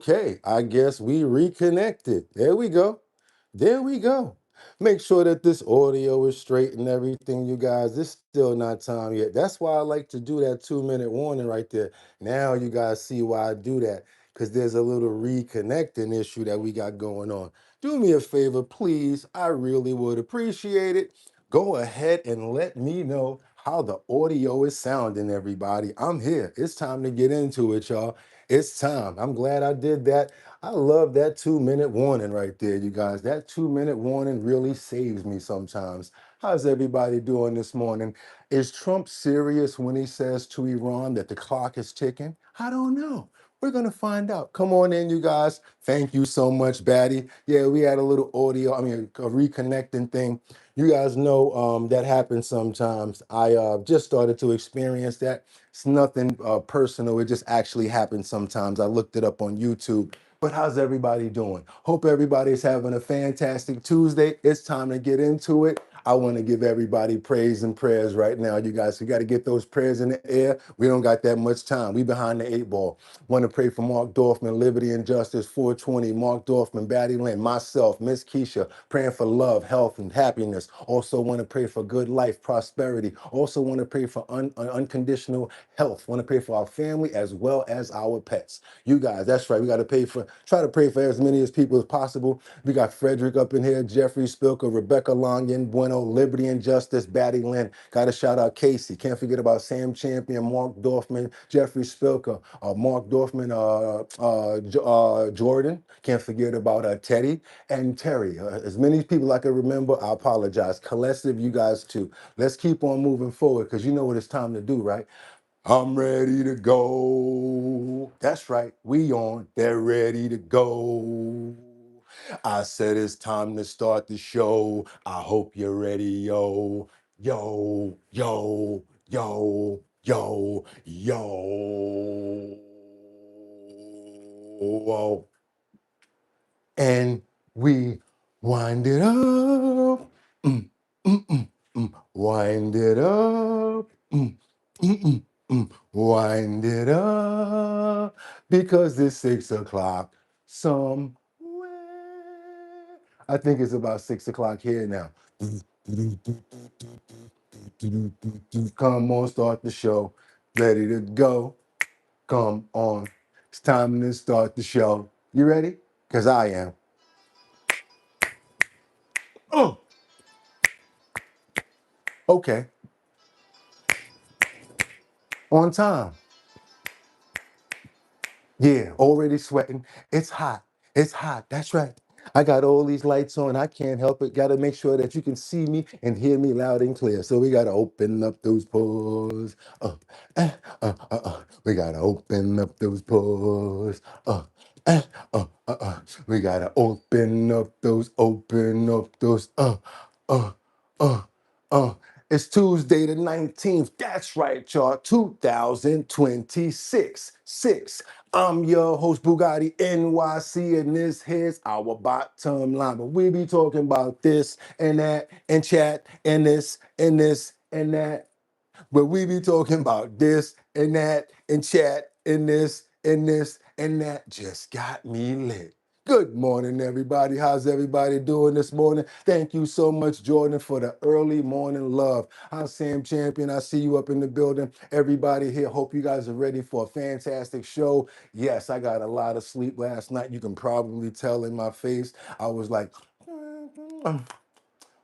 Okay, I guess we reconnected. There we go. There we go. Make sure that this audio is straight and everything, you guys. It's still not time yet. That's why I like to do that 2-minute warning right there. Now you guys see why I do that, because there's a little reconnecting issue that we got going on. Do me a favor, please. I really would appreciate it. Go ahead and let me know how the audio is sounding, everybody. I'm here. It's time to get into it, y'all. It's time. I'm glad I did that. I love that 2-minute warning right there, you guys. That 2-minute warning really saves me sometimes. How's everybody doing this morning? Is Trump serious when he says to Iran that the clock is ticking? I don't know. We're going to find out. Come on in, you guys. Thank you so much, Batty. Yeah, we had a little audio, a reconnecting thing. You guys know that happens sometimes. I just started to experience that. It's nothing personal. It just actually happens sometimes. I looked it up on YouTube. But how's everybody doing? Hope everybody's having a fantastic Tuesday. It's time to get into it. I want to give everybody praise and prayers right now, you guys. We got to get those prayers in the air. We don't got that much time. We behind the 8 ball. Want to pray for Mark Dorfman, Liberty and Justice 420, Mark Dorfman, Batty Lynn, myself, Miss Keisha, praying for love, health, and happiness. Also want to pray for good life, prosperity. Also want to pray for unconditional health. Want to pray for our family as well as our pets. You guys, that's right. We got to try to pray for as many as people as possible. We got Frederick up in here, Jeffrey Spilker, Rebecca Longin, Bueno, Liberty and Justice, Batty Lynn. Got to shout out Casey. Can't forget about Sam Champion, Mark Dorfman, Jeffrey Spilker, Mark Dorfman, Jordan. Can't forget about Teddy and Terry. As many people I can remember, I apologize. Collective, you guys too. Let's keep on moving forward, because you know what it's time to do, right? I'm ready to go. That's right. We on. They're ready to go. I said it's time to start the show. I hope you're ready, yo. Yo, yo, yo, yo, yo. And we wind it up. Mm, mm, mm, mm. Wind it up. Mm, mm, mm, mm. Wind it up. Because it's 6 o'clock somewhere. I think it's about 6 o'clock here now. Come on, start the show. Ready to go. Come on. It's time to start the show. You ready? Because I am. Oh, okay. On time. Yeah, already sweating. It's hot. It's hot. That's right. I got all these lights on. I can't help it. Got to make sure that you can see me and hear me loud and clear. So we got to open up those pores. We got to open up those pores. Uh, We got to open up those. Uh, uh, uh. It's Tuesday the 19th. That's right, y'all. 2026. I'm your host, Boogotti NYC, and this here's our bottom line. But we be talking about this and that and chat and this and this and that. But we be talking about this and that and chat and this and this and that. Just got me lit. Good morning, everybody. How's everybody doing this morning? Thank you so much, Jordan, for the early morning love. I'm Sam Champion. I see you up in the building. Everybody here, hope you guys are ready for a fantastic show. Yes, I got a lot of sleep last night. You can probably tell in my face. I was like,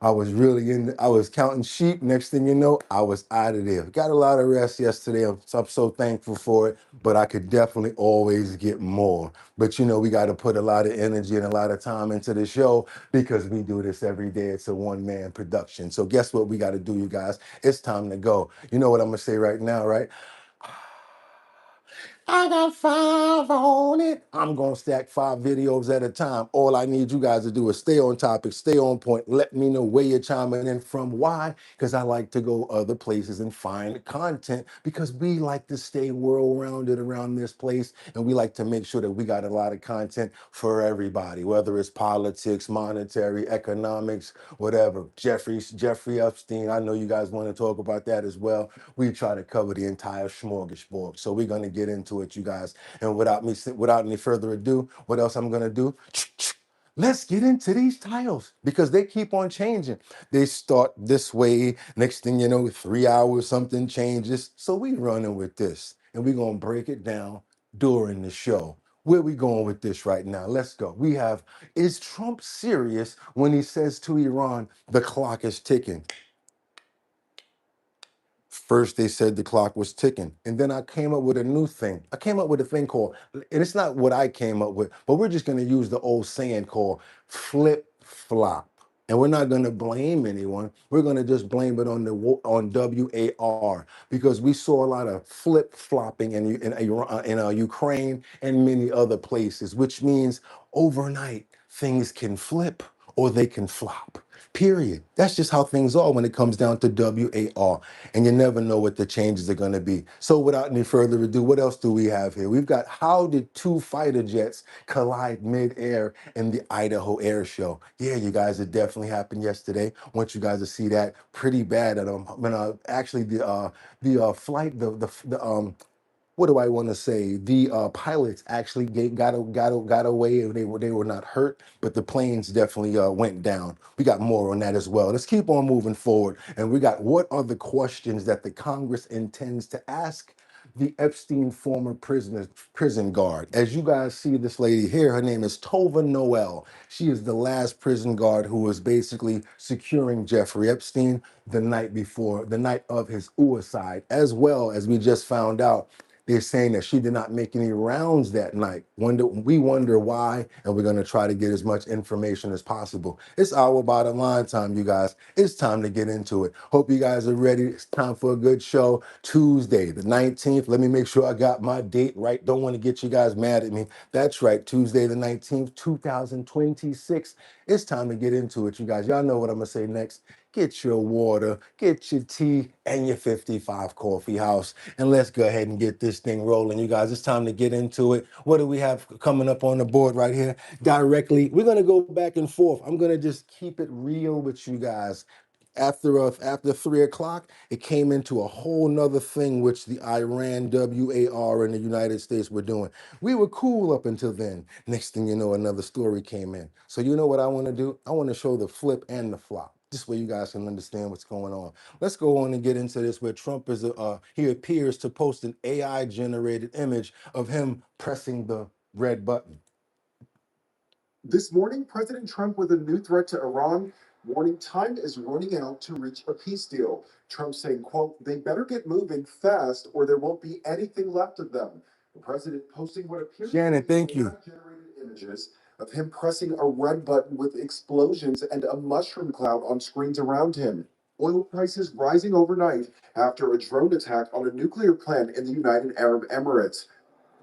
I was counting sheep. Next thing you know, I was out of there. Got a lot of rest yesterday. I'm so thankful for it, but I could definitely always get more. But you know, we got to put a lot of energy and a lot of time into the show because we do this every day. It's a one-man production. So guess what we got to do, you guys? It's time to go. You know what I'm going to say right now, right? I got 5 on it. I'm going to stack 5 videos at a time. All I need you guys to do is stay on topic, stay on point. Let me know where you're chiming in from. Why? Because I like to go other places and find content, because we like to stay world-rounded around this place, and we like to make sure that we got a lot of content for everybody, whether it's politics, monetary, economics, whatever. Jeffrey Epstein, I know you guys want to talk about that as well. We try to cover the entire smorgasbord. So we're going to get into into it, you guys. And without any further ado, what else I'm gonna do? Let's get into these titles because they keep on changing. They start this way. Next thing you know, 3 hours, something changes. So we running with this and we're going to break it down during the show. Where we going with this right now? Let's go. We have, is Trump serious when he says to Iran, the clock is ticking? First, they said the clock was ticking. And then I came up with a new thing. I came up with a thing called, and it's not what I came up with, but we're just going to use the old saying called flip flop. And we're not going to blame anyone. We're going to just blame it on WAR because we saw a lot of flip flopping in Ukraine and many other places, which means overnight things can flip or they can flop. Period. That's just how things are when it comes down to WAR. And you never know what the changes are going to be. So without any further ado, what else do we have here? We've got how did two fighter jets collide mid-air in the Idaho Air Show? Yeah, you guys, it definitely happened yesterday. I want you guys to see that pretty bad. Actually, the flight, what do I want to say? The pilots actually got away, and they were not hurt, but the planes definitely went down. We got more on that as well. Let's keep on moving forward, and we got what are the questions that the Congress intends to ask the Epstein former prison guard. As you guys see this lady here, her name is Tova Noel. She is the last prison guard who was basically securing Jeffrey Epstein the night of his suicide, as well as we just found out. They're saying that she did not make any rounds that night. We wonder why, and we're going to try to get as much information as possible. It's our bottom line time, you guys. It's time to get into it. Hope you guys are ready. It's time for a good show. Tuesday, the 19th. Let me make sure I got my date right. Don't want to get you guys mad at me. That's right, Tuesday, the 19th, 2026. It's time to get into it, you guys. Y'all know what I'm going to say next. Get your water, get your tea, and your 55 coffee house. And let's go ahead and get this thing rolling, you guys. It's time to get into it. What do we have coming up on the board right here? Directly, we're going to go back and forth. I'm going to just keep it real with you guys. After 3 o'clock, it came into a whole nother thing, which the Iran WAR and the United States were doing. We were cool up until then. Next thing you know, another story came in. So you know what I want to do? I want to show the flip and the flop. This way you guys can understand what's going on. Let's go on and get into this where Trump he appears to post an AI generated image of him pressing the red button. This morning, President Trump with a new threat to Iran, warning time is running out to reach a peace deal. Trump saying, quote, they better get moving fast or there won't be anything left of them. The president posting what appears Shannon, to be thank you. generated images of him pressing a red button with explosions and a mushroom cloud on screens around him. Oil prices rising overnight after a drone attack on a nuclear plant in the United Arab Emirates.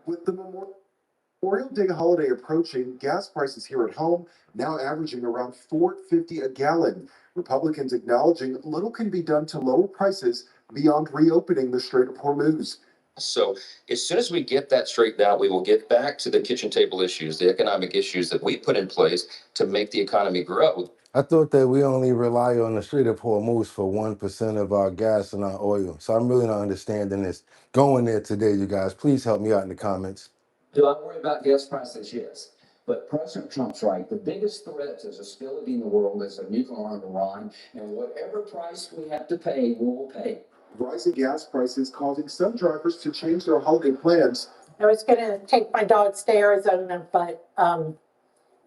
With the Memorial Day holiday approaching, gas prices here at home now averaging around $4.50 a gallon. Republicans acknowledging little can be done to lower prices beyond reopening the Strait of Hormuz. So as soon as we get that straightened out, we will get back to the kitchen table issues, the economic issues that we put in place to make the economy grow. I thought that we only rely on the Strait of Hormuz for 1% of our gas and our oil. So I'm really not understanding this. Going there today, you guys. Please help me out in the comments. Do I worry about gas prices? Yes. But President Trump's right. The biggest threat to stability in the world is a nuclear armed Iran, and whatever price we have to pay, we will pay. Rising gas prices causing some drivers to change their holiday plans. I was going to take my dogs to Arizona, but now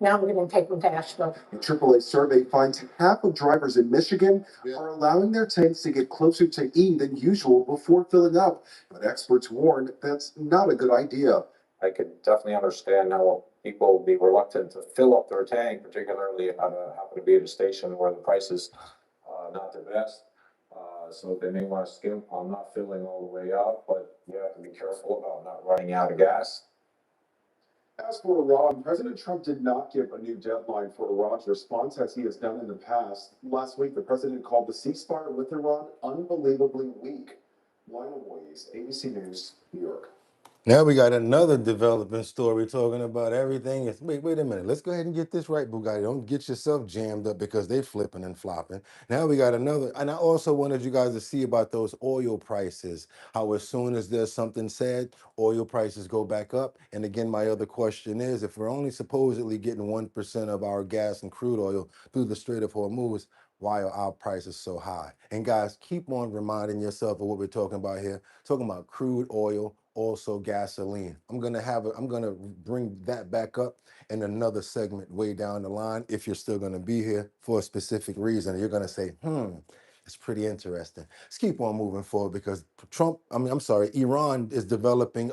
I'm going to take them to Asheville. A AAA survey finds half of drivers in Michigan are allowing their tanks to get closer to E than usual before filling up. But experts warn that's not a good idea. I could definitely understand how people will be reluctant to fill up their tank, particularly if I happen to be at a station where the price is not the best. So they may want to skimp on not filling all the way up, but you have to be careful about not running out of gas. As for Iran, President Trump did not give a new deadline for Iran's response as he has done in the past. Last week, the president called the ceasefire with Iran unbelievably weak. Lionel Williams, ABC News, New York. Now we got another developing story talking about everything. Wait a minute. Let's go ahead and get this right, Bugatti. Don't get yourself jammed up because they flipping and flopping. Now we got another, and I also wanted you guys to see about those oil prices. How as soon as there's something said, oil prices go back up. And again, my other question is, if we're only supposedly getting 1% of our gas and crude oil through the Strait of Hormuz, why are our prices so high? And guys, keep on reminding yourself of what we're talking about here. Talking about crude oil, also gasoline. I'm gonna bring that back up in another segment way down the line if you're still gonna be here for a specific reason. You're gonna say, it's pretty interesting. Let's keep on moving forward because Iran is developing,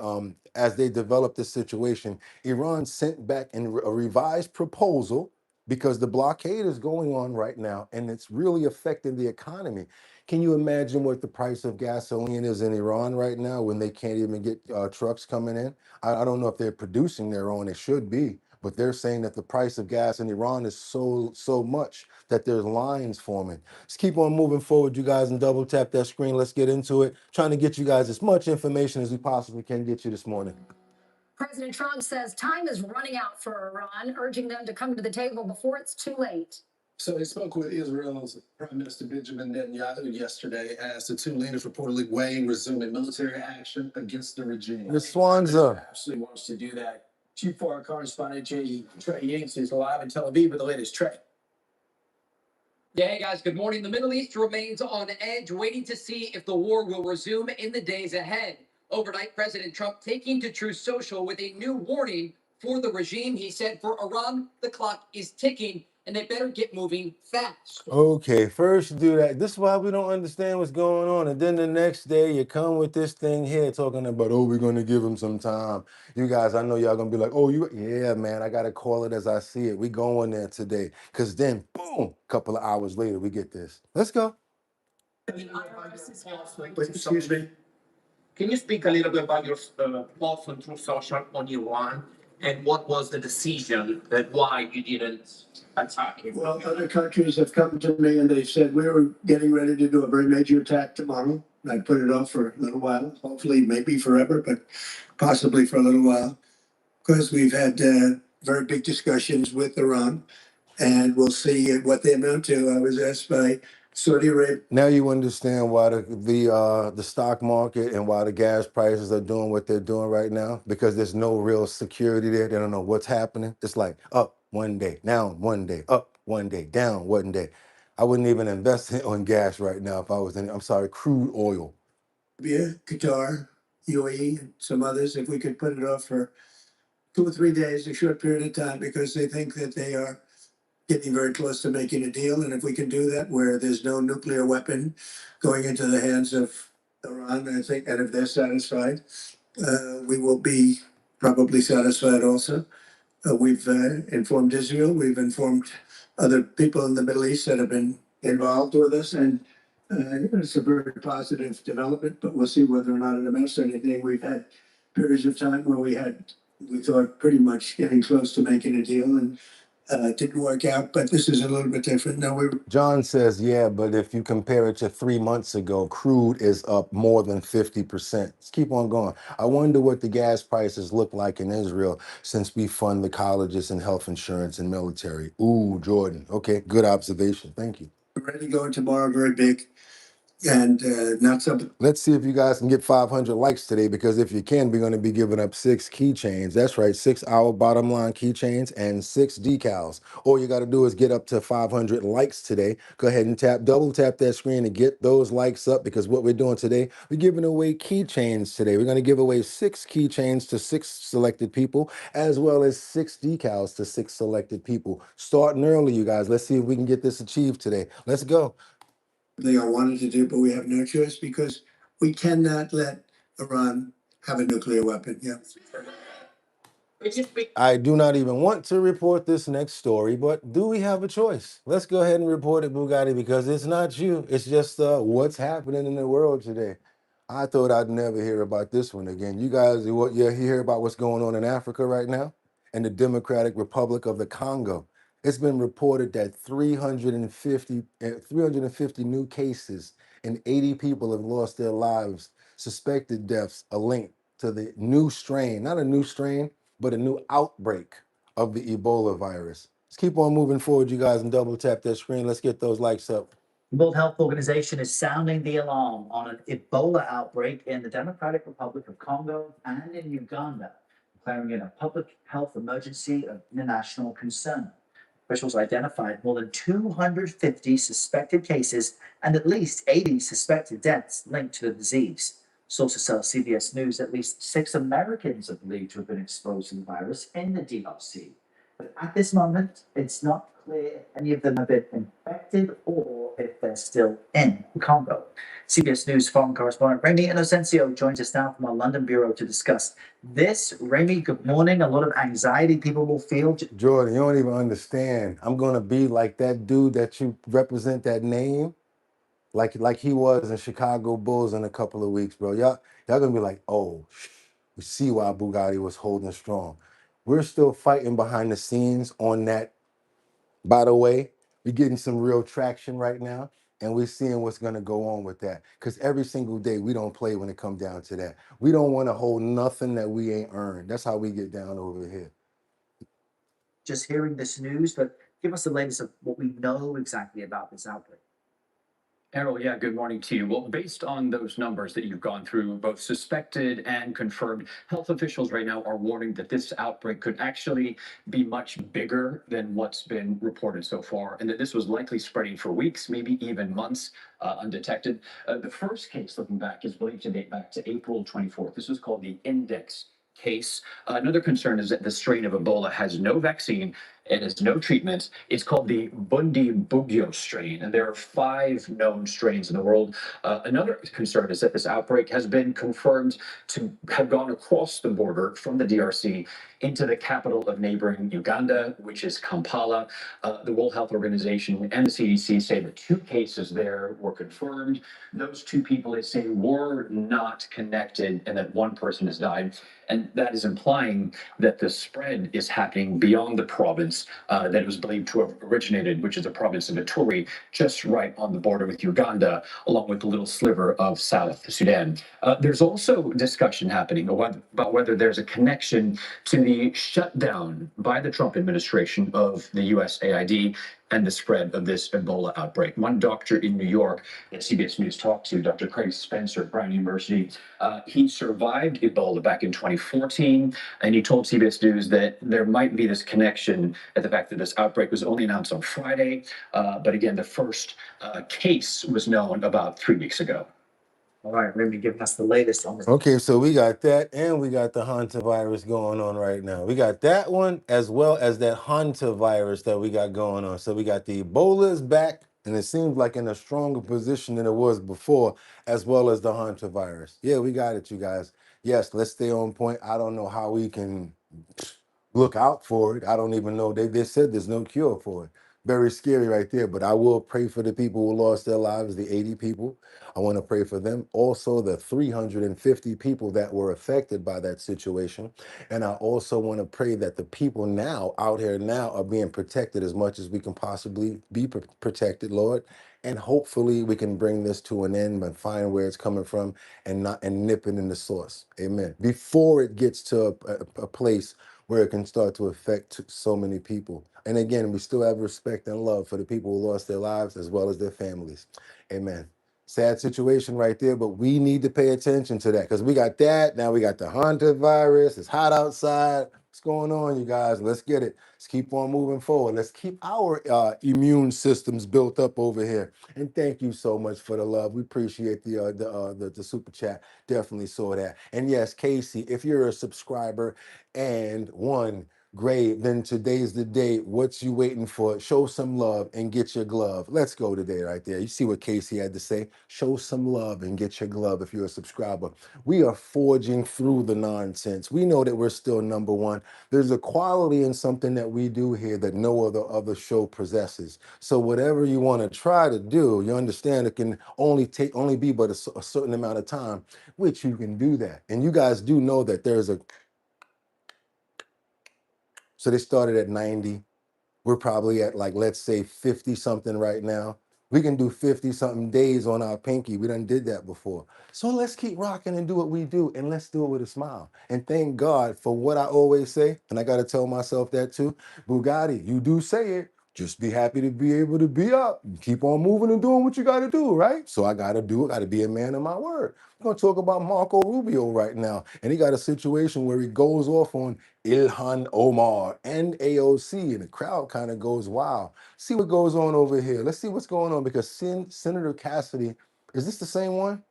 as they develop this situation, Iran sent back a revised proposal because the blockade is going on right now and it's really affecting the economy. Can you imagine what the price of gasoline is in Iran right now when they can't even get trucks coming in? I don't know if they're producing their own, it should be, but they're saying that the price of gas in Iran is so much that there's lines forming. Let's keep on moving forward, you guys, and double tap that screen. Let's get into it. Trying to get you guys as much information as we possibly can get you this morning. President Trump says time is running out for Iran, urging them to come to the table before it's too late. So he spoke with Israel's Prime Minister Benjamin Netanyahu yesterday as the two leaders reportedly weighing resuming military action against the regime. The Swanza. Actually wants to do that. Chief Foreign Correspondent Trey Yates is live in Tel Aviv with the latest. Trey. Yeah, hey guys, good morning. The Middle East remains on edge, waiting to see if the war will resume in the days ahead. Overnight, President Trump taking to Truth Social with a new warning for the regime. He said for Iran, the clock is ticking and they better get moving fast. Okay, first you do that. This is why we don't understand what's going on. And then the next day you come with this thing here talking about, oh, we're going to give him some time. You guys, I know y'all going to be like, oh, yeah, man, I got to call it as I see it. We going there today. Because then, boom, a couple of hours later, we get this. Let's go. Excuse me. Can you speak a little bit about your post on Truth Social on Iran and what was the decision that why you didn't attack it? Well, other countries have come to me and they said we were getting ready to do a very major attack tomorrow. I put it off for a little while, hopefully maybe forever, but possibly for a little while, because we've had very big discussions with Iran, and we'll see what they amount to. I was asked by Saudi Arabia. Now you understand why the stock market and why the gas prices are doing what they're doing right now, because there's no real security there. They don't know what's happening. It's like up one day, down one day, up one day, down one day. I wouldn't even invest on gas right now if I was in, crude oil. Yeah, Qatar, UAE, and some others, if we could put it off for 2 or 3 days, a short period of time, because they think that they are getting very close to making a deal. And if we can do that where there's no nuclear weapon going into the hands of Iran, I think, and if they're satisfied, we will be probably satisfied also. We've informed Israel, we've informed other people in the Middle East that have been involved with us, and it's a very positive development, but we'll see whether or not it amounts to anything. We've had periods of time where we thought pretty much getting close to making a deal, and it didn't work out, but this is a little bit different. Now John says, yeah, but if you compare it to 3 months ago, crude is up more than 50%. Let's keep on going. I wonder what the gas prices look like in Israel since we fund the colleges and health insurance and military. Ooh, Jordan. Okay, good observation. Thank you. we're ready to go tomorrow, very big, and not something. Let's see if you guys can get 500 likes today, because if you can, we're going to be giving up 6 keychains. That's right, 6-hour bottom line keychains and 6 decals. All you got to do is get up to 500 likes today. Go ahead and double tap that screen and get those likes up, because what we're doing today, we're giving away keychains today. We're going to give away 6 keychains to 6 selected people, as well as 6 decals to 6 selected people. Starting early, you guys. Let's see if we can get this achieved today. Let's go. They all wanted to do, but we have no choice because we cannot let Iran have a nuclear weapon. Yeah. I do not even want to report this next story, but do we have a choice? Let's go ahead and report it, Bugatti, because it's not you. It's just what's happening in the world today. I thought I'd never hear about this one again. You guys, you hear about what's going on in Africa right now? In the Democratic Republic of the Congo. It's been reported that 350 new cases and 80 people have lost their lives. Suspected deaths are linked to the new strain, not a new strain, but a new outbreak of the Ebola virus. Let's keep on moving forward, you guys, and double tap that screen. Let's get those likes up. The World Health Organization is sounding the alarm on an Ebola outbreak in the Democratic Republic of Congo and in Uganda, declaring it a public health emergency of international concern. Officials identified more than 250 suspected cases and at least 80 suspected deaths linked to the disease. Sources tell CBS News at least 6 Americans are believed to have been exposed to the virus in the DRC. But at this moment, it's not clear if any of them have been infected or if they're still in Congo. CBS News foreign correspondent Remy Inocencio joins us now from our London bureau to discuss this. Remy, good morning. A lot of anxiety people will feel. Jordan, you don't even understand. I'm going to be like that dude that you represent that name, like he was in Chicago Bulls in a couple of weeks, bro. Y'all going to be like, oh, we see why Boogotti was holding strong. We're still fighting behind the scenes on that. By the way, we're getting some real traction right now, and we're seeing what's going to go on with that. Because every single day, we don't play when it comes down to that. We don't want to hold nothing that we ain't earned. That's how we get down over here. Just hearing this news, but give us the latest of what we know exactly about this outbreak. Errol, yeah, good morning to you. Well, based on those numbers that you've gone through, both suspected and confirmed, health officials right now are warning that this outbreak could actually be much bigger than what's been reported so far, and that this was likely spreading for weeks, maybe even months, undetected. The first case, looking back, is believed to date back to April 24th. This was called the index case. Another concern is that the strain of Ebola has no vaccine and has no treatment. It's called the Bundibugyo strain, and there are 5 known strains in the world. Another concern is that this outbreak has been confirmed to have gone across the border from the DRC into the capital of neighboring Uganda, which is Kampala. The World Health Organization and the CDC say the 2 cases there were confirmed. Those 2 people, they say, were not connected, and that 1 person has died. And that is implying that the spread is happening beyond the province that it was believed to have originated, which is the province of Ituri, just right on the border with Uganda, along with the little sliver of South Sudan. There's also discussion happening about whether there's a connection to the shutdown by the Trump administration of the USAID and the spread of this Ebola outbreak. One doctor in New York that CBS News talked to, Dr. Craig Spencer at Brown University, he survived Ebola back in 2014, and he told CBS News that there might be this connection at the fact that this outbreak was only announced on Friday, but again, the first case was known about 3 weeks ago. All right, Remy, giving us the latest on this. Okay, so we got that, and we got the Hanta virus going on right now. We got that one as well as that Hanta virus that we got going on. So we got the Ebola is back, and it seems like in a stronger position than it was before, as well as the Hanta virus. Yeah, we got it, you guys. Yes, let's stay on point. I don't know how we can look out for it. I don't even know. They said there's no cure for it. Very scary right there, but I will pray for the people who lost their lives, the 80 people. I want to pray for them. Also, the 350 people that were affected by that situation. And I also want to pray that the people now out here now are being protected as much as we can possibly be protected, Lord. And hopefully we can bring this to an end and find where it's coming from and nip it in the source. Amen. Before it gets to a place where it can start to affect so many people. And again, we still have respect and love for the people who lost their lives as well as their families. Amen. Sad situation right there, but we need to pay attention to that because we got that. Now we got the Hanta virus. It's hot outside. What's going on, you guys? Let's get it. Let's keep on moving forward. Let's keep our immune systems built up over here. And thank you so much for the love. We appreciate the super chat. Definitely saw that. And yes, Casey, if you're a subscriber and one great, then today's the day. What's you waiting for? Show some love and get your glove. Let's go today right there. You see what Casey had to say? Show some love and get your glove if you're a subscriber. We are forging through the nonsense. We know that we're still number 1. There's a quality in something that we do here that no other show possesses. So whatever you want to try to do, you understand it can only be but a certain amount of time, which you can do that. And you guys do know that there's a So they started at 90. We're probably at, like, let's say 50 something right now. We can do 50 something days on our pinky. We done did that before. So let's keep rocking and do what we do, and let's do it with a smile. And thank God for what I always say, and I got to tell myself that too. Boogotti, you do say it. Just be happy to be able to be up. Keep on moving and doing what you got to do, right? So I got to do it. Got to be a man of my word. We're going to talk about Marco Rubio right now. And he got a situation where he goes off on Ilhan Omar and AOC, and the crowd kind of goes wild. See what goes on over here. Let's see what's going on, because Senator Cassidy, is this the same one?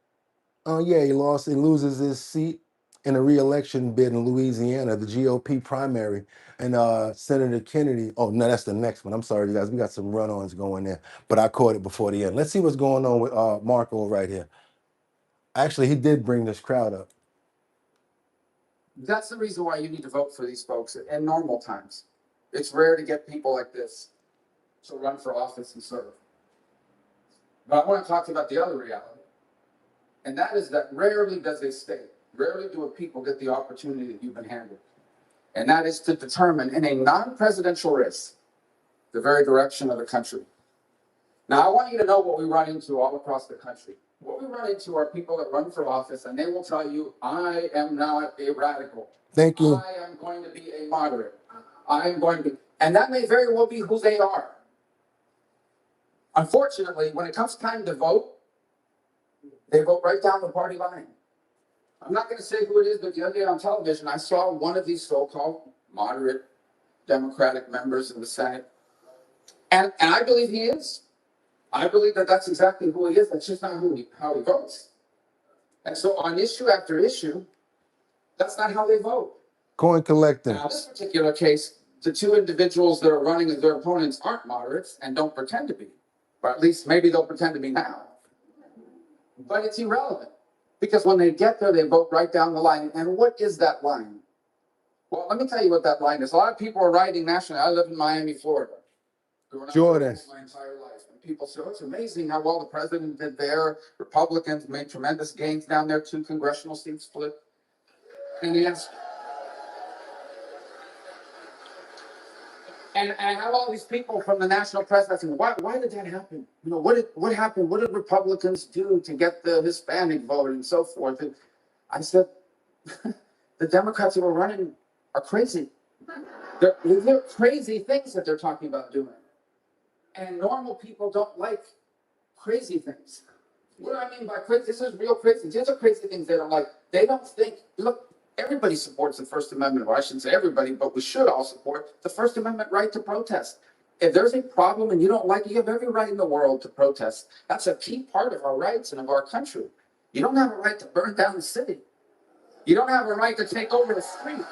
Yeah, he loses his seat in a re-election bid in Louisiana, the GOP primary. And Senator Kennedy, oh no, that's the next one. I'm sorry, you guys, we got some run-ons going there, but I caught it before the end. Let's see what's going on with Marco right here. Actually, he did bring this crowd up. That's the reason why you need to vote for these folks in normal times. It's rare to get people like this to run for office and serve. But I want to talk to you about the other reality. And that is that rarely does a state, rarely do a people get the opportunity that you've been handed. And that is to determine in a non-presidential race, the very direction of the country. Now, I want you to know what we run into all across the country. What we run into are people that run for office, and they will tell you, I am not a radical. Thank you. I am going to be a moderate. I am going to be, and that may very well be who they are. Unfortunately, when it comes time to vote, they vote right down the party line. I'm not going to say who it is, but the other day on television, I saw one of these so-called moderate Democratic members of the Senate. And I believe he is. I believe that that's exactly who he is. That's just not how he votes. And so on issue after issue, that's not how they vote. Coin collecting. Now, in this particular case, the two individuals that are running as their opponents aren't moderates and don't pretend to be. Or at least maybe they'll pretend to be now. But it's irrelevant. Because when they get there, they vote right down the line. And what is that line? Well, let me tell you what that line is. A lot of people are writing nationally. I live in Miami, Florida. Jordan. My entire life. And people say, oh, it's amazing how well the president did there. Republicans made tremendous gains down there. 2 congressional seats flipped. And yes. And I have all these people from the national press asking, why did that happen? You know, what happened? What did Republicans do to get the Hispanic vote and so forth? And I said, the Democrats who are running are crazy. They're crazy things that they're talking about doing. And normal people don't like crazy things. What do I mean by crazy? This is real crazy. These are crazy things they don't like. They don't think, look, everybody supports the First Amendment, or I shouldn't say everybody, but we should all support the First Amendment right to protest. If there's a problem and you don't like it, you have every right in the world to protest. That's a key part of our rights and of our country. You don't have a right to burn down the city. You don't have a right to take over the street.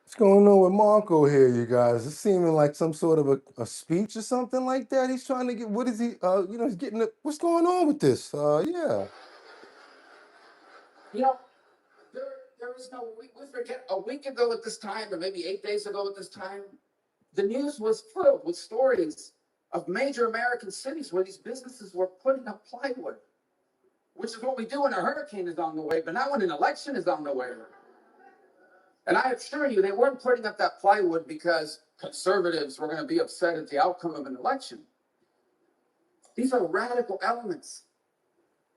What's going on with Marco here, you guys? It's seeming like some sort of a speech or something like that. He's trying to get, what is he, he's getting, what's going on with this? Yeah. You know, there is no, we forget, a week ago at this time, or maybe 8 days ago at this time, the news was filled with stories of major American cities where these businesses were putting up plywood, which is what we do when a hurricane is on the way, but not when an election is on the way. And I assure you, they weren't putting up that plywood because conservatives were going to be upset at the outcome of an election. These are radical elements.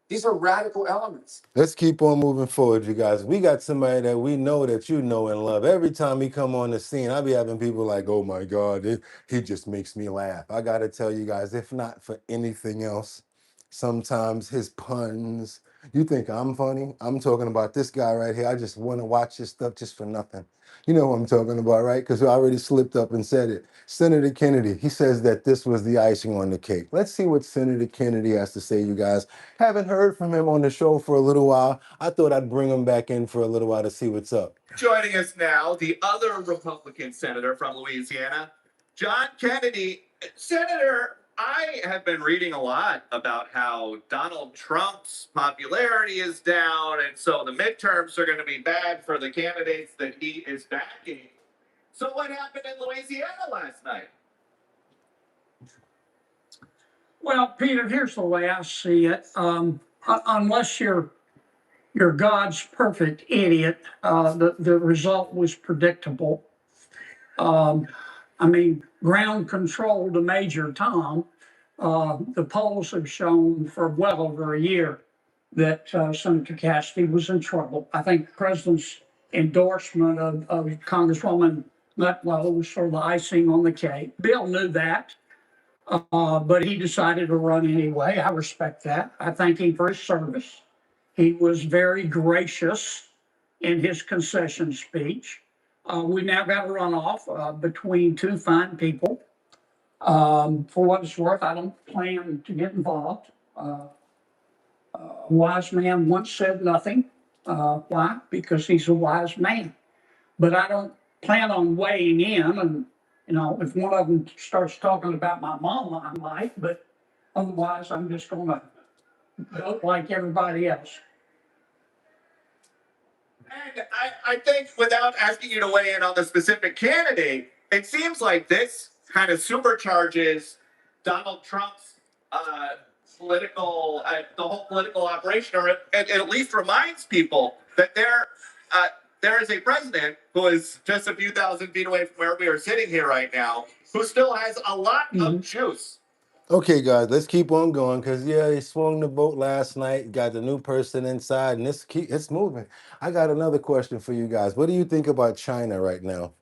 These are radical elements. Let's keep on moving forward, you guys. We got somebody that we know that you know and love. Every time he come on the scene, I be having people like, oh my God, he just makes me laugh. I got to tell you guys, if not for anything else, sometimes his puns, you think I'm funny? I'm talking about this guy right here. I just want to watch his stuff just for nothing. You know what I'm talking about, right? Because I already slipped up and said it. Senator Kennedy, he says that this was the icing on the cake. Let's see what Senator Kennedy has to say, you guys. Haven't heard from him on the show for a little while. I thought I'd bring him back in for a little while to see what's up. Joining us now, the other Republican senator from Louisiana, John Kennedy. Senator, I have been reading a lot about how Donald Trump's popularity is down, and so the midterms are going to be bad for the candidates that he is backing. So what happened in Louisiana last night? Well, Peter, here's the way I see it. Unless you're God's perfect idiot, the result was predictable. I mean, ground control to Major Tom. The polls have shown for well over a year that Senator Cassidy was in trouble. I think the president's endorsement of Congresswoman Letlow was sort of the icing on the cake. Bill knew that, but he decided to run anyway. I respect that. I thank him for his service. He was very gracious in his concession speech. We now got a runoff between two fine people. For what it's worth, I don't plan to get involved. A wise man once said nothing. Why? Because he's a wise man. But I don't plan on weighing in. And, you know, if one of them starts talking about my mama, I might. But otherwise, I'm just going to vote like everybody else. And I think without asking you to weigh in on the specific candidate, it seems like this kind of supercharges Donald Trump's political, the whole political operation, or it at least reminds people that there is a president who is just a few thousand feet away from where we are sitting here right now, who still has a lot of juice. Okay, guys, let's keep on going because yeah, they swung the vote last night, got the new person inside, and it's moving. I got another question for you guys. What do you think about China right now?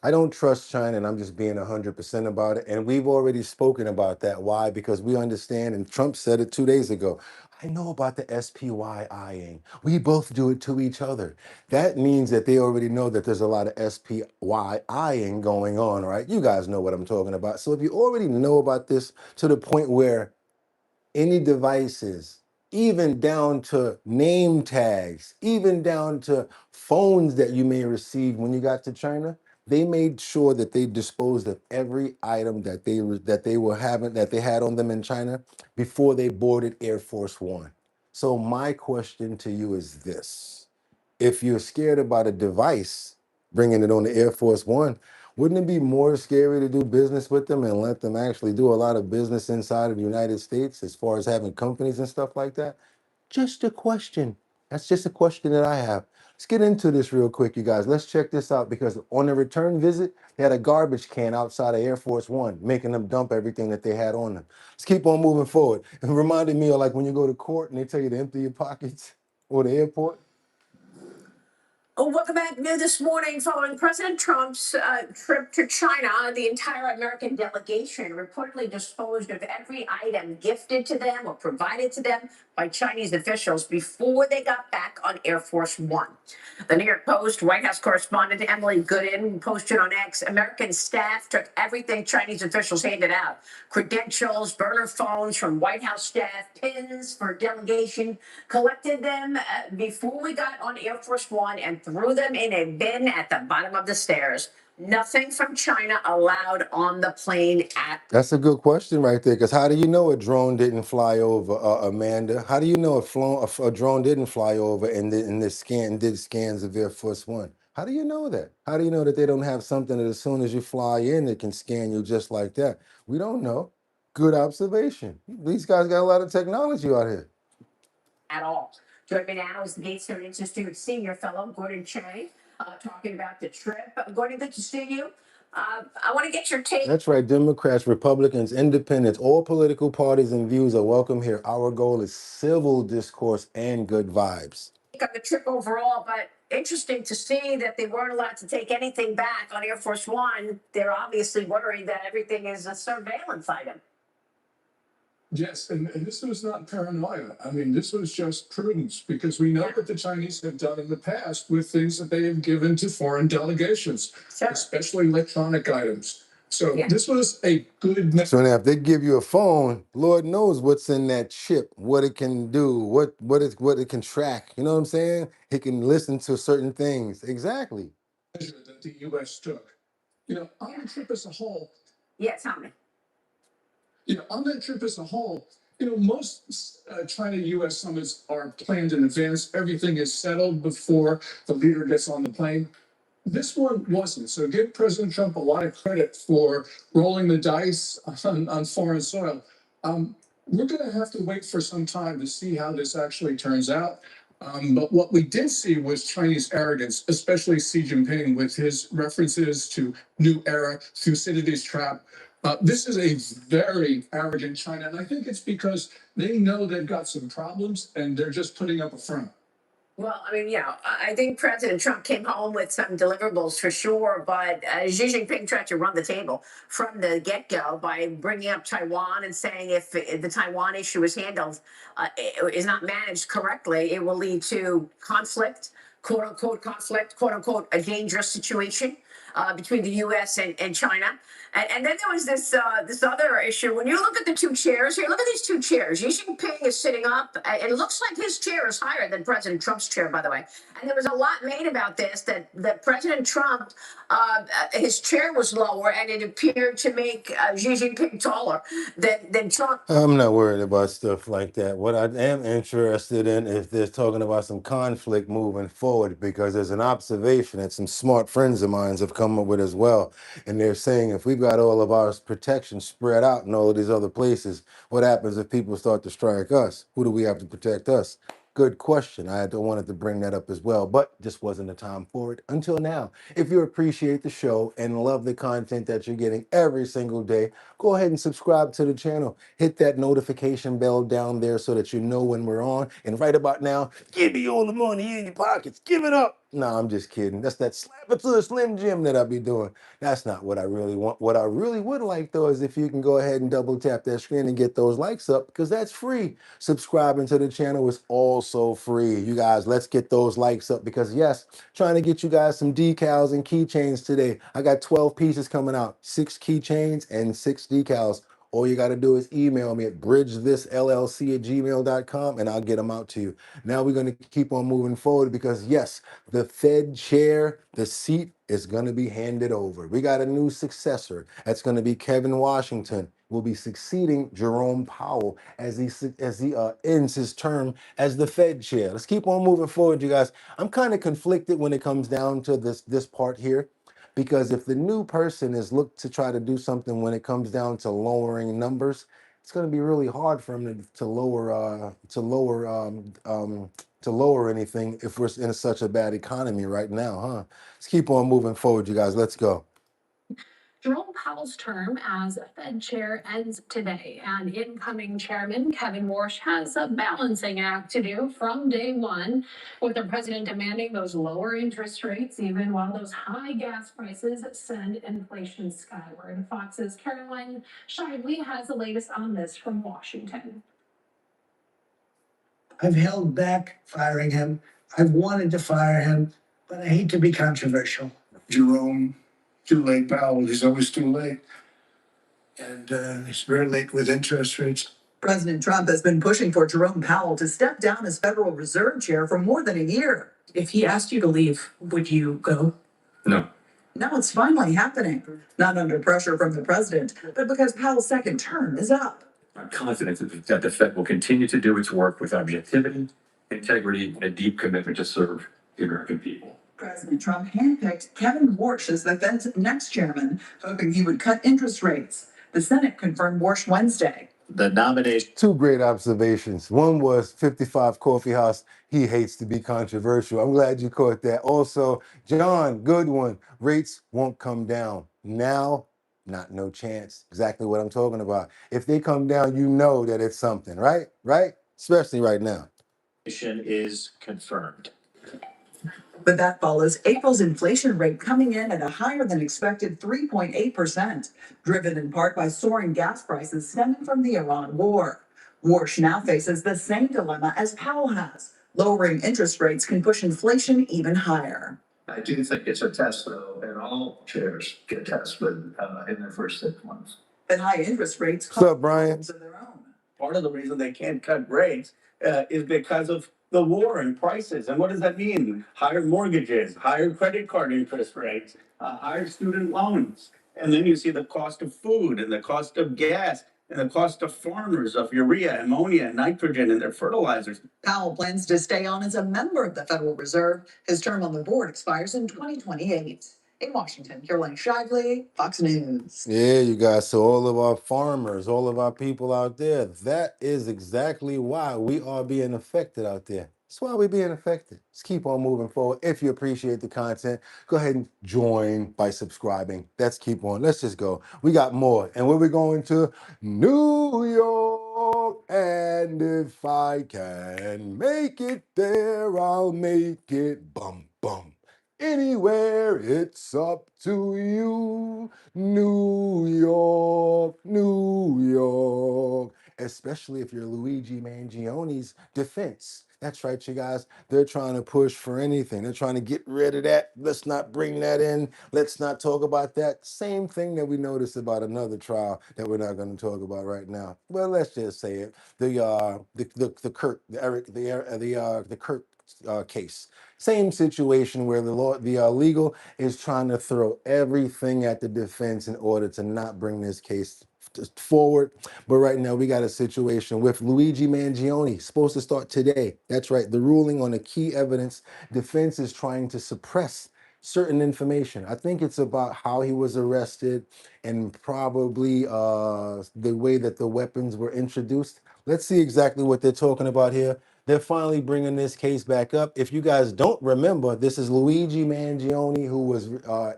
I don't trust China, and I'm just being 100% about it. And we've already spoken about that. Why? Because we understand, and Trump said it 2 days ago. I know about the SPYing. We both do it to each other. That means that they already know that there's a lot of SPYing going on, right? You guys know what I'm talking about. So if you already know about this to the point where any devices, even down to name tags, even down to phones that you may receive when you got to China, they made sure that they disposed of every item that they had on them in China before they boarded Air Force One. So my question to you is this: if you're scared about a device bringing it on the Air Force One, wouldn't it be more scary to do business with them and let them actually do a lot of business inside of the United States as far as having companies and stuff like that? Just a question. That's just a question that I have. Let's get into this real quick, you guys. Let's check this out because on the return visit, they had a garbage can outside of Air Force One, making them dump everything that they had on them. Let's keep on moving forward. It reminded me of like when you go to court and they tell you to empty your pockets or the airport. Welcome back. New this morning, following President Trump's trip to China, the entire American delegation reportedly disposed of every item gifted to them or provided to them by Chinese officials before they got back on Air Force One. The New York Post White House correspondent Emily Gooden posted on X, American staff took everything Chinese officials handed out: credentials, burner phones from White House staff, pins for delegation, collected them before we got on Air Force One and threw them in a bin at the bottom of the stairs. Nothing from China allowed on the plane at. That's a good question right there, because how do you know a drone didn't fly over, Amanda? How do you know a drone didn't fly over and did scans of Air Force One? How do you know that? How do you know that they don't have something that as soon as you fly in, it can scan you just like that? We don't know. Good observation. These guys got a lot of technology out here. At all. Joining me now is the Gates Institute senior fellow, Gordon Chang, talking about the trip. Gordon, good to see you. I want to get your take. That's right. Democrats, Republicans, independents, all political parties and views are welcome here. Our goal is civil discourse and good vibes. On the trip overall, but interesting to see that they weren't allowed to take anything back on Air Force One. They're obviously worried that everything is a surveillance item. Yes, and this was not paranoia. I mean, this was just prudence, because we know what the Chinese have done in the past with things that they have given to foreign delegations, especially electronic items. So this was a good. So now, if they give you a phone, Lord knows what's in that chip, what it can do, what it can track. You know what I'm saying? It can listen to certain things. Exactly. That the U.S. took, you know, on the trip as a whole. Yeah, tell me. You know, on that trip as a whole, you know, most China-U.S. summits are planned in advance. Everything is settled before the leader gets on the plane. This one wasn't. So give President Trump a lot of credit for rolling the dice on foreign soil. We're going to have to wait for some time to see how this actually turns out. But what we did see was Chinese arrogance, especially Xi Jinping with his references to New Era, Thucydides trap. This is a very arrogant China, and I think it's because they know they've got some problems and they're just putting up a front. Well, I mean, yeah, I think President Trump came home with some deliverables for sure, but Xi Jinping tried to run the table from the get-go by bringing up Taiwan and saying if the Taiwan issue is handled, is not managed correctly, it will lead to conflict, quote unquote, a dangerous situation between the U.S. and China. And then there was this other issue. When you look at the two chairs here, look at these two chairs. Xi Jinping is sitting up. It looks like his chair is higher than President Trump's chair, by the way. And there was a lot made about this, that President Trump, his chair was lower, and it appeared to make Xi Jinping taller than Trump. I'm not worried about stuff like that. What I am interested in is they're talking about some conflict moving forward, because there's an observation that some smart friends of mine have come up with as well. And they're saying if we've got all of our protection spread out in all of these other places, what happens if people start to strike us? Who do we have to protect us? Good question. I wanted to bring that up as well, but just wasn't the time for it until now. If you appreciate the show and love the content that you're getting every single day, go ahead and subscribe to the channel. Hit that notification bell down there so that you know when we're on. And right about now, give me all the money in your pockets. Give it up. No, I'm just kidding. That's that slap it to the Slim Jim that I be doing. That's not what I really want. What I really would like, though, is if you can go ahead and double tap that screen and get those likes up, because that's free. Subscribing to the channel is also free. You guys, let's get those likes up, because yes, trying to get you guys some decals and keychains today. I got 12 pieces coming out, 6 keychains and 6 decals. All you got to do is email me at bridgethisllc@gmail.com and I'll get them out to you. Now we're going to keep on moving forward, because yes, the Fed chair, the seat is going to be handed over. We got a new successor. That's going to be Kevin Washington. Will be succeeding Jerome Powell as he ends his term as the Fed chair. Let's keep on moving forward, you guys. I'm kind of conflicted when it comes down to this part here, because if the new person is looked to try to do something when it comes down to lowering numbers, it's going to be really hard for him to lower anything if we're in such a bad economy right now, huh? Let's keep on moving forward, you guys. Let's go. Jerome Powell's term as Fed chair ends today, and incoming chairman Kevin Warsh has a balancing act to do from day one, with the president demanding those lower interest rates, even while those high gas prices send inflation skyward. Fox's Caroline Shively has the latest on this from Washington. I've held back firing him. I've wanted to fire him, but I hate to be controversial. Jerome, too late, Powell. He's always too late. And it's very late with interest rates. President Trump has been pushing for Jerome Powell to step down as Federal Reserve Chair for more than a year. If he asked you to leave, would you go? No. Now it's finally happening, not under pressure from the president, but because Powell's second term is up. I'm confident that the Fed will continue to do its work with objectivity, integrity, and a deep commitment to serve the American people. President Trump handpicked Kevin Warsh as the Fed's next chairman, hoping he would cut interest rates. The Senate confirmed Warsh Wednesday. The nomination. Two great observations. One was 55 Coffee House. He hates to be controversial. I'm glad you caught that. Also, John, good one. Rates won't come down. Now, no chance. Exactly what I'm talking about. If they come down, you know that it's something, right? Right? Especially right now. Is confirmed. But that follows April's inflation rate coming in at a higher than expected 3.8%, driven in part by soaring gas prices stemming from the Iran war. Warsh now faces the same dilemma as Powell has. Lowering interest rates can push inflation even higher. I do think it's a test, though, and all chairs get tested in their first 6 months. And high interest rates What's up, Brian? of their own. Part of the reason they can't cut rates is because of the war and prices. And what does that mean? Higher mortgages, higher credit card interest rates, higher student loans. And then you see the cost of food and the cost of gas and the cost of farmers of urea, ammonia, nitrogen, and their fertilizers. Powell plans to stay on as a member of the Federal Reserve. His term on the board expires in 2028. In Washington, Caroline Shively, Fox News. Yeah, you guys. So all of our farmers, all of our people out there, that is exactly why we are being affected out there. That's why we're being affected. Let's keep on moving forward. If you appreciate the content, go ahead and join by subscribing. Let's keep on. Let's just go. We got more. And where we're going to New York. And if I can make it there, I'll make it. Bum, bum. Anywhere, it's up to you. New York, New York. Especially if you're Luigi Mangioni's defense. That's right, you guys. They're trying to push for anything. They're trying to get rid of that. Let's not bring that in. Let's not talk about that. Same thing that we noticed about another trial that we're not going to talk about right now. Well, let's just say it. The Kirk case. Same situation where the legal is trying to throw everything at the defense in order to not bring this case forward. But right now we got a situation with Luigi Mangione supposed to start today. That's right. The ruling on the key evidence. Defense is trying to suppress certain information. I think it's about how he was arrested and probably the way that the weapons were introduced. Let's see exactly what they're talking about here. They're finally bringing this case back up. If you guys don't remember, this is Luigi Mangione, who was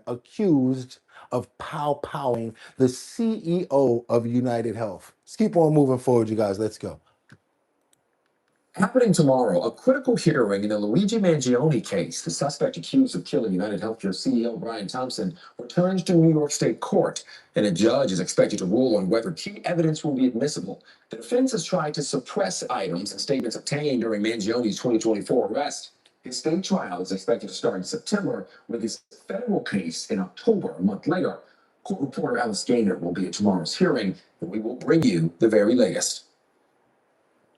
accused of pow-powing the CEO of United Health. Let's keep on moving forward, you guys. Let's go. Happening tomorrow, a critical hearing in the Luigi Mangione case. The suspect accused of killing United Healthcare CEO Brian Thompson returns to New York State Court, and a judge is expected to rule on whether key evidence will be admissible. The defense has tried to suppress items and statements obtained during Mangione's 2024 arrest. His state trial is expected to start in September, with his federal case in October, a month later. Court reporter Alice Gaynor will be at tomorrow's hearing, and we will bring you the very latest.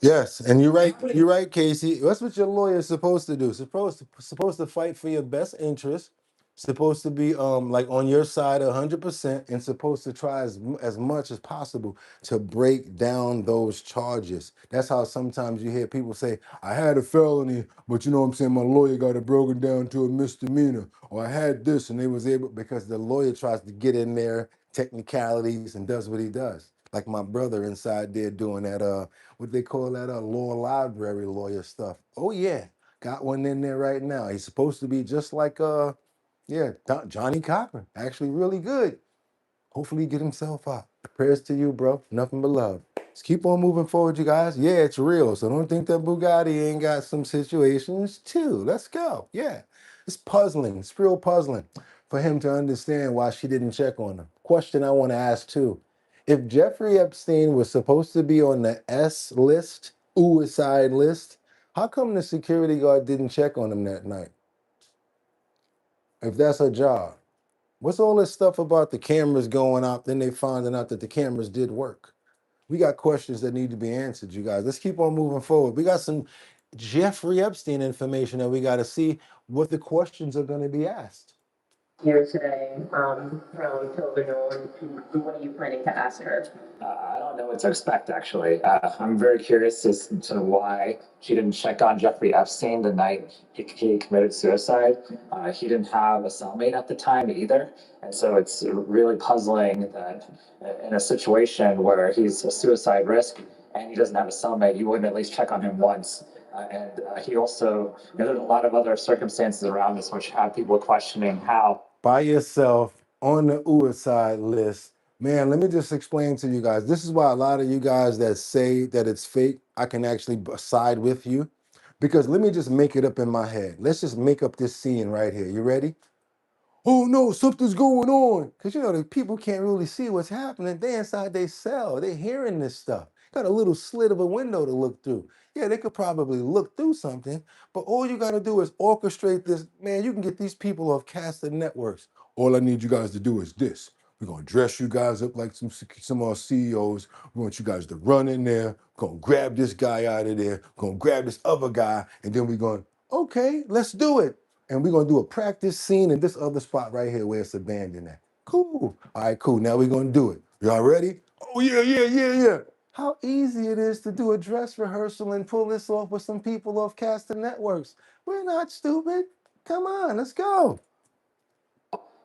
Yes, and you're right, Casey. That's what your lawyer is supposed to do. Supposed to fight for your best interest, supposed to be like on your side 100%, and supposed to try as much as possible to break down those charges. That's how sometimes you hear people say, I had a felony, but you know what I'm saying, my lawyer got it broken down to a misdemeanor, or I had this, and they was able, because the lawyer tries to get in there technicalities and does what he does. Like my brother inside there doing that what they call that law library lawyer stuff. Oh yeah, got one in there right now. He's supposed to be just like Johnny Cochran, actually really good. Hopefully get himself out. Prayers to you, bro. Nothing but love. Let's keep on moving forward, you guys. Yeah, it's real. So don't think that Boogotti ain't got some situations too. Let's go. Yeah. It's puzzling. It's real puzzling for him to understand why she didn't check on him. Question I want to ask too. If Jeffrey Epstein was supposed to be on the S list, suicide list, how come the security guard didn't check on him that night? If that's her job. What's all this stuff about the cameras going out? Then they finding out that the cameras did work. We got questions that need to be answered, you guys. Let's keep on moving forward. We got some Jeffrey Epstein information that we got to see what the questions are going to be asked. Here today from Tobin. What are you planning to ask her? I don't know what to expect, actually. I'm very curious as to why she didn't check on Jeffrey Epstein the night he committed suicide. He didn't have a cellmate at the time either. And so it's really puzzling that in a situation where he's a suicide risk and he doesn't have a cellmate, you wouldn't at least check on him once. He also, there's a lot of other circumstances around this which have people questioning how. By yourself on the suicide list. Man, let me just explain to you guys. This is why a lot of you guys that say that it's fake, I can actually side with you. Because let me just make it up in my head. Let's just make up this scene right here. You ready? Oh no, something's going on. Because you know, the people can't really see what's happening. They inside their cell. They're hearing this stuff. Got a little slit of a window to look through. Yeah, they could probably look through something, but all you got to do is orchestrate this. Man, you can get these people off casted networks. All I need you guys to do is this. We're going to dress you guys up like some of our CEOs. We want you guys to run in there. We're going to grab this guy out of there. We're going to grab this other guy. And then we're going, okay, let's do it. And we're going to do a practice scene in this other spot right here where it's abandoned at. Cool. All right, cool. Now we're going to do it. Y'all ready? Oh, yeah. How easy it is to do a dress rehearsal and pull this off with some people off casting networks. We're not stupid. Come on, let's go.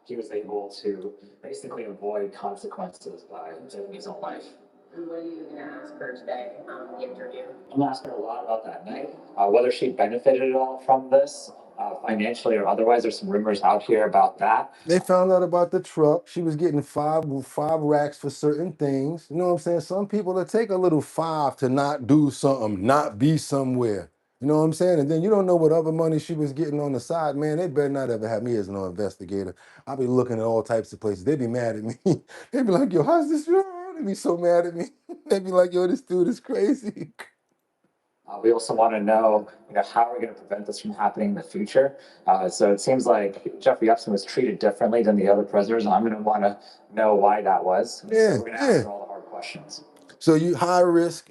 He was able to basically avoid consequences by taking his own life. And what are you gonna ask her today on the interview? I'm asking her a lot about that night, whether she benefited at all from this, financially or otherwise. There's some rumors out here about that. They found out about the truck. She was getting five racks for certain things. You know what I'm saying? Some people that take a little five to not do something, not be somewhere. You know what I'm saying? And then you don't know what other money she was getting on the side. Man, they better not ever have me as no investigator. I'll be looking at all types of places. They'd be mad at me. They'd be like, yo, how's this? They'd be so mad at me. They'd be like, yo, this dude is crazy. We also want to know, how are we going to prevent this from happening in the future? So it seems like Jeffrey Epstein was treated differently than the other prisoners, and I'm going to want to know why that was. Yeah, So we're going to ask her all the hard questions. So you high risk,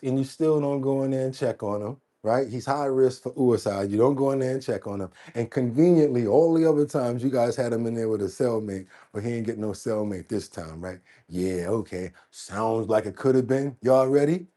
and you still don't go in there and check on him, right? He's high risk for suicide. You don't go in there and check on him. And conveniently, all the other times you guys had him in there with a cellmate, but he ain't get no cellmate this time, right? Yeah, okay. Sounds like it could have been. Y'all ready?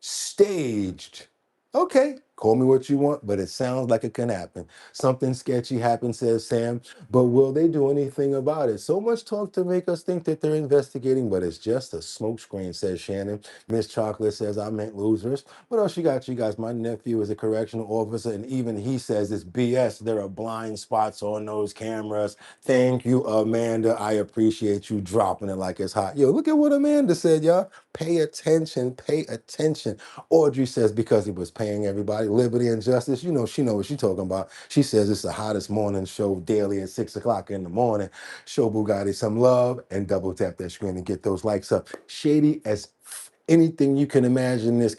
Staged. Okay, call me what you want, but it sounds like it can happen. Something sketchy happened, says Sam, but will they do anything about it? So much talk to make us think that they're investigating, but it's just a smokescreen, says Shannon. Miss Chocolate says, I meant losers. What else you got, you guys? My nephew is a correctional officer, and even he says it's BS. There are blind spots on those cameras. Thank you, Amanda. I appreciate you dropping it like it's hot. Yo, look at what Amanda said, y'all. Pay attention, pay attention. Audrey says because he was paying everybody. Liberty and Justice, you know, she knows what she's talking about. She says it's the hottest morning show daily at 6 o'clock in the morning. Show Boogotti some love and double tap that screen and get those likes up. Shady as anything you can imagine is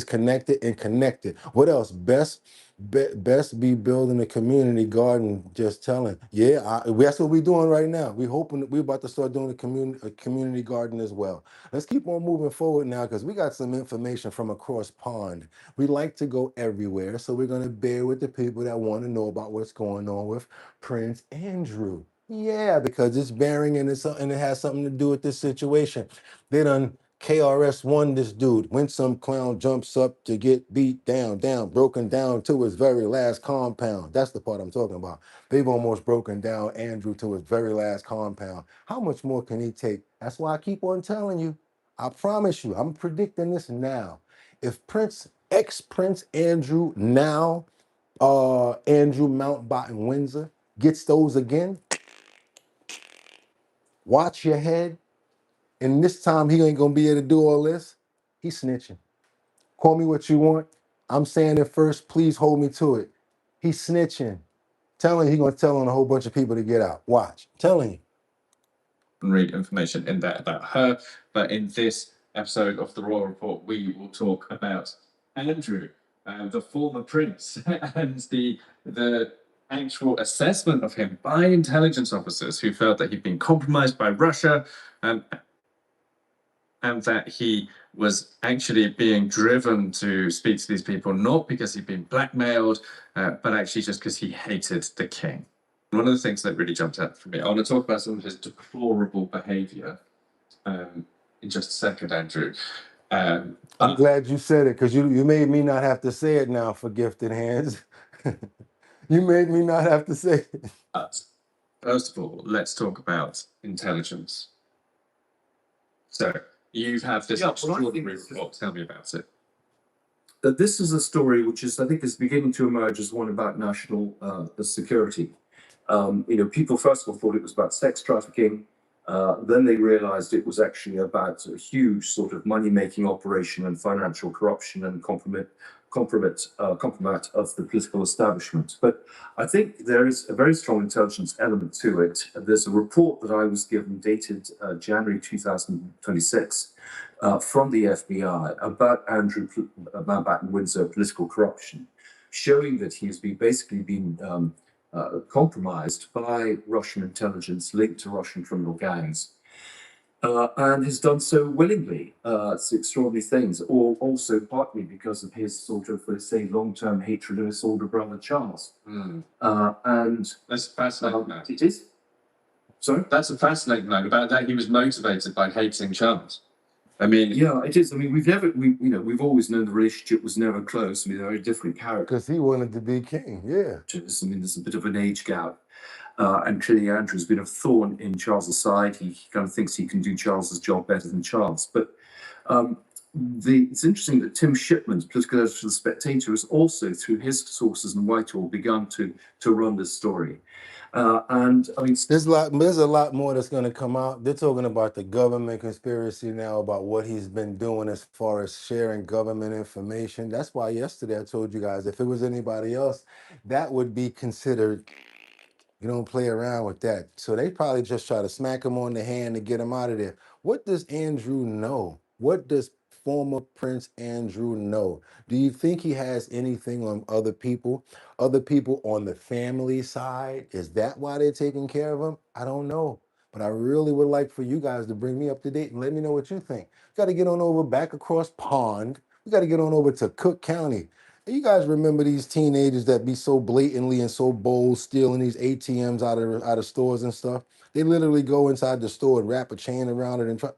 connected and connected. What else? Best be building a community garden. Just telling. Yeah, that's what we're doing right now. We're hoping that we're about to start doing a community garden as well. Let's keep on moving forward now because we got some information from across pond. We like to go everywhere, so we're going to bear with the people that want to know about what's going on with Prince Andrew. Yeah, because it's bearing and it has something to do with this situation. They done KRS-One this dude when some clown jumps up to get beat down, broken down to his very last compound. That's the part I'm talking about. They've almost broken down Andrew to his very last compound. How much more can he take? That's why I keep on telling you. I promise you, I'm predicting this now. If ex-Prince Andrew, now Andrew Mountbatten Windsor, gets those again, watch your head. And this time he ain't gonna be able to do all this. He's snitching. Call me what you want. I'm saying it first. Please hold me to it. He's snitching. Telling he gonna tell on a whole bunch of people to get out. Watch. Telling you. Read information in there about her, but in this episode of the Royal Report, we will talk about Andrew, the former prince, and the actual assessment of him by intelligence officers who felt that he'd been compromised by Russia, and that he was actually being driven to speak to these people, not because he'd been blackmailed, but actually just because he hated the king. One of the things that really jumped out for me, I want to talk about some of his deplorable behavior in just a second, Andrew. I'm glad you said it because you made me not have to say it now for gifted hands. You made me not have to say it. First of all, let's talk about intelligence. So you have this extraordinary report. Tell me about it. This is a story which I think is beginning to emerge as one about national security. People first of all thought it was about sex trafficking. Then they realized it was actually about a huge sort of money-making operation and financial corruption and compromise of the political establishment. But I think there is a very strong intelligence element to it. There's a report that I was given dated January 2026 from the FBI about Andrew Mountbatten Windsor political corruption, showing that he's basically been compromised by Russian intelligence linked to Russian criminal gangs, and has done so willingly. It's extraordinary things, or also partly because of his sort of, let's say, long-term hatred of his older brother Charles. And that's fascinating. It is. Sorry, that's a fascinating note about that. He was motivated by hating Charles. I mean, yeah, it is. I mean, we've always known the relationship was never close. I mean, they're very different characters. Because he wanted to be king, yeah. I mean, there's a bit of an age gap. And clearly Andrew's been a thorn in Charles's side. He kind of thinks he can do Charles's job better than Charles. But it's interesting that Tim Shipman's political editor for The Spectator has also, through his sources in Whitehall, begun to run this story. And I mean, there's a lot more that's going to come out. They're talking about the government conspiracy now, about what he's been doing as far as sharing government information. That's why yesterday I told you guys, if it was anybody else, that would be considered. You don't play around with that. So they probably just try to smack him on the hand to get him out of there. What does Andrew know? What does former Prince Andrew know? Do you think he has anything on other people? Other people on the family side? Is that why they're taking care of him? I don't know. But I really would like for you guys to bring me up to date and let me know what you think. Got to get on over back across pond. We got to get on over to Cook County. You guys remember these teenagers that be so blatantly and so bold stealing these ATMs out of stores and stuff? They literally go inside the store and wrap a chain around it and try.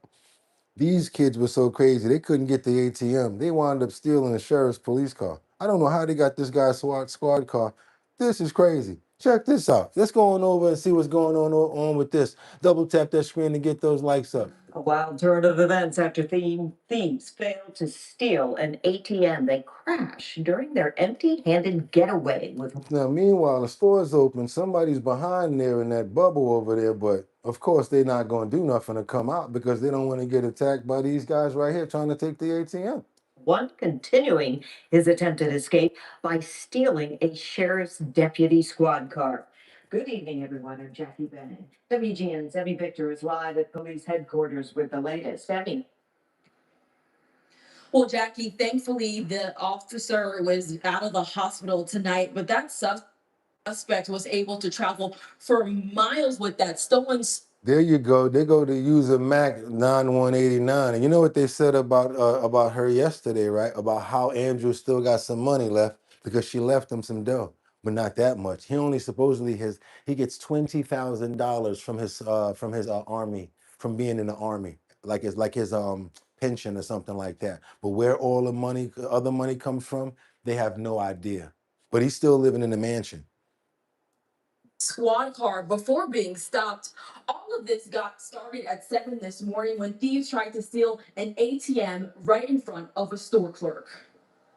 These kids were so crazy, they couldn't get the ATM. They wound up stealing the sheriff's police car. I don't know how they got this guy's SWAT squad car. This is crazy. Check this out. Let's go on over and see what's going on with this. Double tap that screen to get those likes up. A wild turn of events after thieves failed to steal an ATM. They crashed during their empty-handed getaway with. Now, meanwhile, the store's open. Somebody's behind there in that bubble over there, but of course they're not going to do nothing to come out because they don't want to get attacked by these guys right here trying to take the ATM. One continuing his attempted escape by stealing a sheriff's deputy squad car. Good evening, everyone. I'm Jackie Bennett. WGN's Emmy Victor is live at police headquarters with the latest. Emmy. Well, Jackie, thankfully the officer was out of the hospital tonight, but that suspect was able to travel for miles with that stolen. There you go. They go to use a Mac 9189. And you know what they said about her yesterday, right? About how Andrew still got some money left because she left him some dough, but not that much. He only supposedly he gets $20,000 from his army, from being in the army, like his pension or something like that. But where all the other money comes from, they have no idea. But he's still living in the mansion. Squad car before being stopped. All of this got started at 7 this morning when thieves tried to steal an ATM right in front of a store clerk.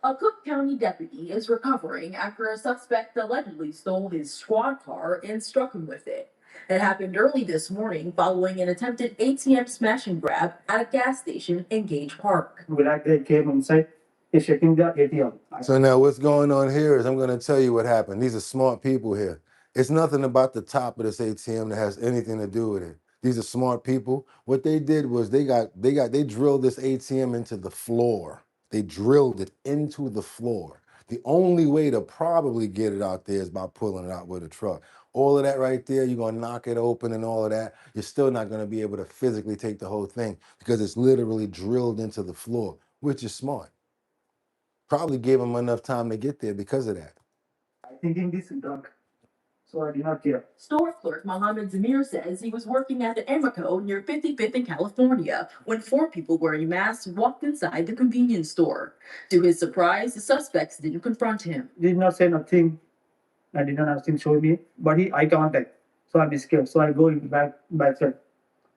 A Cook County deputy is recovering after a suspect allegedly stole his squad car and struck him with it. It happened early this morning following an attempted ATM smash and grab at a gas station in Gage Park. They came inside, he's checking the ATM. So now what's going on here is I'm going to tell you what happened. These are smart people here. It's nothing about the top of this ATM that has anything to do with it. These are smart people. What they did was they drilled this ATM into the floor. They drilled it into the floor. The only way to probably get it out there is by pulling it out with a truck. All of that right there, you're going to knock it open and all of that. You're still not going to be able to physically take the whole thing because it's literally drilled into the floor, which is smart. Probably gave them enough time to get there because of that. I think this is drunk, so I did not care. Store clerk Mohammed Zamir says he was working at the Amoco near 55th in California when 4 people wearing masks walked inside the convenience store. To his surprise, the suspects didn't confront him. He did not say nothing. I did not have him show me, but he eye contact. So I'm scared. So I go backside.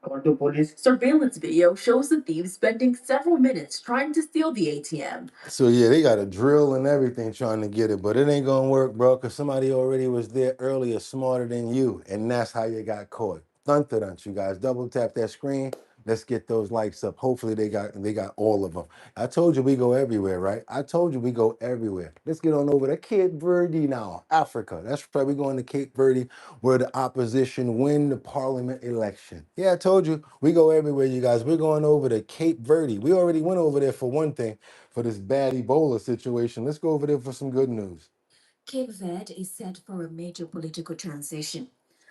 Call to police. Surveillance video shows the thieves spending several minutes trying to steal the ATM. So yeah, they got a drill and everything trying to get it, but it ain't gonna work, bro, because somebody already was there earlier smarter than you, and that's how you got caught. Dun, you guys. Double tap that screen. Let's get those likes up. Hopefully they got all of them. I told you we go everywhere, right? I told you we go everywhere. Let's get on over to Cape Verde now, Africa. That's right, we're going to Cape Verde where the opposition win the parliament election. Yeah, I told you we go everywhere, you guys. We're going over to Cape Verde. We already went over there for one thing, for this bad Ebola situation. Let's go over there for some good news. Cape Verde is set for a major political transition.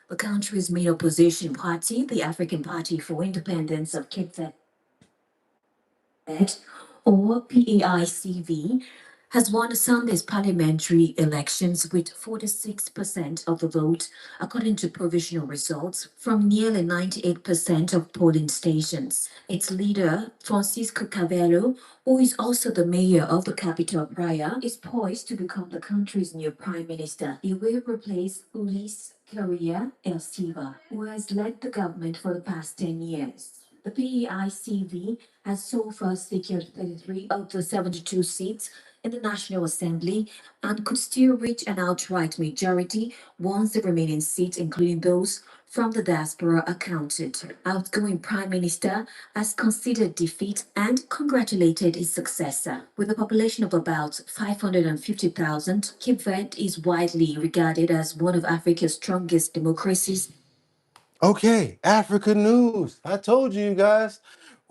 The country's main opposition party, the African Party for Independence of Cape Verde, or PAICV, has won Sunday's parliamentary elections with 46% of the vote, according to provisional results from nearly 98% of polling stations. Its leader, Francisco Cavero, who is also the mayor of the capital, Praia, is poised to become the country's new prime minister. He will replace Luis Carrillo El Silva, who has led the government for the past 10 years. The PEICV has so far secured 33 of the 72 seats in the National Assembly and could still reach an outright majority once the remaining seats, including those from the diaspora, are counted. Outgoing Prime Minister has conceded defeat and congratulated his successor. With a population of about 550,000, Cape Verde is widely regarded as one of Africa's strongest democracies. Okay, Africa news. I told you guys,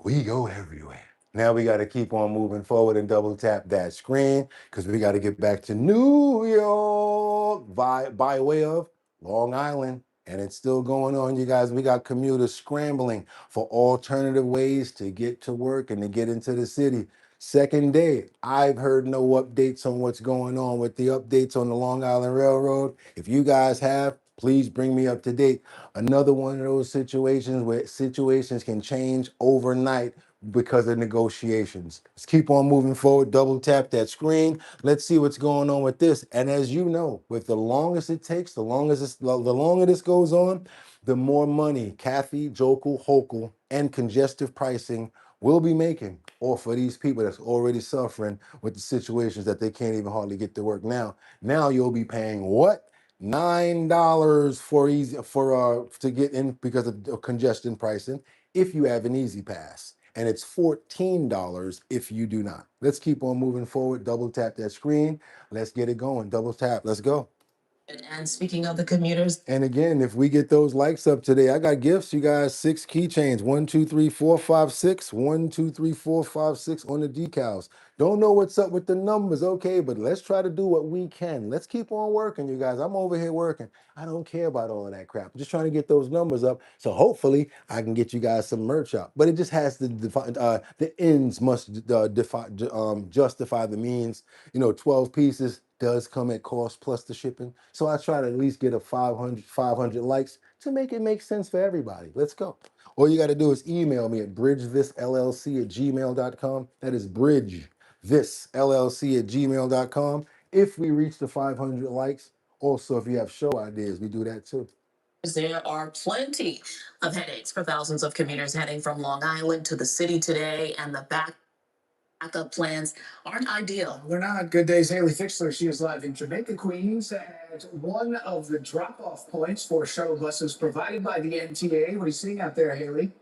we go everywhere. Now we got to keep on moving forward and double tap that screen because we got to get back to New York by way of Long Island. And it's still going on, you guys. We got commuters scrambling for alternative ways to get to work and to get into the city. Second day, I've heard no updates on what's going on with the updates on the Long Island Railroad. If you guys have, please bring me up to date. Another one of those situations where situations can change overnight because of negotiations. Let's keep on moving forward. Double tap that screen. Let's see what's going on with this. And as you know, with the longest it takes, the longer this goes on, the more money Kathy, Jokel, Hochul, and congestive pricing will be making off of these people that's already suffering with the situations that they can't even hardly get to work now. Now you'll be paying what? $9 to get in because of congestion pricing if you have an easy pass, and it's $14 if you do not. Let's keep on moving forward. Double tap that screen. Let's get it going. Double tap. Let's go. And speaking of the commuters, And again, if we get those likes up today, I got gifts, you guys. 6 keychains. 1, 2, 3, 4, 5, 6. 1, 2, 3, 4, 5, 6 on the decals. Don't know what's up with the numbers, okay, but let's try to do what we can. Let's keep on working, you guys. I'm over here working. I don't care about all of that crap. I'm just trying to get those numbers up. So hopefully I can get you guys some merch out. But it just has to define, the ends must justify the means. 12 pieces does come at cost plus the shipping. So I try to at least get a 500 likes to make it make sense for everybody. Let's go. All you got to do is email me at bridgethisllc@gmail.com. That is bridgethisllc@gmail.com. If we reach the 500 likes, also if you have show ideas, we do that too. there are plenty of headaches for thousands of commuters heading from Long Island to the city today, and the backup plans aren't ideal. They're not. Good Day's Haley Fixler. She is live in Jamaica, Queens, at one of the drop-off points for shuttle buses provided by the MTA. What are you seeing out there, Haley?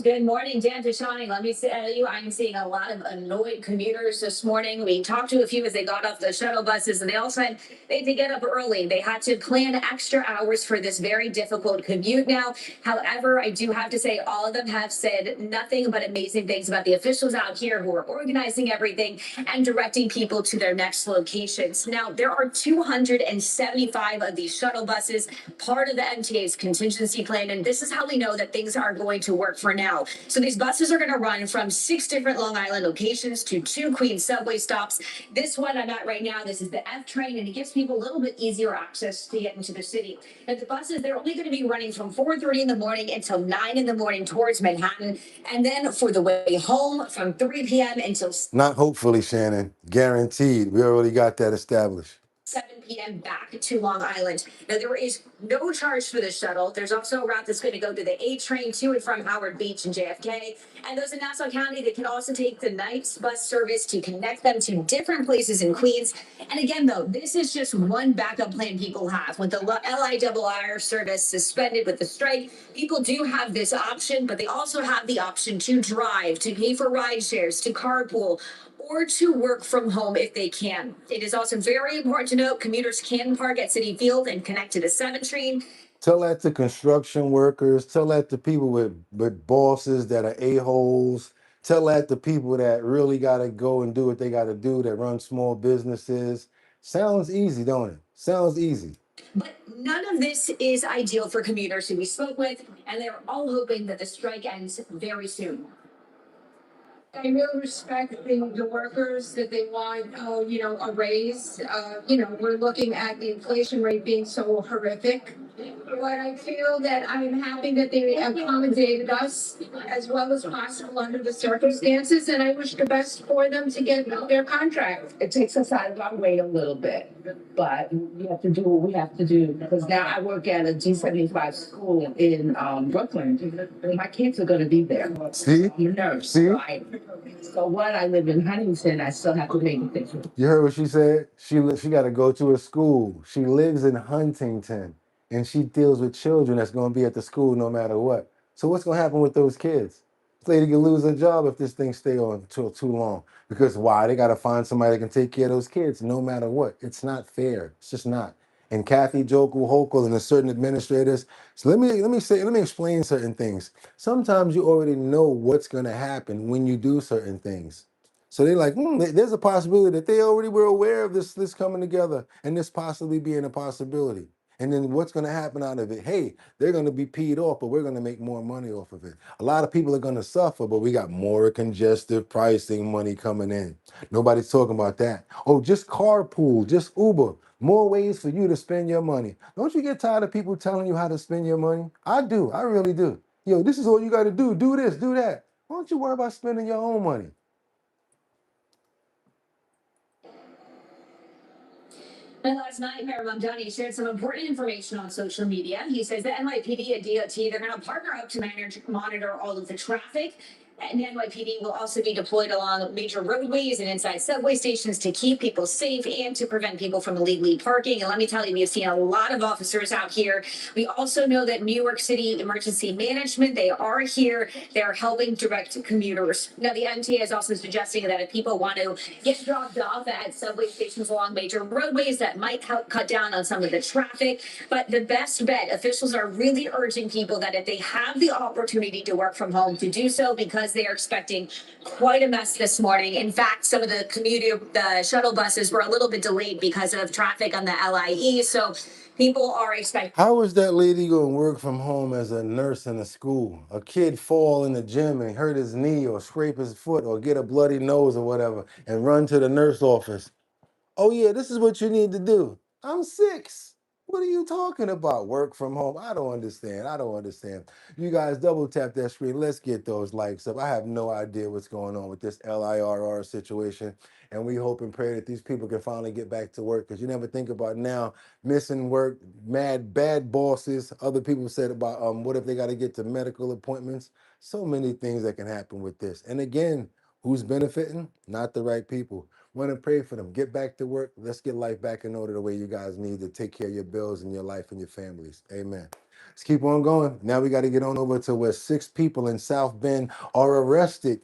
Good morning, Dan Tashani. Let me tell you, I'm seeing a lot of annoyed commuters this morning. We talked to a few as they got off the shuttle buses, and they all said they had to get up early. They had to plan extra hours for this very difficult commute now. However, I do have to say all of them have said nothing but amazing things about the officials out here who are organizing everything and directing people to their next locations. Now, there are 275 of these shuttle buses, part of the MTA's contingency plan, and this is how we know that things are going to work for now. So these buses are going to run from 6 different Long Island locations to 2 Queens subway stops. This one I'm at right now, this is the F train, and it gives people a little bit easier access to get into the city. And the buses, they're only going to be running from 4:30 in the morning until 9 in the morning towards Manhattan. And then for the way home from 3 p.m. until... Not hopefully, Shannon. Guaranteed. We already got that established. 7 p.m. back to Long Island. Now, there is no charge for the shuttle. There's also a route that's going to go to the A train to and from Howard Beach and JFK. And those in Nassau County, they can also take the night bus service to connect them to different places in Queens. And again, though, this is just one backup plan people have. With the LIRR service suspended with the strike, people do have this option, but they also have the option to drive, to pay for ride shares, to carpool, or to work from home if they can. It is also very important to note commuters can park at Citi Field and connect to the 7 train. Tell that to construction workers. Tell that to people with bosses that are a-holes. Tell that to people that really got to go and do what they got to do, that run small businesses. Sounds easy, don't it? Sounds easy. But none of this is ideal for commuters who we spoke with, and they're all hoping that the strike ends very soon. I really respect the workers that they want, a raise. We're looking at the inflation rate being so horrific. But I feel that I'm happy that they accommodated us as well as possible under the circumstances, and I wish the best for them to get their contract. It takes us out of our way a little bit, but we have to do what we have to do, because now I work at a G75 school in Brooklyn, and my kids are gonna be there. See? You know, See? right? So what, I live in Huntington, I still have to make a difference. You heard what she said? She got to go to a school. She lives in Huntington, and she deals with children that's going to be at the school no matter what. So what's going to happen with those kids? This lady can lose her job if this thing stay on too long. Because why? They got to find somebody that can take care of those kids no matter what. It's not fair. It's just not. And Kathy Jokel Hochul and the certain administrators. So let me explain certain things. Sometimes you already know what's going to happen when you do certain things. So they're like, there's a possibility that they already were aware of this coming together and this possibly being a possibility. And then what's going to happen out of it? Hey, they're going to be peed off, but we're going to make more money off of it. A lot of people are going to suffer, but we got more congestive pricing money coming in. Nobody's talking about that. Oh, just carpool, just Uber. More ways for you to spend your money. Don't you get tired of people telling you how to spend your money? I do. I really do. Yo, this is all you got to do. Do this, do that. Why don't you worry about spending your own money? And last night, Mayor Mamdani shared some important information on social media. He says the NYPD and DOT, they're going to partner up to monitor all of the traffic. And the NYPD will also be deployed along major roadways and inside subway stations to keep people safe and to prevent people from illegally parking. And let me tell you, we've seen a lot of officers out here. We also know that New York City Emergency Management, they are here. They're helping direct commuters. Now, the MTA is also suggesting that if people want to get dropped off at subway stations along major roadways, that might help cut down on some of the traffic. But the best bet, officials are really urging people that if they have the opportunity to work from home, to do so, because they are expecting quite a mess this morning. In fact, some of the shuttle buses were a little bit delayed because of traffic on the LIE. So people are expecting. How is that lady going to work from home as a nurse in a school? A kid fall in the gym and hurt his knee or scrape his foot or get a bloody nose or whatever and run to the nurse office. Oh yeah, this is what you need to do. I'm 6. What are you talking about? Work from home? I don't understand. I don't understand. You guys double tap that screen. Let's get those likes up. I have no idea what's going on with this LIRR situation. And we hope and pray that these people can finally get back to work, because you never think about now missing work, bad bosses. Other people said about what if they got to get to medical appointments? So many things that can happen with this. And again, who's benefiting? Not the right people. Want to pray for them. Get back to work. Let's get life back in order the way you guys need to take care of your bills and your life and your families. Amen. Let's keep on going. Now we got to get on over to where 6 people in South Bend are arrested.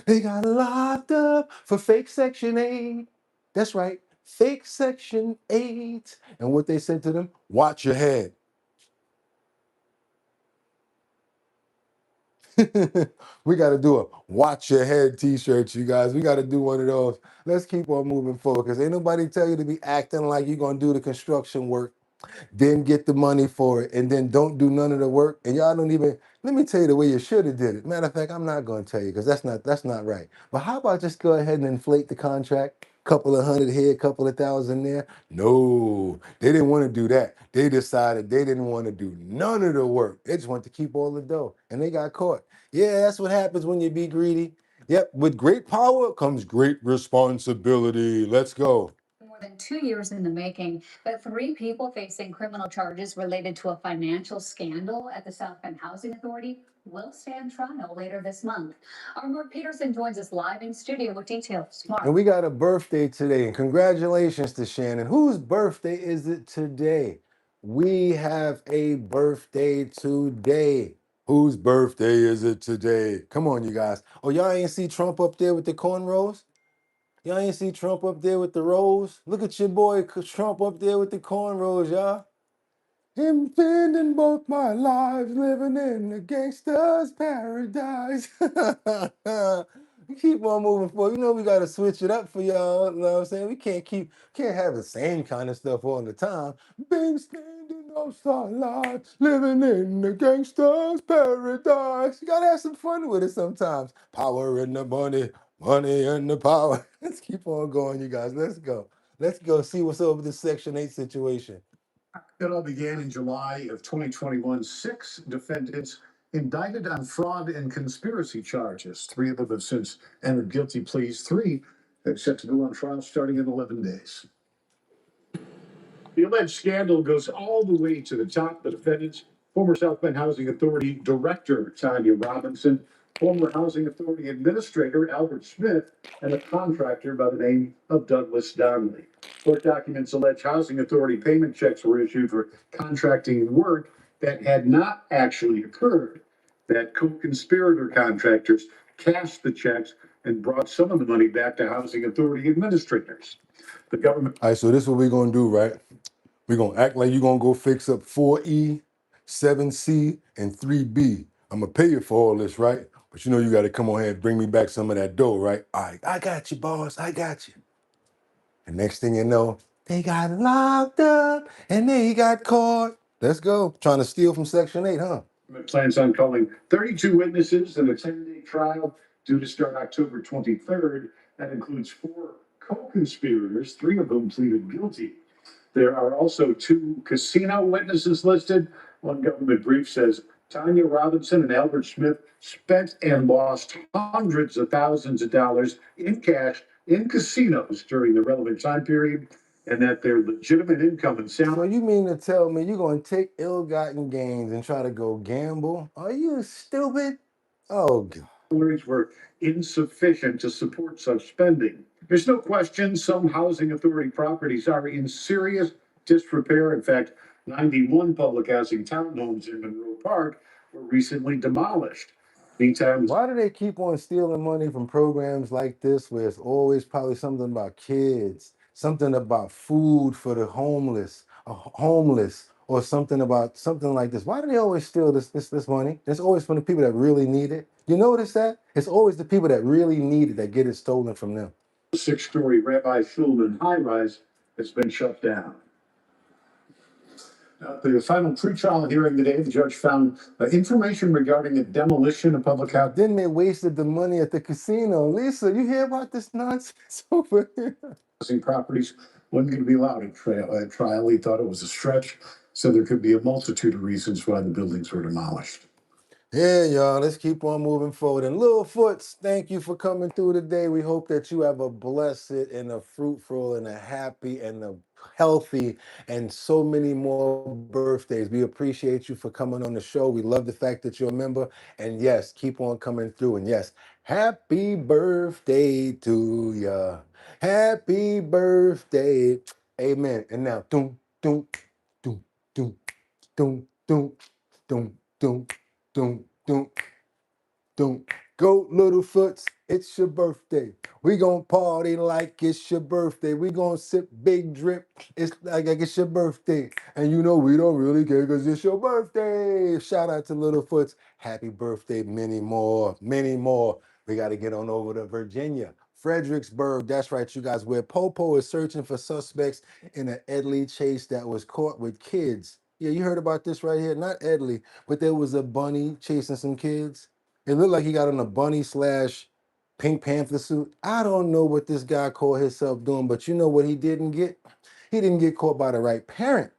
They got locked up for fake Section 8. That's right, fake Section 8. And what they said to them, watch your head. We got to do a watch your head t-shirt, you guys. We got to do one of those. Let's keep on moving forward, because ain't nobody tell you to be acting like you're going to do the construction work, then get the money for it, and then don't do none of the work. And y'all don't even, let me tell you the way you should have did it. Matter of fact, I'm not going to tell you, because that's not right. But how about just go ahead and inflate the contract? Couple of hundred here, couple of thousand there. No, they didn't want to do that. They decided they didn't want to do none of the work. They just wanted to keep all the dough, and they got caught. Yeah, that's what happens when you be greedy. Yep, with great power comes great responsibility. Let's go. More than 2 years in the making, but 3 people facing criminal charges related to a financial scandal at the South Bend Housing Authority will stand trial later this month. Our Mark Peterson joins us live in studio with details. Mark. And we got a birthday today, and congratulations to Shannon. Whose birthday is it today? We have a birthday today. Whose birthday is it today? Come on, you guys. Oh, y'all ain't see Trump up there with the cornrows? Y'all ain't see Trump up there with the rolls? Look at your boy Trump up there with the cornrows, y'all. Him spending both my lives living in a gangster's paradise. Keep on moving forward. You know we gotta switch it up for y'all. You know what I'm saying? We can't have the same kind of stuff all the time. Been standing outside life, living in the gangster's paradise. You gotta have some fun with it sometimes. Power in the money, money in the power. Let's keep on going, you guys. Let's go. Let's go see what's over this Section 8 situation. It all began in July of 2021. 6 defendants indicted on fraud and conspiracy charges. 3 of them have since entered guilty pleas. 3 are set to go on trial starting in 11 days. The alleged scandal goes all the way to the top. The defendants, former South Bend Housing Authority Director Tanya Robinson, former Housing Authority Administrator Albert Smith, and a contractor by the name of Douglas Donnelly. Court documents allege Housing Authority payment checks were issued for contracting work that had not actually occurred, that co-conspirator contractors cashed the checks and brought some of the money back to Housing Authority administrators. The government. All right, so this is what we're gonna do, right? We're gonna act like you're gonna go fix up 4E, 7C, and 3B. I'm gonna pay you for all this, right? But you know you gotta come on here and bring me back some of that dough, right? All right, I got you, boss. I got you. And next thing you know, they got locked up and they got caught. Let's go. Trying to steal from Section 8, huh? Plans on calling 32 witnesses in a 10-day trial due to start October 23rd. That includes 4 co-conspirators, 3 of whom pleaded guilty. There are also 2 casino witnesses listed. One government brief says Tanya Robinson and Albert Smith spent and lost hundreds of thousands of dollars in cash in casinos during the relevant time period, and that their legitimate income and salary. So you mean to tell me you're gonna take ill-gotten gains and try to go gamble? Are you stupid? Oh God. Were insufficient to support such spending. There's no question some housing authority properties are in serious disrepair. In fact, 91 public housing townhomes in Monroe Park were recently demolished. Meantime, Why do they keep on stealing money from programs like this where it's always probably something about kids, something about food for the homeless, or something about something like this? Why do they always steal this money? It's always from the people that really need it. You notice that? It's always the people that really need it that get it stolen from them. 6-story Rabbi Schulman high-rise has been shut down. The final pretrial hearing today, the judge found information regarding a demolition of public housing. Then they wasted the money at the casino. Lisa, you hear about this nonsense over here? Housing properties wasn't going to be allowed at trial. He thought it was a stretch, so there could be a multitude of reasons why the buildings were demolished. Yeah, y'all, let's keep on moving forward. And Littlefoot's, thank you for coming through today. We hope that you have a blessed and a fruitful and a happy and a healthy and so many more birthdays. We appreciate you for coming on the show. We love the fact that you're a member. And yes, keep on coming through. And yes, happy birthday to ya. Happy birthday. Amen. And now, doom, doom, doom, doom, doom, doom, doom, doom. Don't go, Littlefoots. It's your birthday. We gonna party like it's your birthday. We gonna sip big drip. It's like it's your birthday. And you know we don't really care because it's your birthday. Shout out to Littlefoots. Happy birthday, many more, many more. We got to get on over to Virginia. Fredericksburg, that's right, you guys, where Popo is searching for suspects in an Edley chase that was caught with kids. Yeah, you heard about this right here. Not Edley, but there was a bunny chasing some kids. It looked like he got on a bunny / Pink Panther suit. I don't know what this guy called himself doing, but you know what he didn't get? He didn't get caught by the right parent.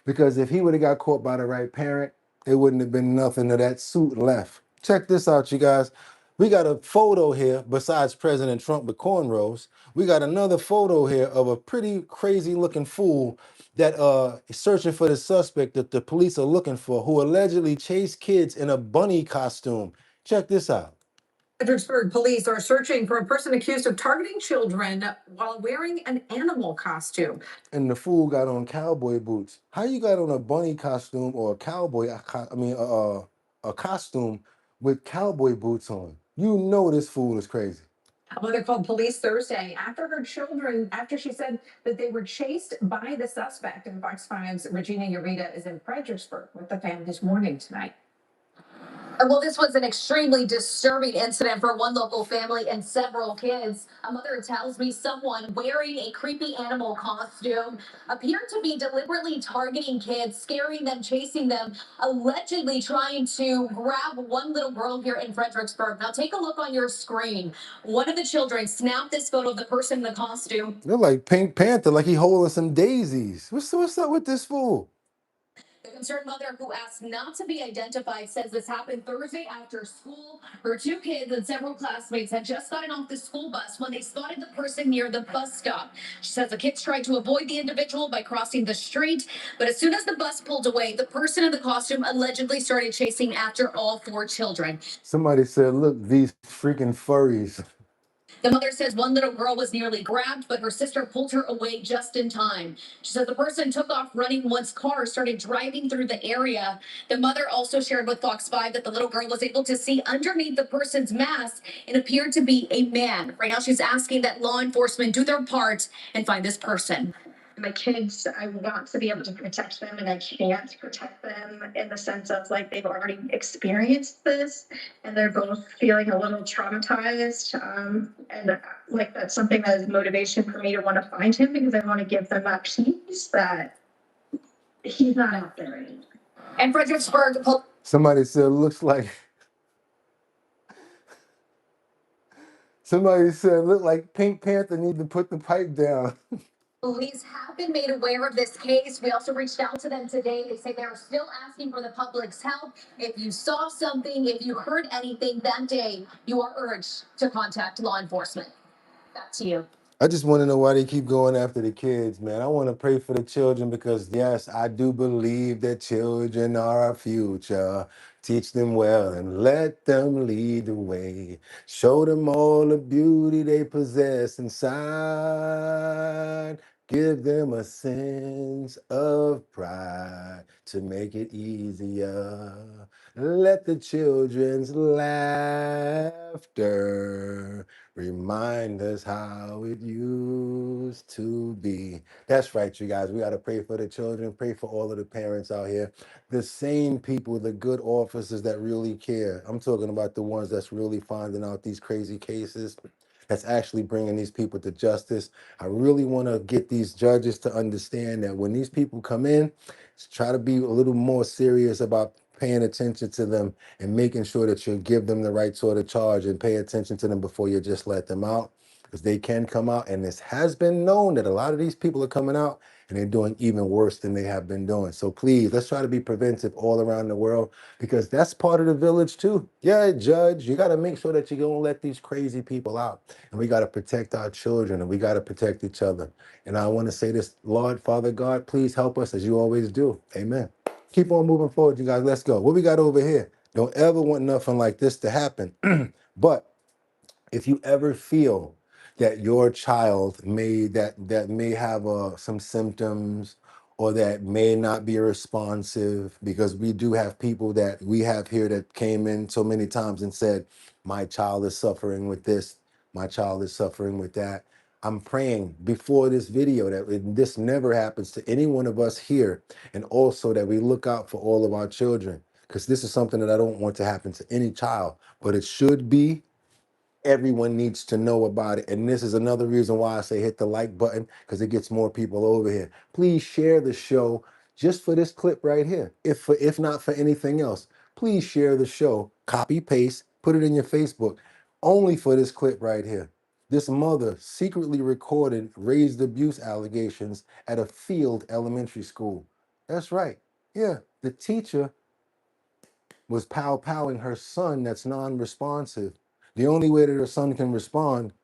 Because if he would have got caught by the right parent, it wouldn't have been nothing of that suit left. Check this out, you guys. We got a photo here, besides President Trump with cornrows. We got another photo here of a pretty crazy looking fool that is searching for the suspect that the police are looking for, who allegedly chased kids in a bunny costume. Check this out. Fredericksburg police are searching for a person accused of targeting children while wearing an animal costume. And the fool got on cowboy boots. How you got on a bunny costume or a cowboy, a costume with cowboy boots on? You know this fool is crazy. A mother called police Thursday after she said that they were chased by the suspect. And Fox 5's Regina Ureta is in Fredericksburg with the family's morning tonight. Well, this was an extremely disturbing incident for one local family and several kids. A mother tells me someone wearing a creepy animal costume appeared to be deliberately targeting kids, scaring them, chasing them, allegedly trying to grab one little girl here in Fredericksburg. Now, take a look on your screen. One of the children snapped this photo of the person in the costume. They're like Pink Panther, like he holding some daisies. What's up with this fool? The concerned mother, who asked not to be identified, says this happened Thursday after school. Her two kids and several classmates had just gotten off the school bus when they spotted the person near the bus stop. She says the kids tried to avoid the individual by crossing the street, but as soon as the bus pulled away, the person in the costume allegedly started chasing after all four children. Somebody said, look, these freaking furries. The mother says one little girl was nearly grabbed, but her sister pulled her away just in time. She said the person took off running once cars started driving through the area. The mother also shared with Fox 5 that the little girl was able to see underneath the person's mask and appeared to be a man. Right now, she's asking that law enforcement do their part and find this person. My kids, I want to be able to protect them, and I can't protect them in the sense of like they've already experienced this and they're both feeling a little traumatized. And like that's something that is motivation for me to want to find him, because I want to give them that peace that he's not out there anymore. And Fredericksburg. Somebody said, looks like. Somebody said, look like Pink Panther need to put the pipe down. Police have been made aware of this case. We also reached out to them today. They say they're still asking for the public's help. If you saw something, if you heard anything that day, you are urged to contact law enforcement. Back to you. I just want to know why they keep going after the kids, man. I want to pray for the children because, yes, I do believe that children are our future. Teach them well and let them lead the way. Show them all the beauty they possess inside. Give them a sense of pride to make it easier. Let the children's laughter remind us how it used to be. That's right, you guys. We got to pray for the children, pray for all of the parents out here. The same people, the good officers that really care. I'm talking about the ones that's really finding out these crazy cases, that's actually bringing these people to justice. I really want to get these judges to understand that when these people come in, try to be a little more serious about paying attention to them and making sure that you give them the right sort of charge and pay attention to them before you just let them out, because they can come out. And this has been known that a lot of these people are coming out and they're doing even worse than they have been doing. So please, let's try to be preventive all around the world, because that's part of the village too. Yeah, judge, you got to make sure that you're going to let these crazy people out. And we got to protect our children and we got to protect each other. And I want to say this, Lord, Father God, please help us as you always do. Amen. Keep on moving forward, you guys. Let's go. What we got over here? Don't ever want nothing like this to happen. But if you ever feel that your child may have some symptoms, or that may not be responsive, because we do have people that we have here that came in so many times and said, my child is suffering with this, my child is suffering with that. I'm praying before this video that this never happens to any one of us here, and also that we look out for all of our children, because this is something that I don't want to happen to any child, but it should be. Everyone needs to know about it. And this is another reason why I say hit the like button, because it gets more people over here. Please share the show just for this clip right here. If not for anything else, please share the show, copy, paste, put it in your Facebook, only for this clip right here. This mother secretly recorded raised abuse allegations at a field elementary school. That's right. Yeah, the teacher was pow-powing her son that's non-responsive. The only way that her son can respond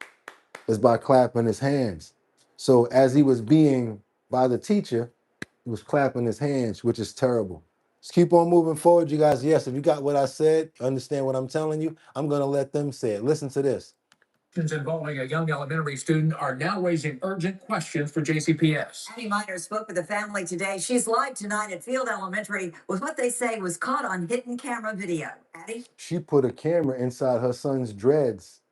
is by clapping his hands. So as he was being by the teacher, he was clapping his hands, which is terrible. Let's keep on moving forward, you guys. Yes, if you got what I said, understand what I'm telling you, I'm going to let them say it. Listen to this. Involving a young elementary student are now raising urgent questions for JCPS. Addie Minor spoke with the family today. She's live tonight at Field Elementary with what they say was caught on hidden camera video. Addie? She put a camera inside her son's dreads.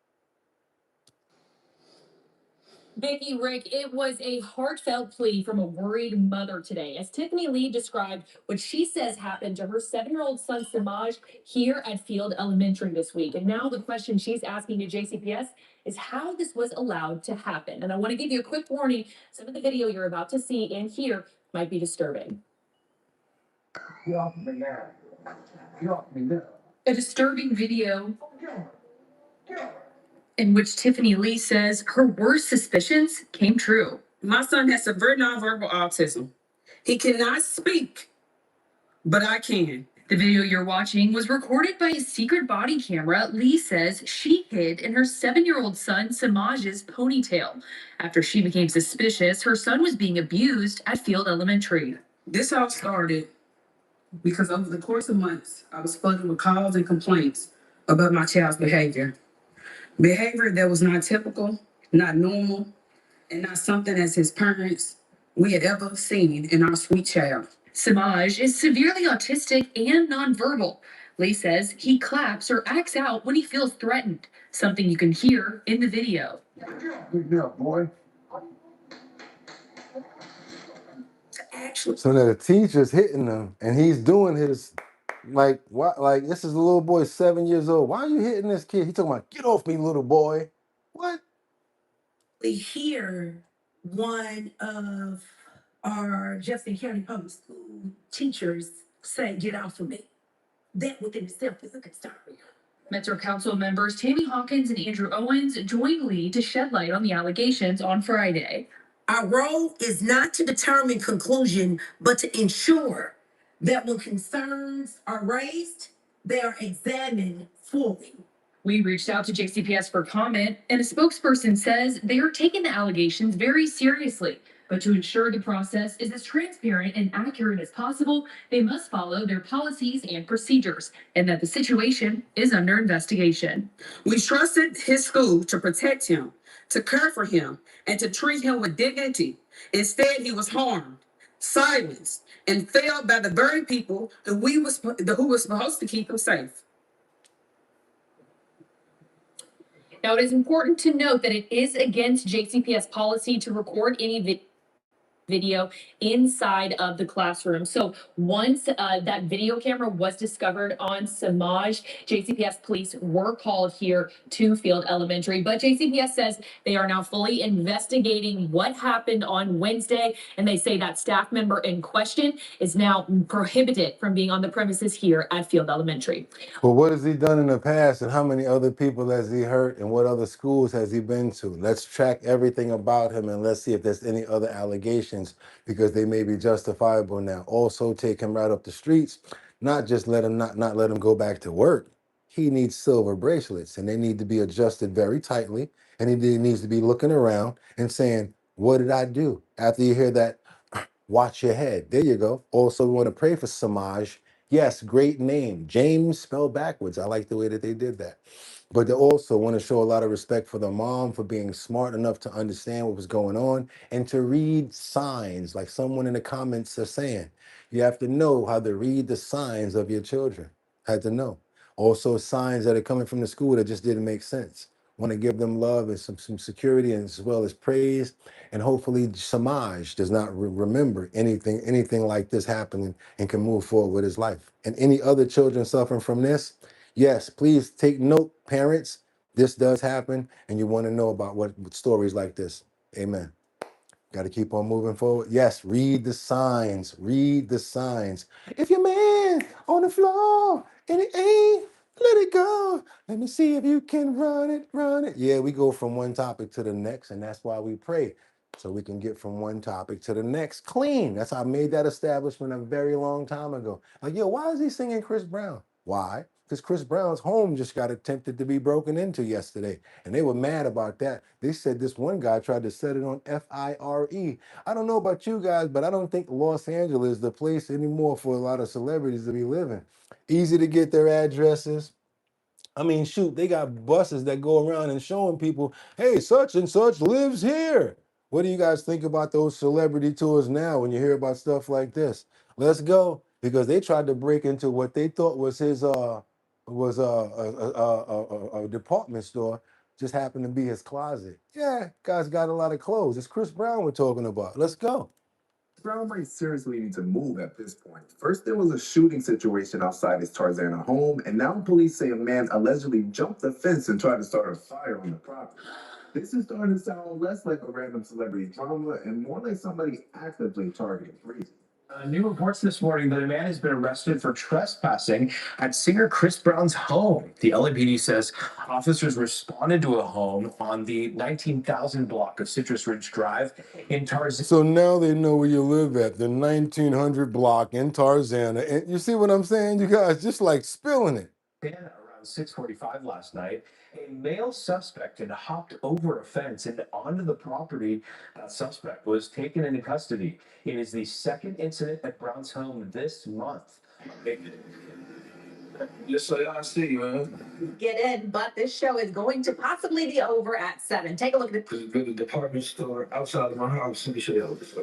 Vicki, Rick, it was a heartfelt plea from a worried mother today as Tiffany Lee described what she says happened to her 7-year-old son Samaj here at Field Elementary this week. And now the question she's asking to JCPS is how this was allowed to happen. And I want to give you a quick warning. Some of the video you're about to see and hear might be disturbing. Get off me now. Get off me now. A disturbing video in which Tiffany Lee says her worst suspicions came true. My son has severe nonverbal autism. He cannot speak, but I can. The video you're watching was recorded by a secret body camera Lee says she hid in her 7-year-old son Samaj's ponytail. After she became suspicious, her son was being abused at Field Elementary. This all started because over the course of months, I was flooded with calls and complaints about my child's behavior. Behavior that was not typical, not normal, and not something as his parents we had ever seen in our sweet child. Samaj is severely autistic and nonverbal. Lee says he claps or acts out when he feels threatened, something you can hear in the video. Good girl, boy. So now the teacher's hitting him, and he's doing his, like, what? Like, this is a little boy, 7 years old. Why are you hitting this kid? He talking about, get off me, little boy. What? We hear one of our Jefferson County Public School teachers say, "Get off of me." That within itself is a concern. Metro Council members Tammy Hawkins and Andrew Owens joined Lee to shed light on the allegations on Friday. Our role is not to determine conclusion, but to ensure that when concerns are raised, they are examined fully. We reached out to JCPS for comment, and a spokesperson says they are taking the allegations very seriously. But to ensure the process is as transparent and accurate as possible, they must follow their policies and procedures, and that the situation is under investigation. We trusted his school to protect him, to care for him, and to treat him with dignity. Instead, he was harmed, silenced, and failed by the very people who were supposed to keep him safe. Now, it is important to note that it is against JCPS policy to record any video inside of the classroom. So once that video camera was discovered on Samaj, JCPS police were called here to Field Elementary, but JCPS says they are now fully investigating what happened on Wednesday, and they say that staff member in question is now prohibited from being on the premises here at Field Elementary. Well, what has he done in the past, and how many other people has he hurt, and what other schools has he been to? Let's track everything about him, and let's see if there's any other allegations, because they may be justifiable now. Also, take him right up the streets, not just let him not let him go back to work. He needs silver bracelets, and they need to be adjusted very tightly, and he needs to be looking around and saying, what did I do? After you hear that, watch your head. There you go. Also, we want to pray for Samaj. Yes, great name. James spelled backwards. I like the way that they did that. But they also want to show a lot of respect for the mom for being smart enough to understand what was going on and to read signs, like someone in the comments are saying. You have to know how to read the signs of your children. Had to know. Also, signs that are coming from the school that just didn't make sense. Want to give them love and some security, and as well as praise. And hopefully Samaj does not remember anything like this happening and can move forward with his life. And any other children suffering from this, yes, please take note, parents. This does happen, and you want to know about what stories like this. Amen. Got to keep on moving forward. Yes, read the signs. Read the signs. If your man on the floor and it ain't, let it go. Let me see if you can run it, run it. Yeah, we go from one topic to the next, and that's why we pray. So we can get from one topic to the next clean. That's how I made that establishment a very long time ago. Like, yo, why is he singing Chris Brown? Why? Because Chris Brown's home just got attempted to be broken into yesterday. And they were mad about that. They said this one guy tried to set it on FIRE. I don't know about you guys, but I don't think Los Angeles is the place anymore for a lot of celebrities to be living. Easy to get their addresses. I mean, shoot, they got buses that go around and showing people, hey, such and such lives here. What do you guys think about those celebrity tours now when you hear about stuff like this? Let's go, because they tried to break into what they thought was his a department store, just happened to be his closet. Yeah, guy's got a lot of clothes. It's Chris Brown we're talking about. Let's go. Brown might seriously need to move at this point. First, there was a shooting situation outside his Tarzana home, and now police say a man allegedly jumped the fence and tried to start a fire on the property. This is starting to sound less like a random celebrity drama and more like somebody actively targeting Breezy. New reports this morning that a man has been arrested for trespassing at singer Chris Brown's home. The LAPD says officers responded to a home on the 19,000 block of Citrus Ridge Drive in Tarzana. So now they know where you live at, the 1900 block in Tarzana. And you see what I'm saying? You guys just like spilling it. Around 6:45 last night, a male suspect had hopped over a fence and onto the property. That suspect was taken into custody. It is the second incident at Brown's home this month. Just so y'all see, man. Get in, but this show is going to possibly be over at 7. Take a look at There's a good department store outside of my house. Let me show y'all this.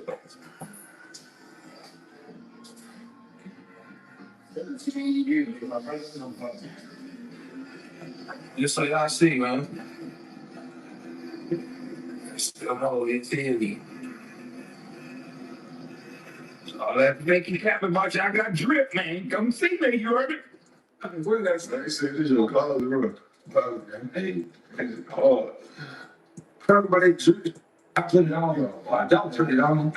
Just so y'all see, man. Still hold it steady. All that making cap about y'all got drip, man. Come see me, you heard me? What did that say? This is your closet room. Hey, it's hard. Everybody, I put it on. Or I don't put it on.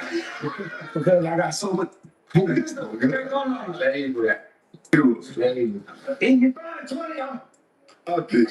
Because I got so much. What's going on? Favorite. In your body, 20 on. Okay.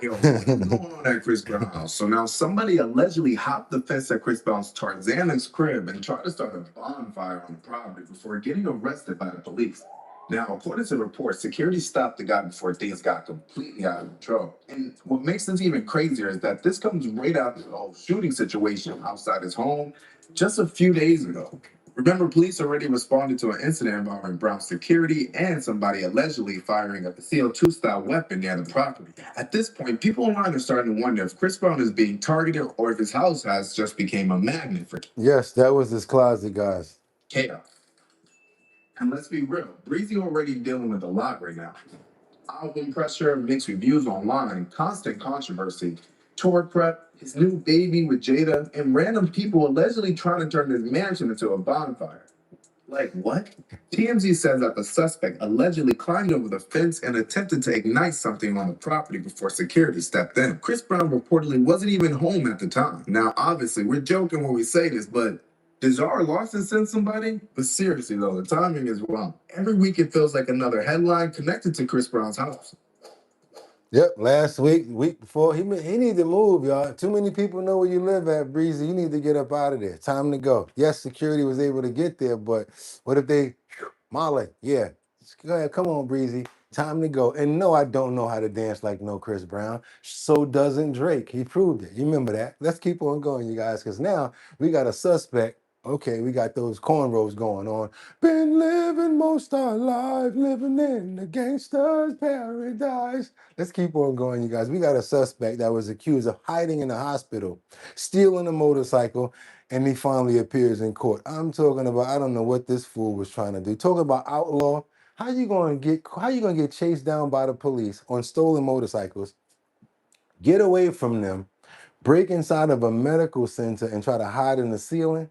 Yo, what's going on at Chris Brown's house? So now somebody allegedly hopped the fence at Chris Brown's Tarzana's crib and tried to start a bonfire on the property before getting arrested by the police. Now, according to reports, security stopped the guy before things got completely out of control. And what makes this even crazier is that this comes right after the whole shooting situation outside his home just a few days ago. Remember, police already responded to an incident involving Brown's security and somebody allegedly firing a CO2 style weapon near the property. At this point, people online are starting to wonder if Chris Brown is being targeted or if his house has just became a magnet for Yes, that was his closet, guys. chaos. And let's be real, Breezy already dealing with a lot right now. Album pressure, mixed reviews online, constant controversy, tour prep, his new baby with Jada, and random people allegedly trying to turn his mansion into a bonfire. Like what? TMZ says that the suspect allegedly climbed over the fence and attempted to ignite something on the property before security stepped in. Chris Brown reportedly wasn't even home at the time. Now, obviously, we're joking when we say this, but did Zara Larson send somebody? But seriously though, the timing is wrong. Every week it feels like another headline connected to Chris Brown's house. Yep, last week before, he need to move, y'all. Too many people know where you live at, Breezy. You need to get up out of there. Time to go. Yes, security was able to get there, but what if they, Molly, yeah. Go ahead, come on, Breezy. Time to go. And no, I don't know how to dance like no Chris Brown. So doesn't Drake. He proved it. You remember that? Let's keep on going, you guys, because now we got a suspect. Okay, we got those cornrows going on. Been living most our life, living in the gangster's paradise. Let's keep on going, you guys. We got a suspect that was accused of hiding in the hospital, stealing a motorcycle, and he finally appears in court. I'm talking about, I don't know what this fool was trying to do. Talking about outlaw. How you gonna get chased down by the police on stolen motorcycles, get away from them, break inside of a medical center and try to hide in the ceiling?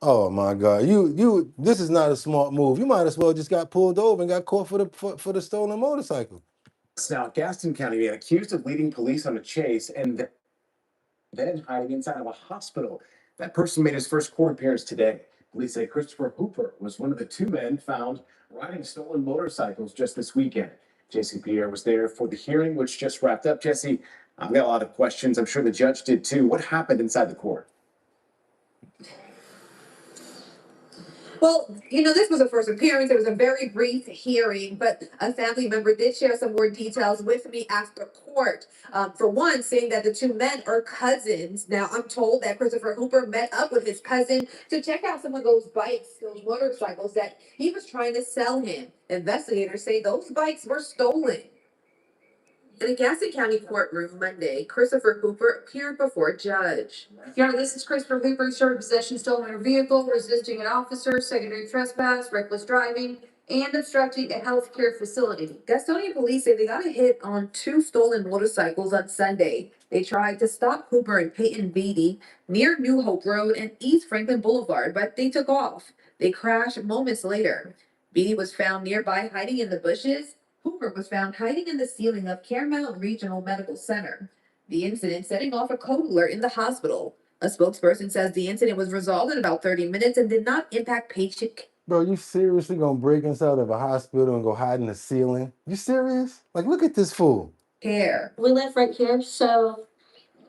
Oh my God! This is not a smart move. You might as well just got pulled over and got caught for the stolen motorcycle. Now, Gaston County man accused of leading police on a chase and then hiding inside of a hospital. That person made his first court appearance today. Police say Christopher Hooper was one of the two men found riding stolen motorcycles just this weekend. Jesse Pierre was there for the hearing, which just wrapped up. Jesse, I've got a lot of questions. I'm sure the judge did too. What happened inside the court? Well, this was a first appearance. It was a very brief hearing, but a family member did share some more details with me after court. For one, saying that the two men are cousins. Now, I'm told that Christopher Hooper met up with his cousin to check out some of those bikes, those motorcycles that he was trying to sell him. Investigators say those bikes were stolen. In a Gaston County courtroom Monday, Christopher Hooper appeared before a judge. Your Honor, this is Christopher Hooper, short of possession, stolen motor vehicle, resisting an officer, secondary trespass, reckless driving, and obstructing a healthcare facility. Gastonia police say they got a hit on 2 stolen motorcycles on Sunday. They tried to stop Hooper and Peyton Beatty near New Hope Road and East Franklin Boulevard, but they took off. They crashed moments later. Beatty was found nearby hiding in the bushes. Hooper was found hiding in the ceiling of Carmel Regional Medical Center. The incident setting off a code alert in the hospital. A spokesperson says the incident was resolved in about 30 minutes and did not impact patient. Bro, you seriously gonna break inside of a hospital and go hide in the ceiling? You serious? Like, look at this fool. Care. We live right here, so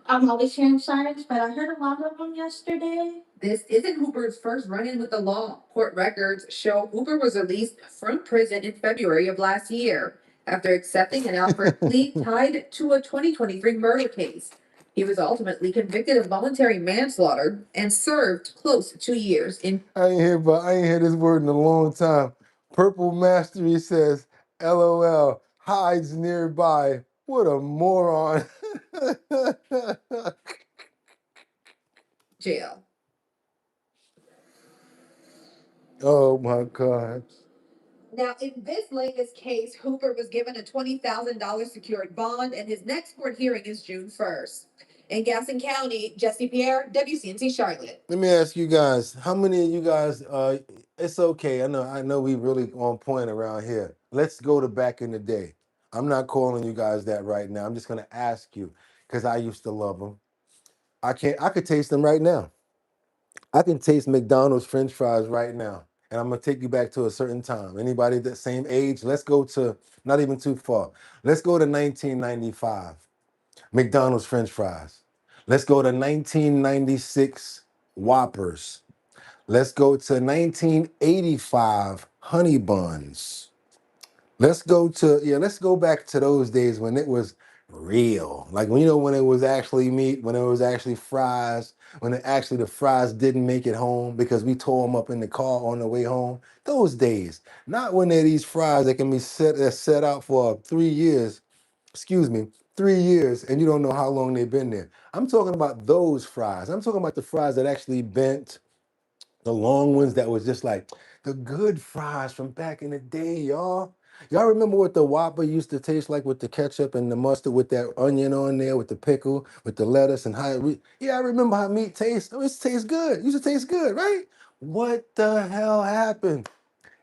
I'm always hearing sirens, but I heard a lot of them yesterday. This isn't Hooper's first run-in with the law. Court records show Hooper was released from prison in February of last year after accepting an Alfred plea tied to a 2023 murder case. He was ultimately convicted of voluntary manslaughter and served close to 2 years in. I ain't heard this word in a long time. Purple Mastery says, LOL, hides nearby. What a moron. Jail. Oh my God. Now, in this latest case, Hooper was given a $20,000 secured bond, and his next court hearing is June 1st. In Gaston County, Jesse Pierre, WCNC Charlotte. Let me ask you guys, how many of you guys, it's okay, I know we really on point around here. Let's go to back in the day. I'm not calling you guys that right now. I'm just gonna ask you, because I used to love them. I could taste them right now. I can taste McDonald's French fries right now. And I'm gonna take you back to a certain time. Anybody that same age? Let's go to, not even too far. Let's go to 1995. McDonald's French fries. Let's go to 1996 Whoppers. Let's go to 1985 Honey Buns. Let's go back to those days when it was real. Like when when it was actually meat, when it was actually fries, when the fries didn't make it home because we tore them up in the car on the way home. Those days. Not when they're these fries that can be set out for 3 years. Excuse me, 3 years, and you don't know how long they've been there. I'm talking about those fries. I'm talking about the fries that actually bent, the long ones that was just like the good fries from back in the day, y'all. Y'all remember what the Whopper used to taste like with the ketchup and the mustard, with that onion on there, with the pickle, with the lettuce and yeah, I remember how meat tastes. Oh, it tastes good. It used to taste good, right? What the hell happened?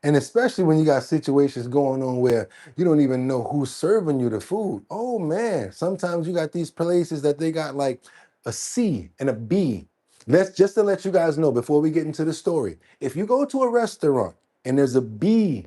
And especially when you got situations going on where you don't even know who's serving you the food. Oh man, sometimes you got these places that they got like a C and a B. Let's just to let you guys know before we get into the story. If you go to a restaurant and there's a B,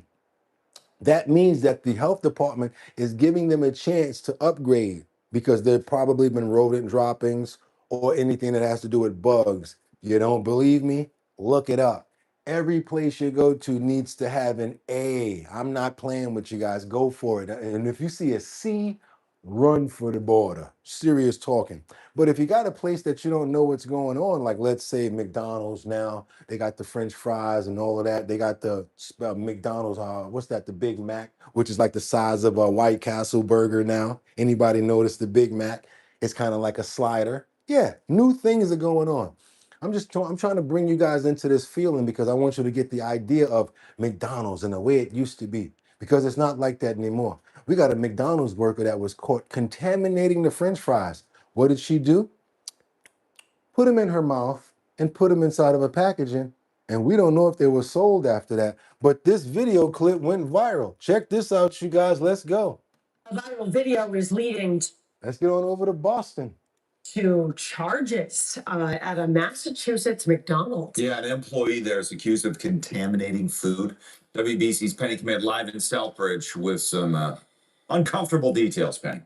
that means that the health department is giving them a chance to upgrade because they've probably been rodent droppings or anything that has to do with bugs. You don't believe me? Look it up. Every place you go to needs to have an A. I'm not playing with you guys. Go for it. And if you see a C, run for the border. Serious talking. But if you got a place that you don't know what's going on, like let's say McDonald's now, they got the French fries and all of that. They got the McDonald's, what's that? The Big Mac, which is like the size of a White Castle burger now. Anybody notice the Big Mac? It's kind of like a slider. Yeah, new things are going on. I'm trying to bring you guys into this feeling because I want you to get the idea of McDonald's and the way it used to be, because it's not like that anymore. We got a McDonald's worker that was caught contaminating the French fries. What did she do? Put them in her mouth and put them inside of a packaging. And we don't know if they were sold after that. But this video clip went viral. Check this out, you guys. Let's go. A viral video is leading Let's get on over to Boston. To charges at a Massachusetts McDonald's. Yeah, an employee there is accused of contaminating food. WBC's Penny Commit live in Southbridge with some uncomfortable details, Penny.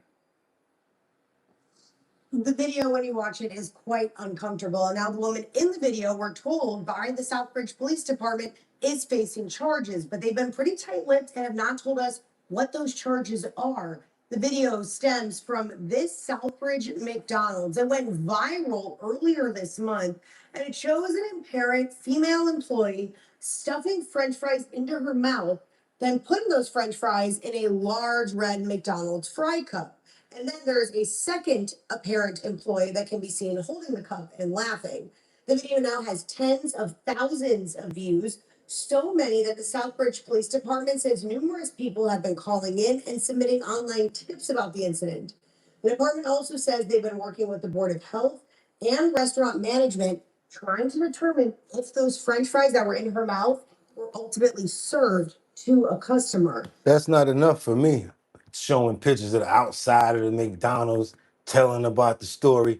The video, when you watch it, is quite uncomfortable. And now the woman in the video, we're told by the Southbridge Police Department, is facing charges. But they've been pretty tight-lipped and have not told us what those charges are. The video stems from this Southbridge McDonald's. It went viral earlier this month, and it shows an apparent female employee stuffing French fries into her mouth, then putting those French fries in a large red McDonald's fry cup. And then there's a second apparent employee that can be seen holding the cup and laughing. The video now has tens of thousands of views. So many that the Southbridge Police Department says numerous people have been calling in and submitting online tips about the incident. The department also says they've been working with the Board of Health and restaurant management, trying to determine if those French fries that were in her mouth were ultimately served to a customer. That's not enough for me. Showing pictures of the outside of the McDonald's, telling about the story.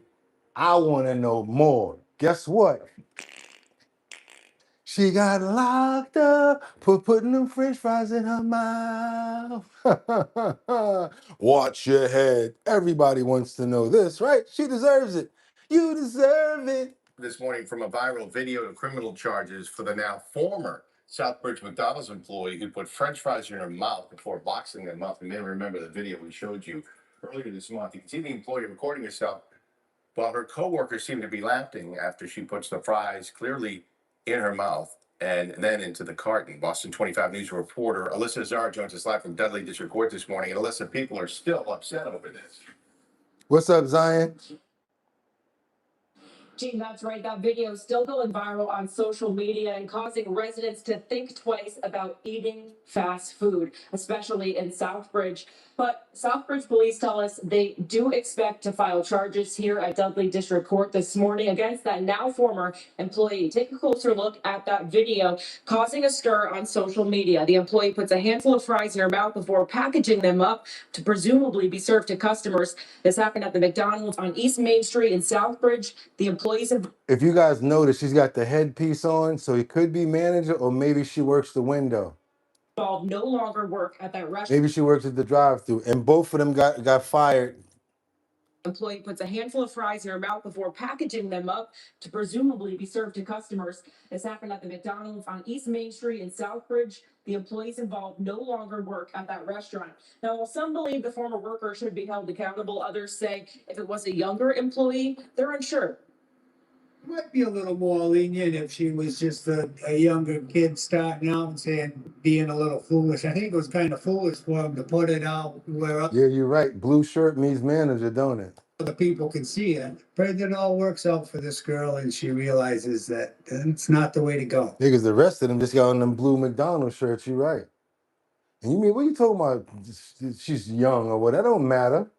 I want to know more. Guess what? She got locked up for putting them French fries in her mouth. Watch your head. Everybody wants to know this, right? She deserves it. You deserve it. This morning from a viral video to criminal charges for the now former Southbridge McDonald's employee who put French fries in her mouth before boxing them up. You may remember the video we showed you earlier this month. You can see the employee recording herself while her coworkers seem to be laughing after she puts the fries clearly in her mouth and then into the carton. Boston 25 News reporter Alyssa Zara joins us live from Dudley District Court this morning. And Alyssa, people are still upset over this. What's up, Zion? Gene, that's right. That video is still going viral on social media and causing residents to think twice about eating fast food, especially in Southbridge. But Southbridge police tell us they do expect to file charges here at Dudley District Court this morning against that now former employee. Take a closer look at that video causing a stir on social media. The employee puts a handful of fries in her mouth before packaging them up to presumably be served to customers. This happened at the McDonald's on East Main Street in Southbridge. The employees have... If you guys notice, she's got the headpiece on, so it could be manager or maybe she works the window. no longer work at that restaurant. Maybe she works at the drive-thru, and both of them got fired. Employee puts a handful of fries in her mouth before packaging them up to presumably be served to customers. This happened at the McDonald's on East Main Street in Southbridge. The employees involved no longer work at that restaurant. Now, while some believe the former worker should be held accountable, others say if it was a younger employee, they're unsure. Might be a little more lenient if she was just a younger kid starting out and saying, being a little foolish. I think it was kind of foolish for him to put it out where Yeah, you're right. Blue shirt means manager, don't it? other people can see it. But it all works out for this girl and she realizes that it's not the way to go. Because the rest of them just got on them blue McDonald's shirts, you're right. And you mean, what are you talking about? She's young or what? That don't matter.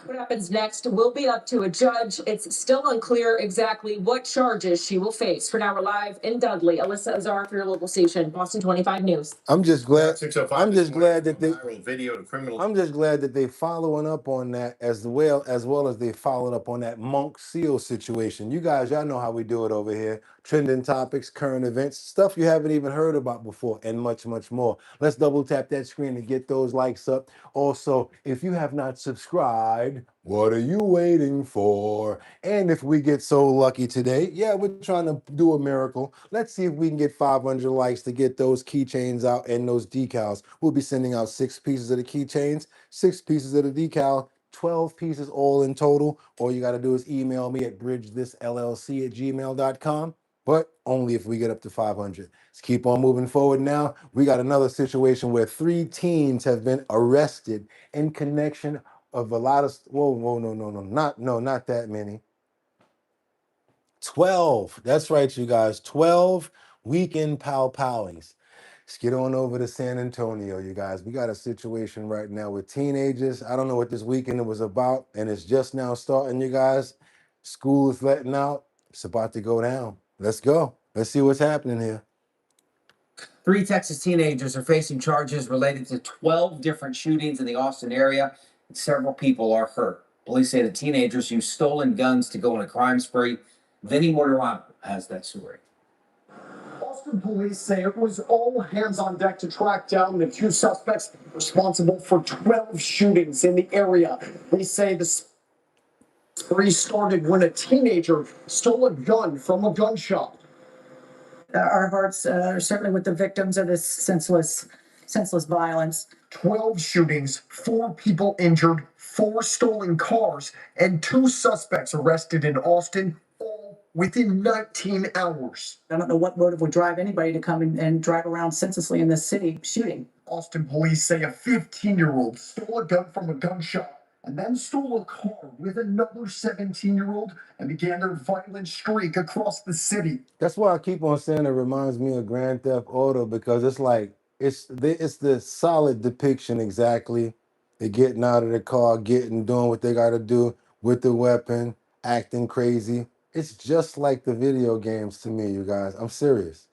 What happens next will be up to a judge. It's still unclear exactly what charges she will face. For now, we're live in Dudley. Alyssa Azar for your local station, Boston 25 News. I'm just glad. 6:05 I'm just this morning glad that from a they. viral video to criminal. I'm just glad that they following up on that as well as they followed up on that Monk Seal situation. You guys, y'all know how we do it over here. Trending topics, current events, stuff you haven't even heard about before, and much, much more. Let's double tap that screen to get those likes up. Also, if you have not subscribed, what are you waiting for? And if we get so lucky today, yeah, we're trying to do a miracle. Let's see if we can get 500 likes to get those keychains out and those decals. We'll be sending out 6 pieces of the keychains, 6 pieces of the decal, 12 pieces all in total. All you got to do is email me at bridgethisllc@gmail.com. But only if we get up to 500. Let's keep on moving forward now. We got another situation where 3 teens have been arrested in connection of a lot of, not that many. 12, that's right, you guys, 12 weekend pow-powings. Let's get on over to San Antonio, you guys. We got a situation right now with teenagers. I don't know what this weekend was about, and it's just now starting, you guys. School is letting out. It's about to go down. Let's go. Let's see what's happening here. 3 Texas teenagers are facing charges related to 12 different shootings in the Austin area, and several people are hurt. Police say the teenagers used stolen guns to go on a crime spree. Vinny Morderano has that story. Austin police say it was all hands on deck to track down the 2 suspects responsible for 12 shootings in the area. They say the spree started when a teenager stole a gun from a gun shop. Our hearts are certainly with the victims of this senseless violence. 12 shootings, 4 people injured, 4 stolen cars, and 2 suspects arrested in Austin, all within 19 hours. I don't know what motive would drive anybody to come and drive around senselessly in this city shooting. Austin police say a 15-year-old stole a gun from a gun shop and then stole a car with another 17-year-old and began their violent streak across the city. That's why I keep on saying it reminds me of Grand Theft Auto, because it's like it's the solid depiction exactly. They're getting out of the car, doing what they got to do with the weapon, acting crazy. It's just like the video games to me, you guys. I'm serious.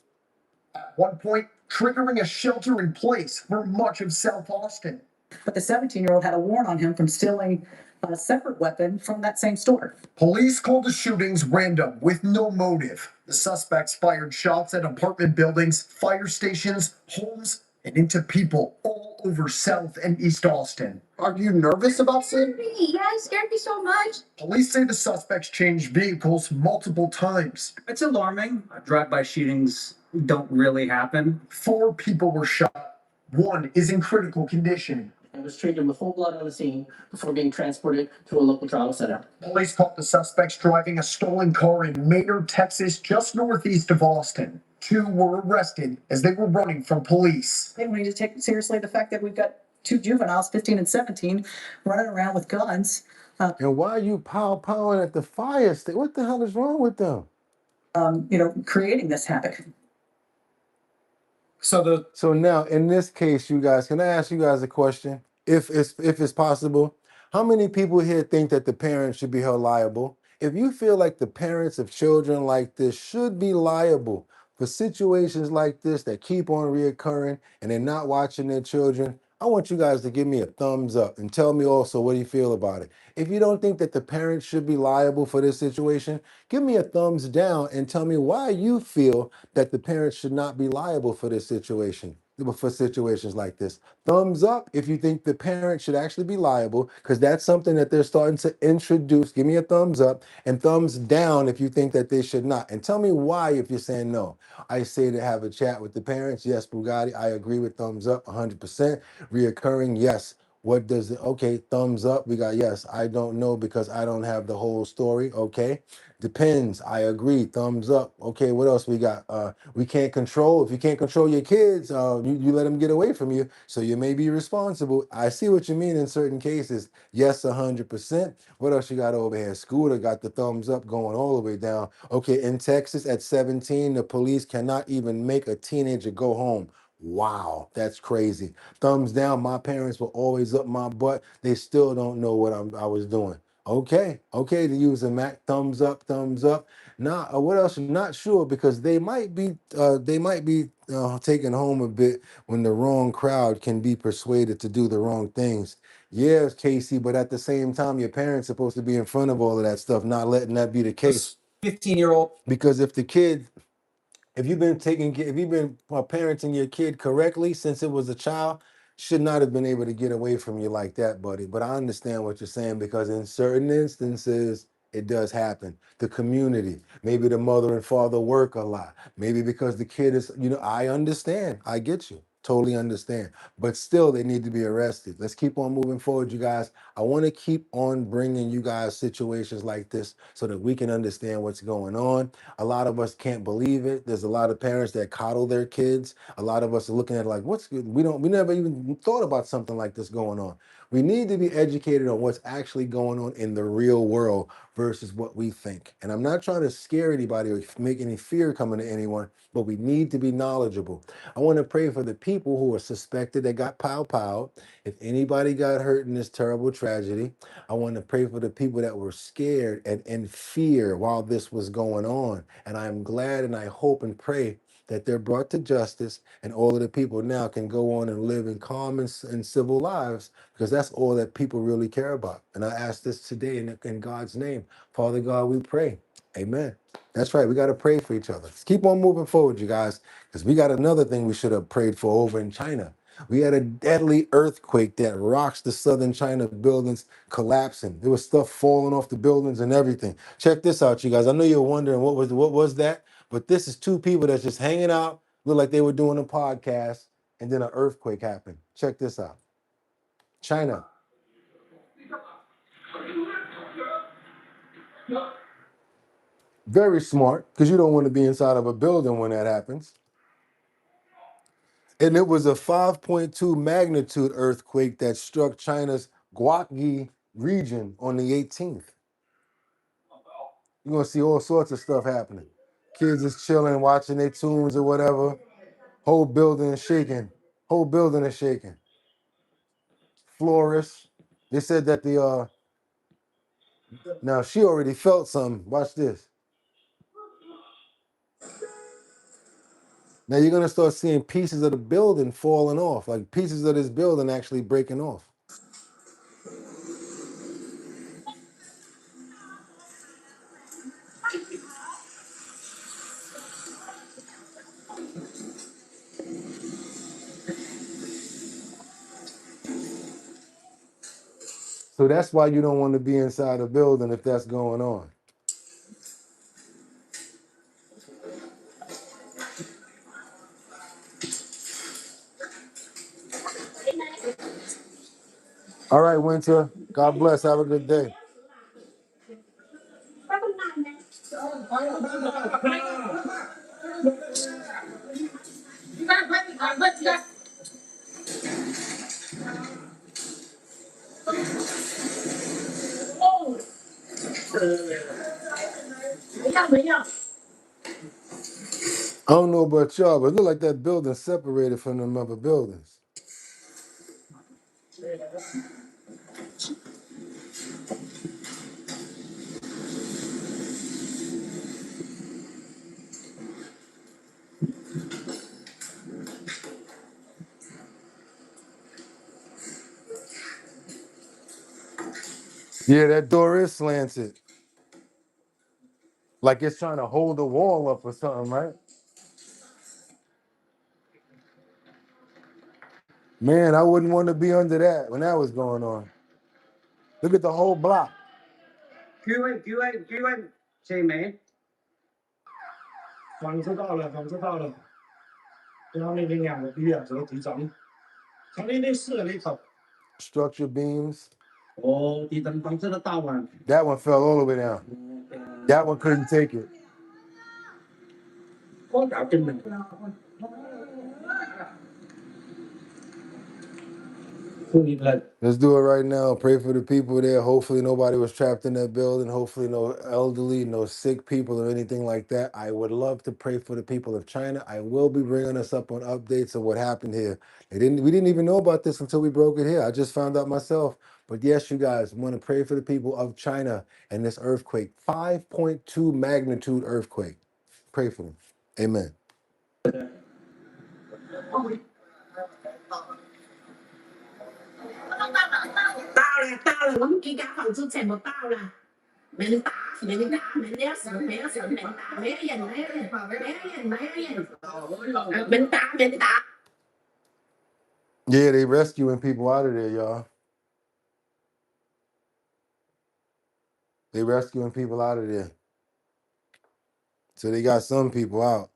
At one point, triggering a shelter in place for much of South Austin. But the 17-year-old had a warrant on him from stealing a separate weapon from that same store. Police called the shootings random with no motive. The suspects fired shots at apartment buildings, fire stations, homes, and into people all over South and East Austin. Are you nervous about seeing? Yeah, it scared me so much. Police say the suspects changed vehicles multiple times. It's alarming. Drive-by shootings don't really happen. 4 people were shot. 1 is in critical condition and was treated with full blood on the scene before being transported to a local trauma center. Police caught the suspects driving a stolen car in Maynard, Texas, just northeast of Austin. 2 were arrested as they were running from police. I think we need to take seriously the fact that we've got 2 juveniles, 15 and 17, running around with guns. And why are you powing at the fire station? What the hell is wrong with them? Creating this havoc. So now in this case, you guys, can I ask you guys a question? If it's possible, how many people here think that the parents should be held liable? If you feel like the parents of children like this should be liable for situations like this that keep on reoccurring and they're not watching their children, I want you guys to give me a thumbs up and tell me also what you feel about it. If you don't think that the parents should be liable for this situation, give me a thumbs down and tell me why you feel that the parents should not be liable for this situation, for situations like this. Thumbs up if you think the parents should actually be liable, because that's something that they're starting to introduce. Give me a thumbs up, and thumbs down if you think that they should not. And tell me why if you're saying no. I say to have a chat with the parents. Yes, Boogotti, I agree with thumbs up 100%. Reoccurring, yes. What does it, okay, thumbs up. We got yes, I don't know because I don't have the whole story. Okay. Depends. I agree. Thumbs up. Okay, what else we got? We can't control. If you can't control your kids, you let them get away from you, so you may be responsible. I see what you mean in certain cases. Yes, 100%. What else you got over here? Scooter got the thumbs up going all the way down. Okay, in Texas at 17, the police cannot even make a teenager go home. Wow, that's crazy. Thumbs down. My parents were always up my butt. They still don't know what I was doing. Okay, to use a Mac, thumbs up, thumbs up. Now, what else? I'm not sure, because they might be taken home a bit when the wrong crowd can be persuaded to do the wrong things. Yes, Casey, but at the same time, your parents are supposed to be in front of all of that stuff, not letting that be the case. 15-year-old. Because if you've been parenting your kid correctly since it was a child, should not have been able to get away from you like that, buddy. But I understand what you're saying, because in certain instances, it does happen. The community, maybe the mother and father work a lot. Maybe because the kid is, I understand. I get you. Totally understand. But still, they need to be arrested. Let's keep on moving forward, you guys. I want to keep on bringing you guys situations like this so that we can understand what's going on. A lot of us can't believe it. There's a lot of parents that coddle their kids. A lot of us are looking at it like, what's good? We never even thought about something like this going on. We need to be educated on what's actually going on in the real world versus what we think. And I'm not trying to scare anybody or make any fear coming to anyone, but we need to be knowledgeable. I want to pray for the people who are suspected that got pow. If anybody got hurt in this terrible tragedy, I want to pray for the people that were scared and in fear while this was going on. And I'm glad and I hope and pray that they're brought to justice, and all of the people now can go on and live in calm and civil lives, because that's all that people really care about. And I ask this today in God's name. Father God, we pray. Amen. That's right. We got to pray for each other. Let's keep on moving forward, you guys, because we got another thing we should have prayed for over in China. We had a deadly earthquake that rocks the southern China buildings collapsing. There was stuff falling off the buildings and everything. Check this out, you guys. I know you're wondering what was that? But this is 2 people that's just hanging out, look like they were doing a podcast, and then an earthquake happened. Check this out. China. Very smart, because you don't want to be inside of a building when that happens. And it was a 5.2 magnitude earthquake that struck China's Guangxi region on the 18th. You're gonna see all sorts of stuff happening. Kids is chilling, watching their tunes or whatever. Whole building is shaking. Whole building is shaking. Florists. They said that the now she already felt something. Watch this. Now you're gonna start seeing pieces of the building falling off, like pieces of this building actually breaking off. So that's why you don't want to be inside a building if that's going on. All right, Winter. God bless. Have a good day. I don't know about y'all, but it look like that building separated from them other buildings. Yeah, that door is slanted. Like it's trying to hold the wall up or something, right? Man, I wouldn't want to be under that when that was going on. Look at the whole block. cứu anh chị mẹ 房子到了，房子到了，然后那边两个逼啊，这个地震，从那边死了里头。 Structure beams. 哦，地震房子都倒完。That one fell all the way down. That one couldn't take it. 我搞定了。 Let's do it right now. Pray for the people there. Hopefully nobody was trapped in that building. Hopefully no elderly, no sick people or anything like that. I would love to pray for the people of China. I will be bringing us up on updates of what happened here. We didn't even know about this until we broke it here. I just found out myself. But yes, you guys want to pray for the people of China and this earthquake. 5.2 magnitude earthquake. Pray for them. Amen. 到了，我们几间房子全部到了。没打，没打，没了事，没有事，没打，没人，没人，没人，没人，没打，没打。Yeah, they rescuing people out of there, y'all. They rescuing people out of there. So they got some people out.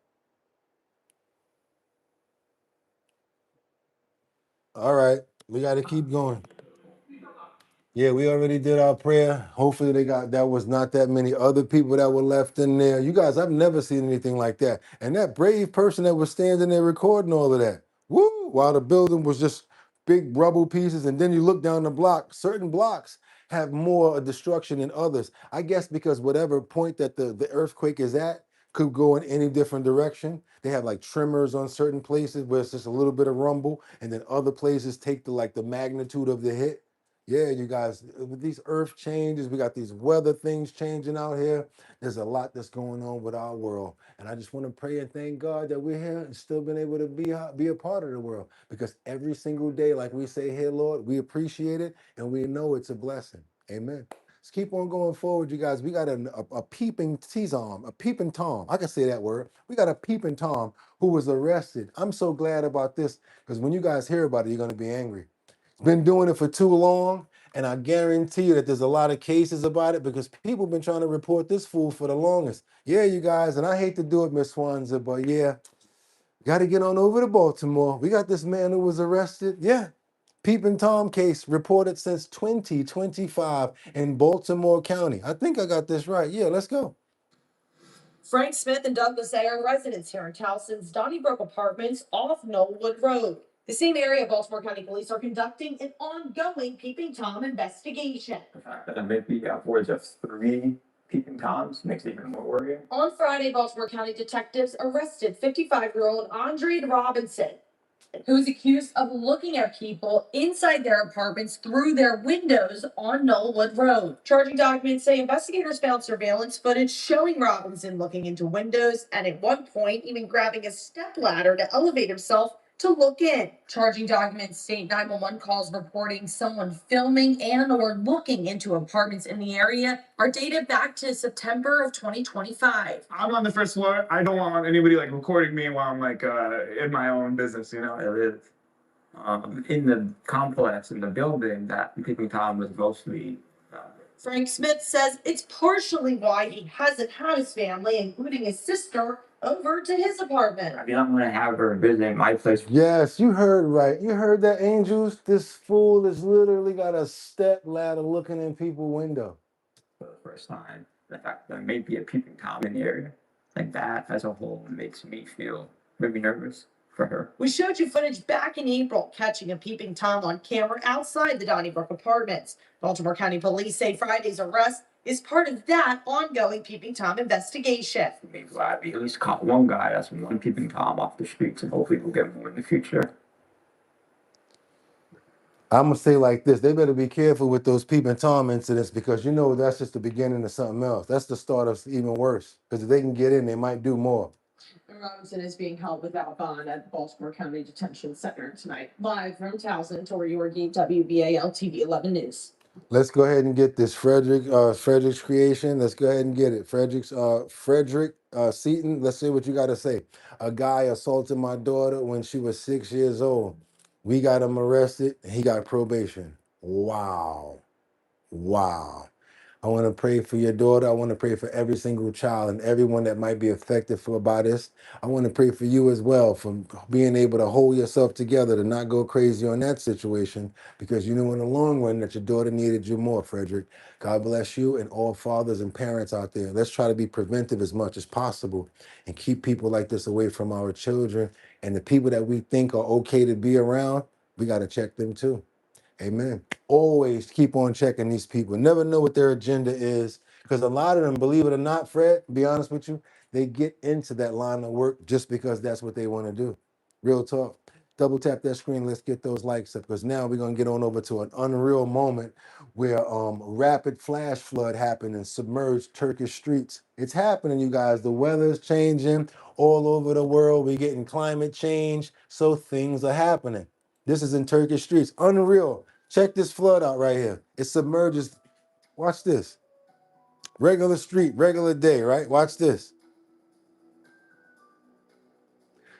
All right, we got to keep going. Yeah, we already did our prayer. Hopefully that was not that many other people that were left in there. You guys, I've never seen anything like that. And that brave person that was standing there recording all of that. Woo! While the building was just big rubble pieces. And then you look down the block, certain blocks have more destruction than others. I guess because whatever point that the earthquake is at could go in any different direction. They have like tremors on certain places where it's just a little bit of rumble, and then other places take the magnitude of the hit. Yeah, you guys, with these earth changes, we got these weather things changing out here. There's a lot that's going on with our world. And I just want to pray and thank God that we're here and still been able to be a part of the world. Because every single day, like we say here, Lord, we appreciate it and we know it's a blessing. Amen. Let's keep on going forward, you guys. We got a peeping T-Tom, a peeping Tom. I can say that word. We got a peeping Tom who was arrested. I'm so glad about this because when you guys hear about it, you're going to be angry. Been doing it for too long, and I guarantee you that there's a lot of cases about it because people been trying to report this fool for the longest. Yeah, you guys, and I hate to do it, Miss Swanza, but yeah, got to get on over to Baltimore. We got this man who was arrested. Yeah, Peeping Tom case reported since 2025 in Baltimore County. I think I got this right. Yeah, let's go. Frank Smith and Douglas A. are residents here in Towson's Donnybrook Apartments off Knollwood Road. The same area Baltimore County Police are conducting an ongoing Peeping Tom investigation. The fact that there may be upwards of 3 peeping toms makes it even more worrying. On Friday, Baltimore County detectives arrested 55-year-old Andre Robinson, who is accused of looking at people inside their apartments through their windows on Knollwood Road. Charging documents say investigators found surveillance footage showing Robinson looking into windows and at one point even grabbing a stepladder to elevate himself to look in. Charging documents state 911 calls reporting someone filming and or looking into apartments in the area are dated back to September of 2025. I'm on the first floor. I don't want anybody like recording me while I'm like in my own business, you know. It is. In the complex, in the building, that peeping tom was mostly. Frank Smith says it's partially why he hasn't had his family, including his sister, over to his apartment. I mean, I'm gonna have her visit my place. Yes, you heard right. You heard that, Angels? This fool has literally got a step ladder looking in people's window. For the first time. The fact that there may be a peeping tom in the area, like that as a whole, makes me feel very nervous for her. We showed you footage back in April catching a peeping Tom on camera outside the Donnybrook apartments. Baltimore County Police say Friday's arrest is part of that ongoing peeping Tom investigation. I'm glad we at least caught one guy that's one peeping Tom off the streets, and hopefully we'll get more in the future. I'm gonna say like this: they better be careful with those peeping Tom incidents, because you know that's just the beginning of something else. That's the start of even worse. Because if they can get in, they might do more. Robinson is being held without bond at Baltimore County Detention Center tonight. Live from Towson, Tori Yorgi, WBAL TV 11 News. Let's go ahead and get this Frederick's creation. Let's go ahead and get it. Frederick Seaton. Let's see what you got to say. A guy assaulted my daughter when she was 6 years old. We got him arrested. He got probation. Wow. Wow. I want to pray for your daughter. I want to pray for every single child and everyone that might be affected by this. I want to pray for you as well, for being able to hold yourself together, to not go crazy on that situation, because you know in the long run that your daughter needed you more, Frederick. God bless you and all fathers and parents out there. Let's try to be preventive as much as possible and keep people like this away from our children. And the people that we think are okay to be around, we got to check them too. Amen. Always keep on checking these people. Never know what their agenda is, because a lot of them, believe it or not, Fred, be honest with you, they get into that line of work just because that's what they want to do. Real talk. Double tap that screen. Let's get those likes up, because now we're going to get on over to an unreal moment where rapid flash flood happened and submerged Turkish streets. It's happening, you guys. The weather's changing all over the world. We're getting climate change, so things are happening. This is in Turkish streets. Unreal. Check this flood out right here. It submerges. Watch this. Regular street, regular day, right? Watch this.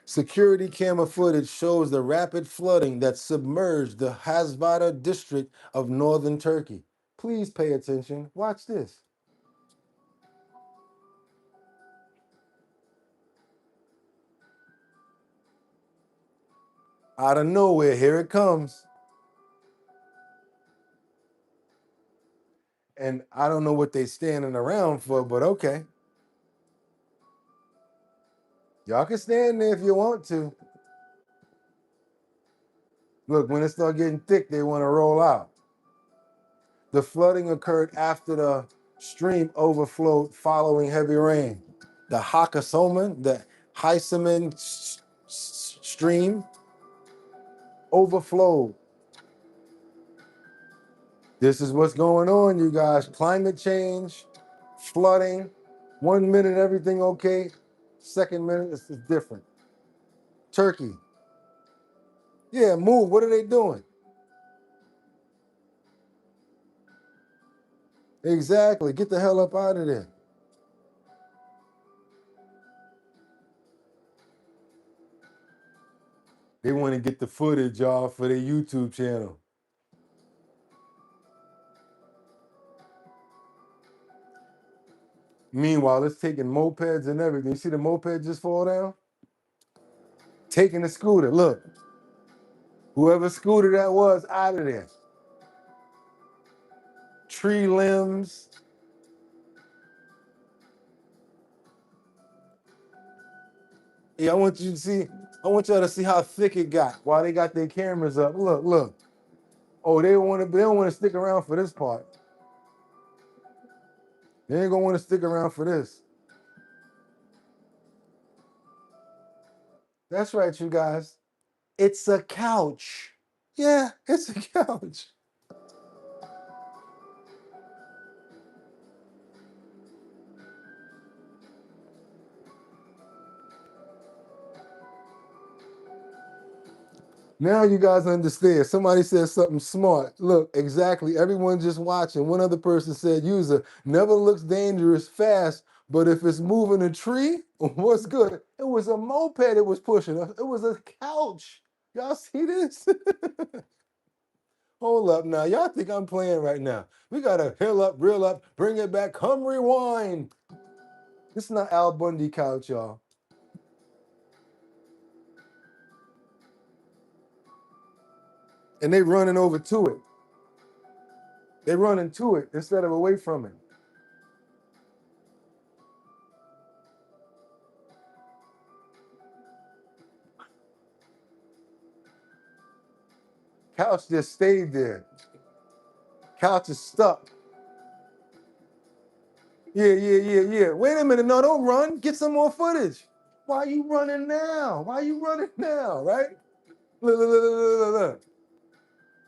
Security camera footage shows the rapid flooding that submerged the Hasbara district of northern Turkey. Please pay attention. Watch this. Out of nowhere, here it comes. And I don't know what they're standing around for, but okay. Y'all can stand there if you want to. Look, when it starts getting thick, they want to roll out. The flooding occurred after the stream overflowed following heavy rain. The Heiseman stream overflowed. This is what's going on, you guys. Climate change, flooding. 1 minute, everything okay. Second minute, it's different. Turkey. Yeah, move. What are they doing? Exactly. Get the hell up out of there. They want to get the footage off for their YouTube channel. Meanwhile, it's taking mopeds and everything. You see the moped just fall down? Taking the scooter. Look. Whoever scooter that was, out of there. Tree limbs. Yeah, I want you to see. I want y'all to see how thick it got while they got their cameras up. Look, look. Oh, they don't want to stick around for this part. They ain't gonna want to stick around for this. That's right, you guys. It's a couch. Yeah, it's a couch. Now you guys understand. Somebody said something smart. Look, exactly. Everyone just watching. One other person said, user never looks dangerous fast, but if it's moving a tree, what's good? It was a moped it was pushing. It was a couch. Y'all see this? Hold up now. Y'all think I'm playing right now. We got to hill up, reel up, bring it back, come rewind. This is not Al Bundy couch, y'all. And they running over to it. They running to it instead of away from it. Couch just stayed there. Couch is stuck. Yeah. Wait a minute. No, don't run. Get some more footage. Why are you running now? Why are you running now? Right? Look.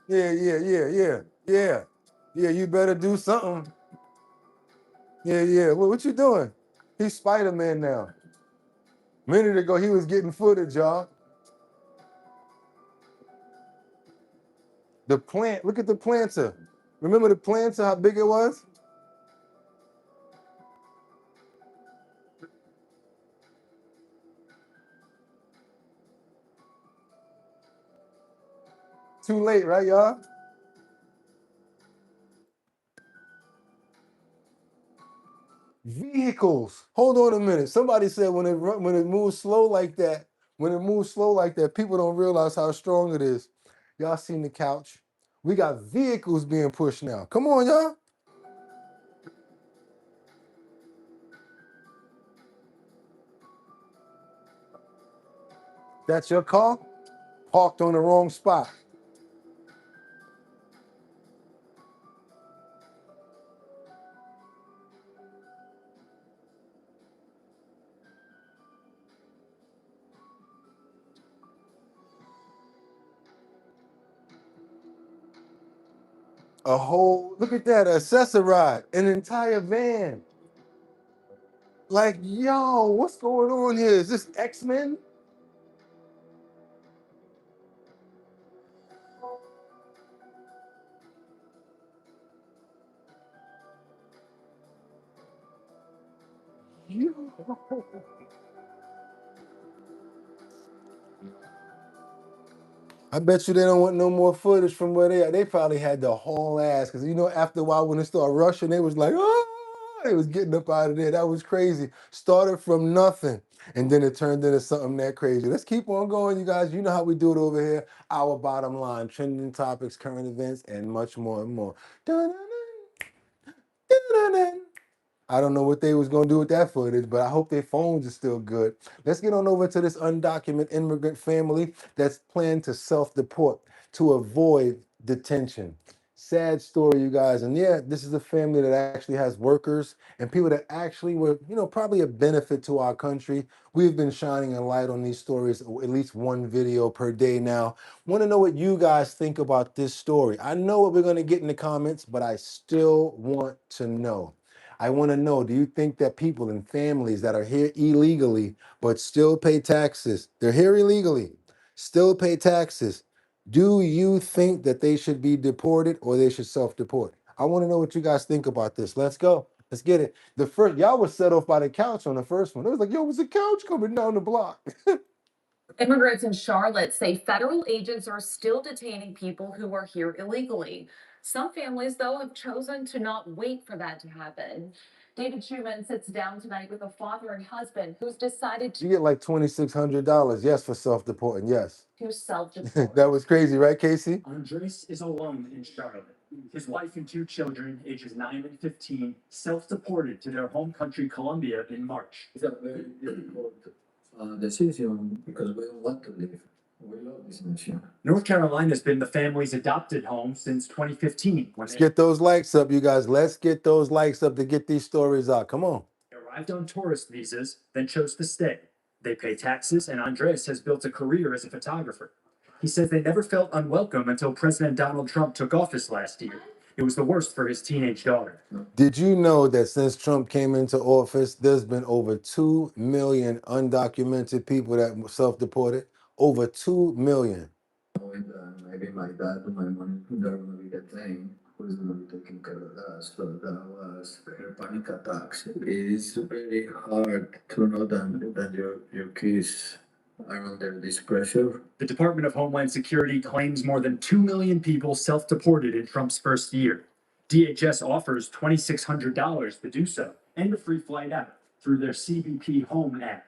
Yeah. Yeah, you better do something. Yeah. What you doing? He's Spider-Man now. A minute ago, he was getting footage, y'all. The plant, look at the planter. Remember the planter, how big it was? Too late, right, y'all? Vehicles. Hold on a minute. Somebody said when it moves slow like that, people don't realize how strong it is. Y'all seen the couch? We got vehicles being pushed now. Come on, y'all. That's your car? Parked on the wrong spot. A whole, look at that, accessoride, an entire van. Like, yo, what's going on here? Is this X-Men? I bet you they don't want no more footage from where they are. They probably had the whole ass, because you know, after a while when it started rushing, they was like, oh, they was getting up out of there. That was crazy. Started from nothing, and then it turned into something that crazy. Let's keep on going, you guys. You know how we do it over here. Our bottom line, trending topics, current events, and much more and more. Dun-dun-dun, dun-dun-dun. I don't know what they was gonna do with that footage, but I hope their phones are still good. Let's get on over to this undocumented immigrant family that's planning to self-deport to avoid detention. Sad story, you guys. And yeah, this is a family that actually has workers and people that actually were, you know, probably a benefit to our country. We've been shining a light on these stories, at least one video per day now. Want to know what you guys think about this story. I know what we're going to get in the comments, but I still want to know. I want to know, do you think that people and families that are here illegally but still pay taxes, they're here illegally, still pay taxes, do you think that they should be deported or they should self-deport? I want to know what you guys think about this. Let's go. Let's get it. The first, y'all was set off by the couch on the first one. It was like, yo, it was a couch coming down the block. Immigrants in Charlotte say federal agents are still detaining people who are here illegally. Some families, though, have chosen to not wait for that to happen. David Schumann sits down tonight with a father and husband who's decided You get like $2,600, yes, for self-deporting, yes. to self-deport. That was crazy, right, Casey? Andres is alone in Charlotte. His wife and 2 children, ages 9 and 15, self-deported to their home country, Colombia, in March. decision because we don't want to leave. We love this nation. North Carolina has been the family's adopted home since 2015 when Let's they get those likes up, you guys. Let's get those likes up to get these stories out. Come on. arrived on tourist visas, then chose to stay. They pay taxes, and Andres has built a career as a photographer. He says they never felt unwelcome until President Donald Trump took office last year. It was the worst for his teenage daughter. Did you know that since Trump came into office, there's been over 2 million undocumented people that were self-deported? Over 2 million. Knowing that maybe my dad and my mom, they're gonna be the thing, who's gonna be taking care of us. So that was her panic attacks. It is very hard to know that your kids are under this pressure. The Department of Homeland Security claims more than 2 million people self-deported in Trump's first year. DHS offers $2,600 to do so and a free flight out through their CBP Home app.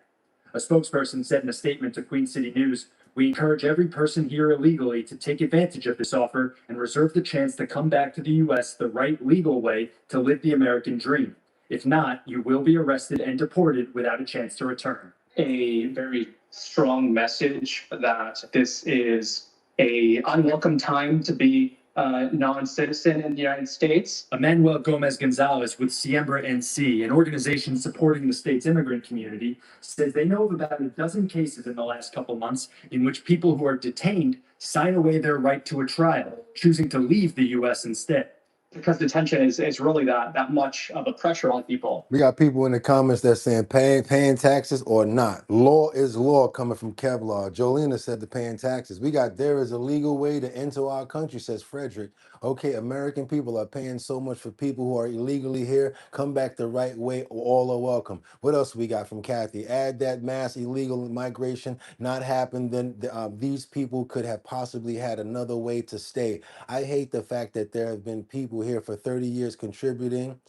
A spokesperson said in a statement to Queen City News, "We encourage every person here illegally to take advantage of this offer and reserve the chance to come back to the U.S. the right legal way to live the American dream. If not, you will be arrested and deported without a chance to return." A very strong message that this is a unwelcome time to be a non-citizen in the United States. Emmanuel Gomez Gonzalez with Siembra NC, an organization supporting the state's immigrant community, says they know of about a dozen cases in the last couple months in which people who are detained sign away their right to a trial, choosing to leave the U.S. instead. Because detention is really that much of a pressure on people. We got people in the comments that saying paying taxes or not. Law is law coming from Kevlar. Jolena said the paying taxes. We got there is a legal way to enter our country, says Frederick. Okay, American people are paying so much for people who are illegally here. Come back the right way, all are welcome. What else we got from Kathy? Add that mass illegal migration not happen, then these people could have possibly had another way to stay. I hate the fact that there have been people here for 30 years contributing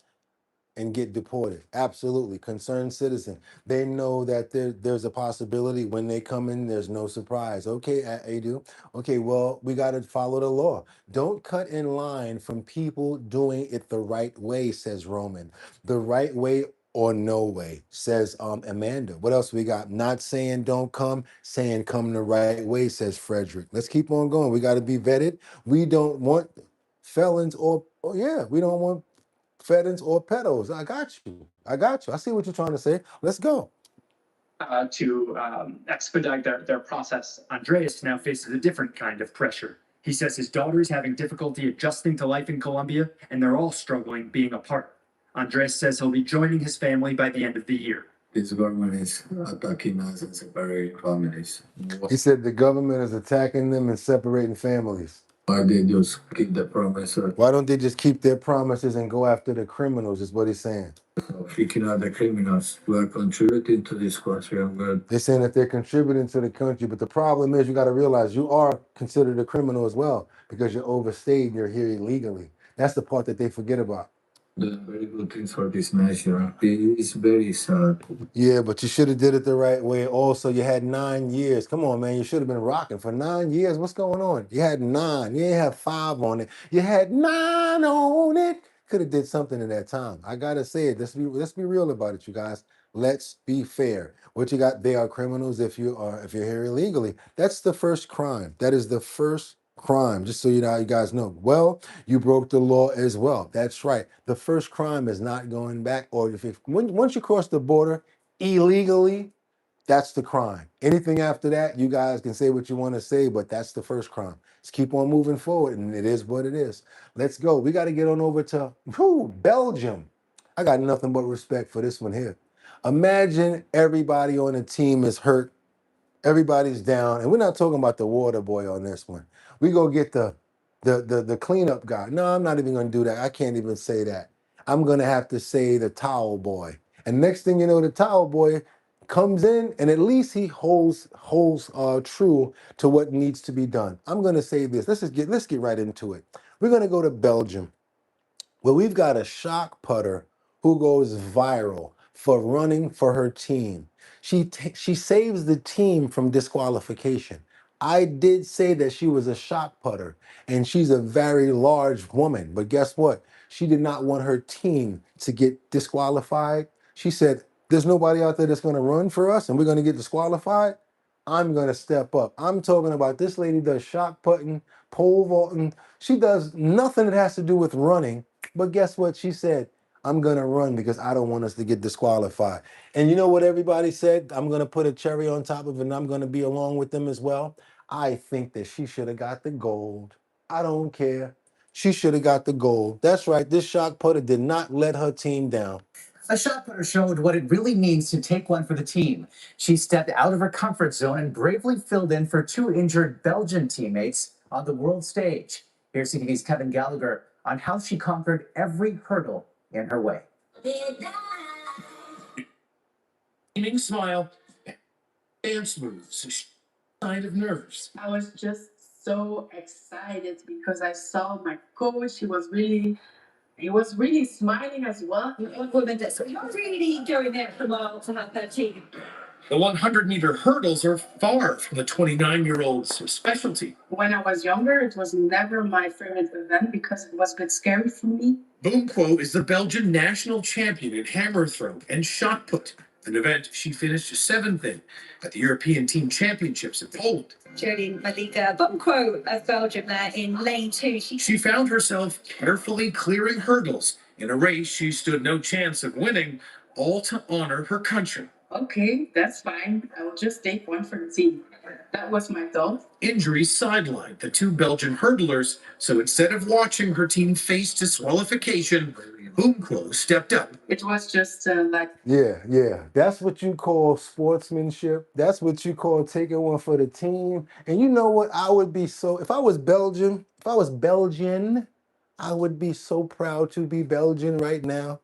and get deported. Absolutely. Concerned citizen. They know that there's a possibility when they come in, there's no surprise. Okay, Adu. Okay, well, we got to follow the law. Don't cut in line from people doing it the right way, says Roman. The right way or no way, says Amanda. What else we got? Not saying don't come, saying come the right way, says Frederick. Let's keep on going. We got to be vetted. We don't want felons or yeah, we don't want felons or pedos. I got you. I got you. I see what you're trying to say. Let's go. To expedite their process. Andreas now faces a different kind of pressure. He says his daughter is having difficulty adjusting to life in Colombia, and they're all struggling being apart. Andres says he'll be joining his family by the end of the year. This government is attacking us and separating families. He said the government is attacking them and separating families. Why they just keep the promises? Why don't they just keep their promises and go after the criminals, is what he's saying. Freaking out the criminals. We are contributing to this country. I'm good. They're saying that they're contributing to the country, but the problem is you got to realize you are considered a criminal as well because you're overstayed, you're here illegally. That's the part that they forget about. Doing very good things for this nation. It is very sad. Yeah, but you should have did it the right way. Also, you had 9 years. Come on, man. You should have been rocking for 9 years. What's going on? You had 9. You didn't have 5 on it. You had 9 on it. Could have did something in that time. I gotta say it. Let's be real about it, you guys. Let's be fair. What you got? They are criminals if you're here illegally. That's the first crime. That is the first crime. Just so you guys know. Well, you broke the law as well. That's right. The first crime is not going back, or once you cross the border illegally, that's the crime. Anything after that, you guys can say what you want to say, but that's the first crime. Let's keep on moving forward, and it is what it is. Let's go. We got to get on over to Belgium. I got nothing but respect for this one here. Imagine everybody on the team is hurt. Everybody's down, and we're not talking about the water boy on this one. We go get the cleanup guy. No, I'm not even going to do that. I can't even say that. I'm going to have to say the towel boy. And next thing you know, the towel boy comes in, and at least he holds true to what needs to be done. I'm going to say this. Let's get right into it. We're going to go to Belgium, where we've got a shock putter who goes viral for running for her team. She saves the team from disqualification. I did say that she was a shock putter, and she's a very large woman. But guess what? She did not want her team to get disqualified. She said, There's nobody out there that's going to run for us and we're going to get disqualified. I'm going to step up. I'm talking about this lady does shot putting, pole vaulting. She does nothing that has to do with running. But guess what? She said, I'm going to run because I don't want us to get disqualified. And you know what everybody said? I'm going to put a cherry on top of it and I'm going to be along with them as well. I think that she should have got the gold. I don't care. She should have got the gold. That's right. This shot putter did not let her team down. A shot putter showed what it really means to take one for the team. She stepped out of her comfort zone and bravely filled in for two injured Belgian teammates on the world stage. Here's CTV's Kevin Gallagher on how she conquered every hurdle in her way. Beaming smile, dance moves, sign of nerves. I was just so excited because I saw my coach. He was really smiling as well. So you're really doing it for well to have that team. The 100-meter hurdles are far from the 29-year-old's specialty. When I was younger, it was never my favorite event because it was a bit scary for me. Boomquo is the Belgian national champion in hammer throw and shot put, an event she finished seventh in at the European Team Championships in Poland. Jolene Malika Bumquo of Belgium there in lane 2. She found herself carefully clearing hurdles in a race she stood no chance of winning, all to honor her country. Okay, that's fine. I'll just take one for the team. That was my thought. Injuries sidelined the two Belgian hurdlers, so instead of watching her team face disqualification, Boomquo stepped up. It was just Yeah. That's what you call sportsmanship. That's what you call taking one for the team. And you know what? I would be so, if I was Belgian, I would be so proud to be Belgian right now.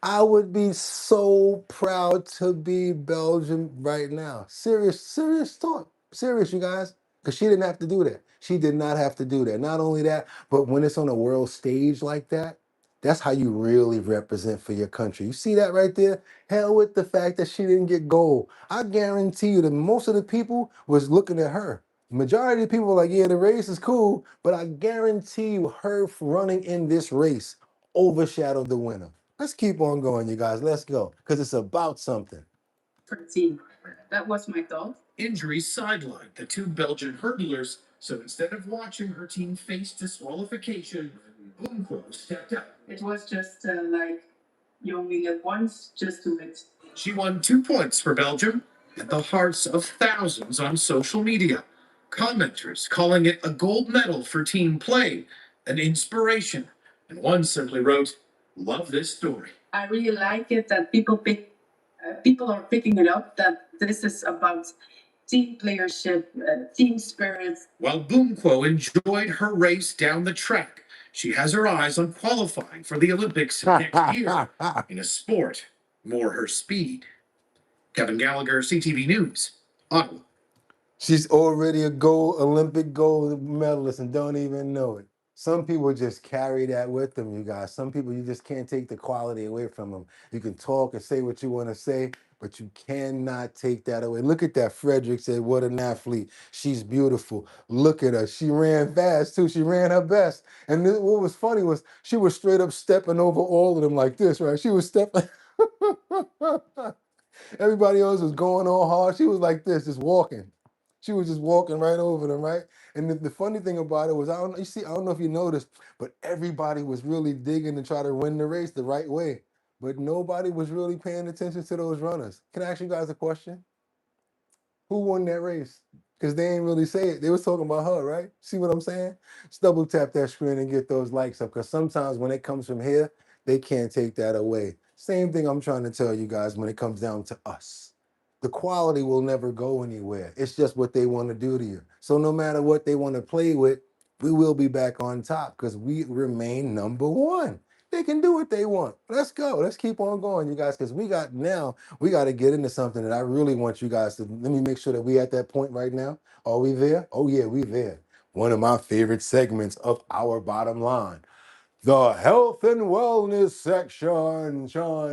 I would be so proud to be Belgian right now. Serious thought. Serious, you guys. Because she didn't have to do that. She did not have to do that. Not only that, but when it's on a world stage like that, that's how you really represent for your country. You see that right there? Hell with the fact that she didn't get gold. I guarantee you that most of the people was looking at her. Majority of the people were like, yeah, the race is cool, but I guarantee you her running in this race overshadowed the winner. Let's keep on going, you guys. Let's go, because it's about something. for the team. That was my thought. Injuries sidelined the two Belgian hurdlers, so instead of watching her team face disqualification, Boomquo stepped up. It was just you only get once, just do it. She won 2 points for Belgium at the hearts of thousands on social media. Commenters calling it a gold medal for team play, an inspiration. And one simply wrote, "Love this story." I really like it that people are picking it up, that this is about team playership, team spirit. While Boomquo enjoyed her race down the track, she has her eyes on qualifying for the Olympics next year in a sport more her speed. Kevin Gallagher, CTV News, Ottawa. She's already a Olympic gold medalist and don't even know it. Some people just carry that with them, you guys. Some people, you just can't take the quality away from them. You can talk and say what you want to say, but you cannot take that away. Look at that. Frederick said, what an athlete. She's beautiful. Look at her. She ran fast, too. She ran her best. And what was funny was she was straight up stepping over all of them like this, right? She was stepping. Everybody else was going all hard. She was like this, just walking. She was just walking right over them, right? And the funny thing about it was, I don't know if you noticed, but everybody was really digging to try to win the race the right way. But nobody was really paying attention to those runners. Can I ask you guys a question? Who won that race? Because they ain't really say it. They was talking about her, right? See what I'm saying? Just double tap that screen and get those likes up. Because sometimes when it comes from here, they can't take that away. Same thing I'm trying to tell you guys when it comes down to us. The quality will never go anywhere. It's just what they want to do to you. So no matter what they want to play with, we will be back on top because we remain number one. They can do what they want. Let's go. Let's keep on going, you guys, because we got to get into something that I really want you guys to, let me make sure that we at that point right now. Are we there? Oh yeah, we there. One of my favorite segments of Our Bottom Line. The health and wellness section. Sean.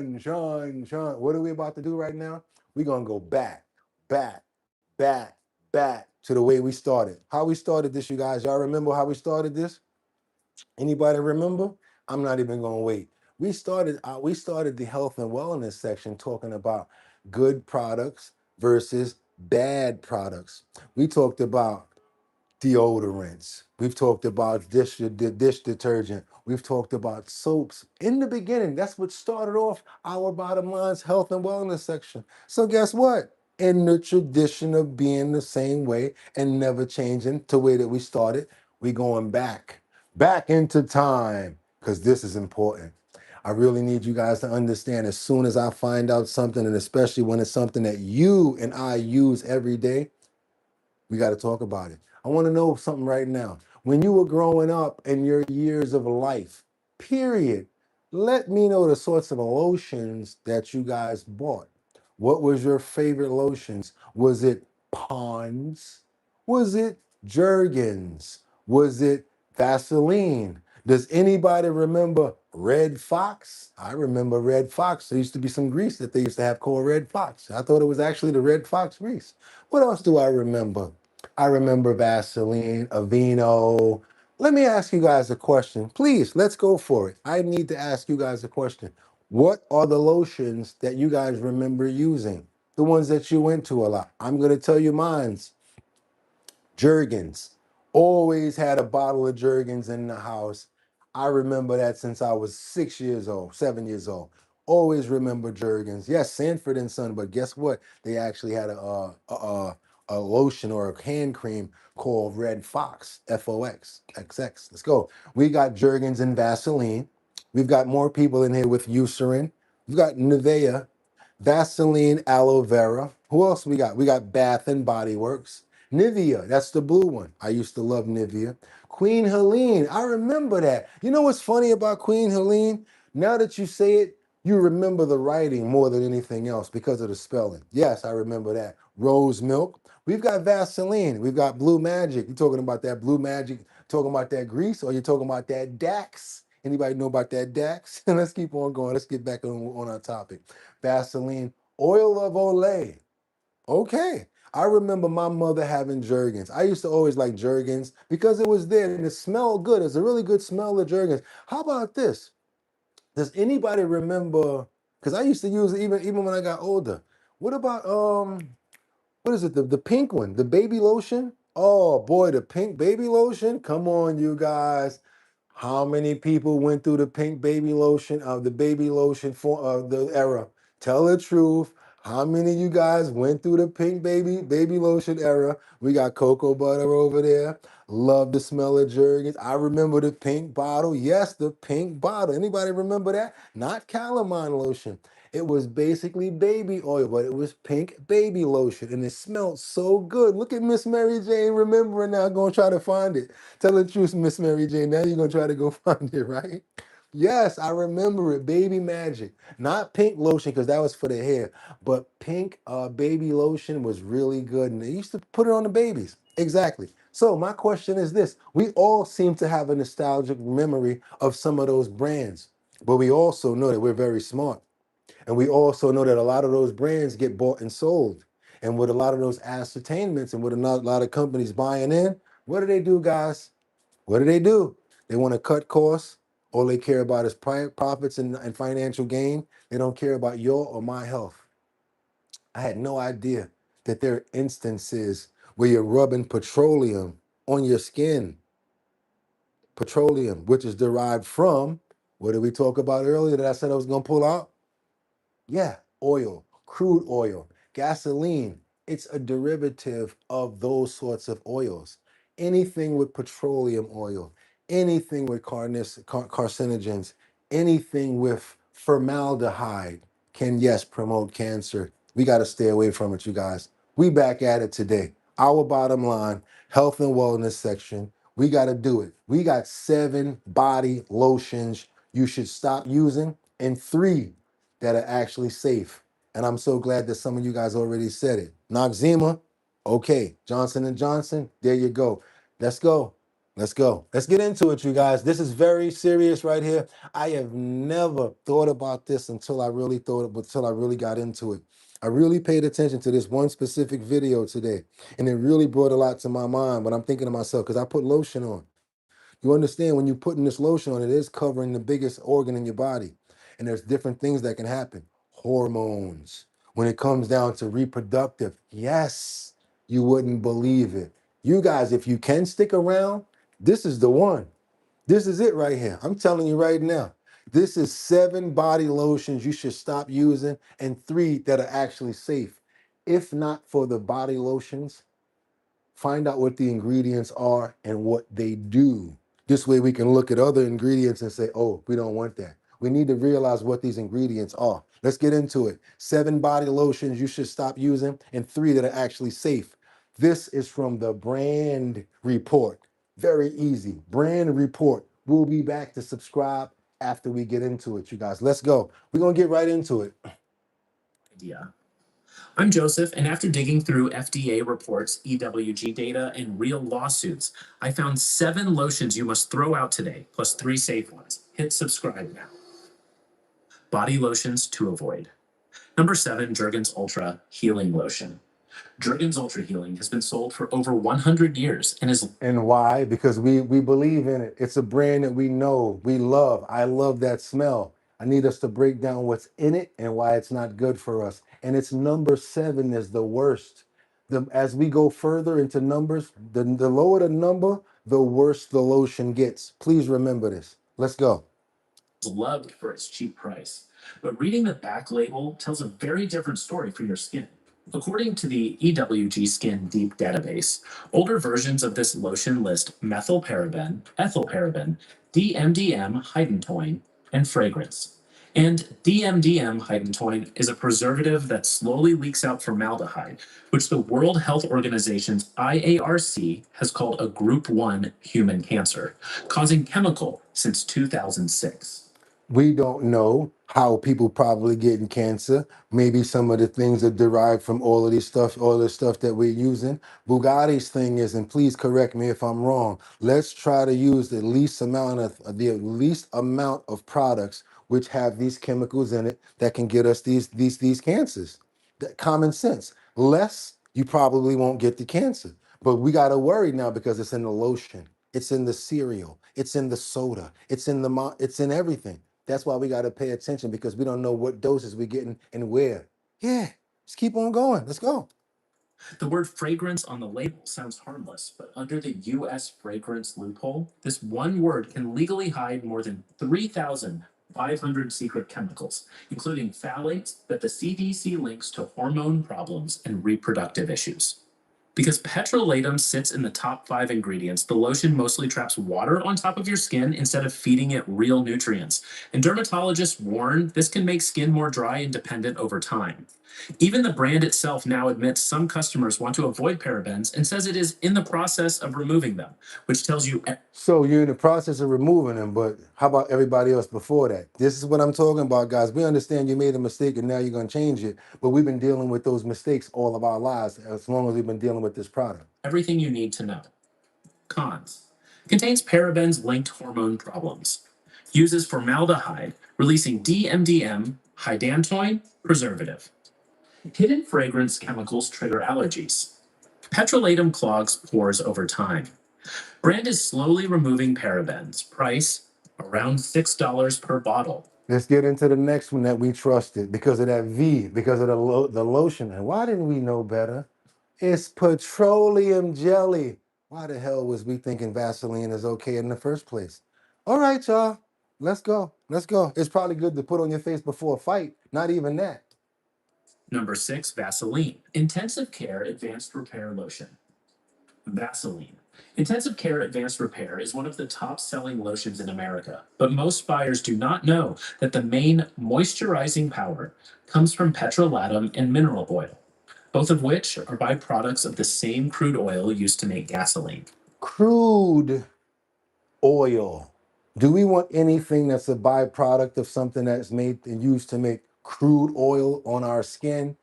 What are we about to do right now? We're going to go back to the way we started. How we started this, you guys. Y'all remember how we started this? Anybody remember? I'm not even going to wait. we started the health and wellness section talking about good products versus bad products. We talked about deodorants. We've talked about dish detergent. We've talked about soaps. In the beginning, that's what started off our bottom line's health and wellness section. So guess what? In the tradition of being the same way and never changing to the way that we started, we going back into time, because this is important. I really need you guys to understand, as soon as I find out something, and especially when it's something that you and I use every day, we got to talk about it. I want to know something right now. When you were growing up in your years of life, period, let me know the sorts of lotions that you guys bought. What was your favorite lotions? Was it Pond's? Was it Jergens? Was it Vaseline? Does anybody remember Red Fox? I remember Red Fox. There used to be some grease that they used to have called Red Fox. I thought it was actually the Red Fox grease. What else do I remember? I remember Vaseline, Aveeno. Let me ask you guys a question. Please, let's go for it. I need to ask you guys a question. What are the lotions that you guys remember using? The ones that you went to a lot. I'm going to tell you mine's. Jergens. Always had a bottle of Jergens in the house. I remember that since I was 6 years old, 7 years old. Always remember Jergens. Yes, Sanford and Son, but guess what? They actually had a lotion or a hand cream called Red Fox, Fox, XX. Let's go. We got Jergens and Vaseline. We've got more people in here with Eucerin. We've got Nivea, Vaseline, aloe vera. Who else we got? We got Bath and Body Works. Nivea, that's the blue one. I used to love Nivea. Queen Helene, I remember that. You know what's funny about Queen Helene? Now that you say it, you remember the writing more than anything else because of the spelling. Yes, I remember that. Rose milk. We've got Vaseline. We've got Blue Magic. You talking about that Blue Magic, talking about that grease, or you talking about that Dax? Anybody know about that Dax? Let's keep on going. Let's get back on our topic. Vaseline, oil of Olay. Okay. I remember my mother having Jergens. I used to always like Jergens because it was there and it smelled good. It's a really good smell of Jergens. How about this? Does anybody remember? Because I used to use it even when I got older. What about what is it? The pink one, the baby lotion? Oh boy, the pink baby lotion. Come on, you guys. How many people went through the pink baby lotion of the baby lotion for the era? Tell the truth. How many of you guys went through the pink baby lotion era? We got cocoa butter over there. Love the smell of Jergens. I remember the pink bottle. Yes, the pink bottle. Anybody remember that? Not calamine lotion. It was basically baby oil, but it was pink baby lotion, and it smelled so good. Look at Miss Mary Jane remembering now, going to try to find it. Tell the truth, Miss Mary Jane. Now you're going to try to go find it, right? Yes, I remember it. Baby Magic. Not pink lotion, because that was for the hair, but pink baby lotion was really good, and they used to put it on the babies. Exactly. So my question is this. We all seem to have a nostalgic memory of some of those brands, but we also know that we're very smart. And we also know that a lot of those brands get bought and sold. And with a lot of those ascertainments and with a lot of companies buying in, what do, guys? What do? They want to cut costs. All they care about is profits and financial gain. They don't care about your or my health. I had no idea that there are instances where you're rubbing petroleum on your skin. Petroleum, which is derived from, what did we talk about earlier that I said I was going to pull out? Yeah, oil, crude oil, gasoline. It's a derivative of those sorts of oils. Anything with petroleum oil, anything with carcinogens, anything with formaldehyde can, yes, promote cancer. We got to stay away from it, you guys. We back at it today. Our bottom line, health and wellness section. We got to do it. We got 7 body lotions you should stop using and 3 that are actually safe. And I'm so glad that some of you guys already said it. Noxzema, okay. Johnson and Johnson, there you go. Let's go. Let's go. Let's get into it, you guys. This is very serious right here. I have never thought about this until I really got into it. I really paid attention to this one specific video today, and it really brought a lot to my mind. But I'm thinking to myself, because I put lotion on. You understand when you're putting this lotion on, it is covering the biggest organ in your body. And there's different things that can happen. Hormones. When it comes down to reproductive, yes, you wouldn't believe it. You guys, if you can stick around, this is the one. This is it right here. I'm telling you right now. This is 7 body lotions you should stop using and 3 that are actually safe. If not for the body lotions, find out what the ingredients are and what they do. This way we can look at other ingredients and say, oh, we don't want that. We need to realize what these ingredients are. Let's get into it. 7 body lotions you should stop using and 3 that are actually safe. This is from the brand report. Very easy. Brand report. We'll be back to subscribe after we get into it, you guys. Let's go. We're going to get right into it. Idea. I'm Joseph, and after digging through FDA reports, EWG data, and real lawsuits, I found 7 lotions you must throw out today, plus 3 safe ones. Hit subscribe now. Body lotions to avoid. Number 7, Jergens Ultra Healing Lotion. Jergens Ultra Healing has been sold for over 100 years and is... And why? Because we believe in it. It's a brand that we know, we love. I love that smell. I need us to break down what's in it and why it's not good for us. And it's number 7 is the worst. As we go further into numbers, the lower the number, the worse the lotion gets. Please remember this. Let's go. Loved for its cheap price, but reading the back label tells a very different story for your skin. According to the EWG Skin Deep database, older versions of this lotion list methylparaben, ethylparaben, DMDM hydantoin, and fragrance. And DMDM hydantoin is a preservative that slowly leaks out formaldehyde, which the World Health Organization's IARC has called a Group 1 human cancer, causing chemical since 2006. We don't know how people probably getting cancer. Maybe some of the things are derived from all of this stuff that we're using. Bugatti's thing is, and please correct me if I'm wrong, let's try to use the least amount of products which have these chemicals in it that can get us these cancers. That common sense. Less, you probably won't get the cancer. But we got to worry now because it's in the lotion, it's in the cereal, it's in the soda, it's in everything. That's why we got to pay attention because we don't know what doses we're getting and where. Yeah, just keep on going. Let's go. The word fragrance on the label sounds harmless, but under the U.S. fragrance loophole, this one word can legally hide more than 3,500 secret chemicals, including phthalates that the CDC links to hormone problems and reproductive issues. Because petrolatum sits in the top 5 ingredients, the lotion mostly traps water on top of your skin instead of feeding it real nutrients. And dermatologists warn this can make skin more dry and dependent over time. Even the brand itself now admits some customers want to avoid parabens and says it is in the process of removing them, which tells you... So you're in the process of removing them, but how about everybody else before that? This is what I'm talking about, guys. We understand you made a mistake and now you're going to change it, but we've been dealing with those mistakes all of our lives as long as we've been dealing with this product. Everything you need to know. Cons. Contains parabens-linked hormone problems. Uses formaldehyde, releasing DMDM, hydantoin, preservative. Hidden fragrance chemicals trigger allergies. Petrolatum clogs pores over time. Brand is slowly removing parabens. Price, around $6 per bottle. Let's get into the next one that we trusted because of that V, because of the lotion. And why didn't we know better? It's petroleum jelly. Why the hell was we thinking Vaseline is okay in the first place? All right, y'all. Let's go. Let's go. It's probably good to put on your face before a fight. Not even that. Number 6, Vaseline. Intensive Care Advanced Repair Lotion. Vaseline. Intensive Care Advanced Repair is one of the top-selling lotions in America, but most buyers do not know that the main moisturizing power comes from petrolatum and mineral oil, both of which are byproducts of the same crude oil used to make gasoline. Crude oil. Do we want anything that's a byproduct of something that's made and used to make crude oil on our skin?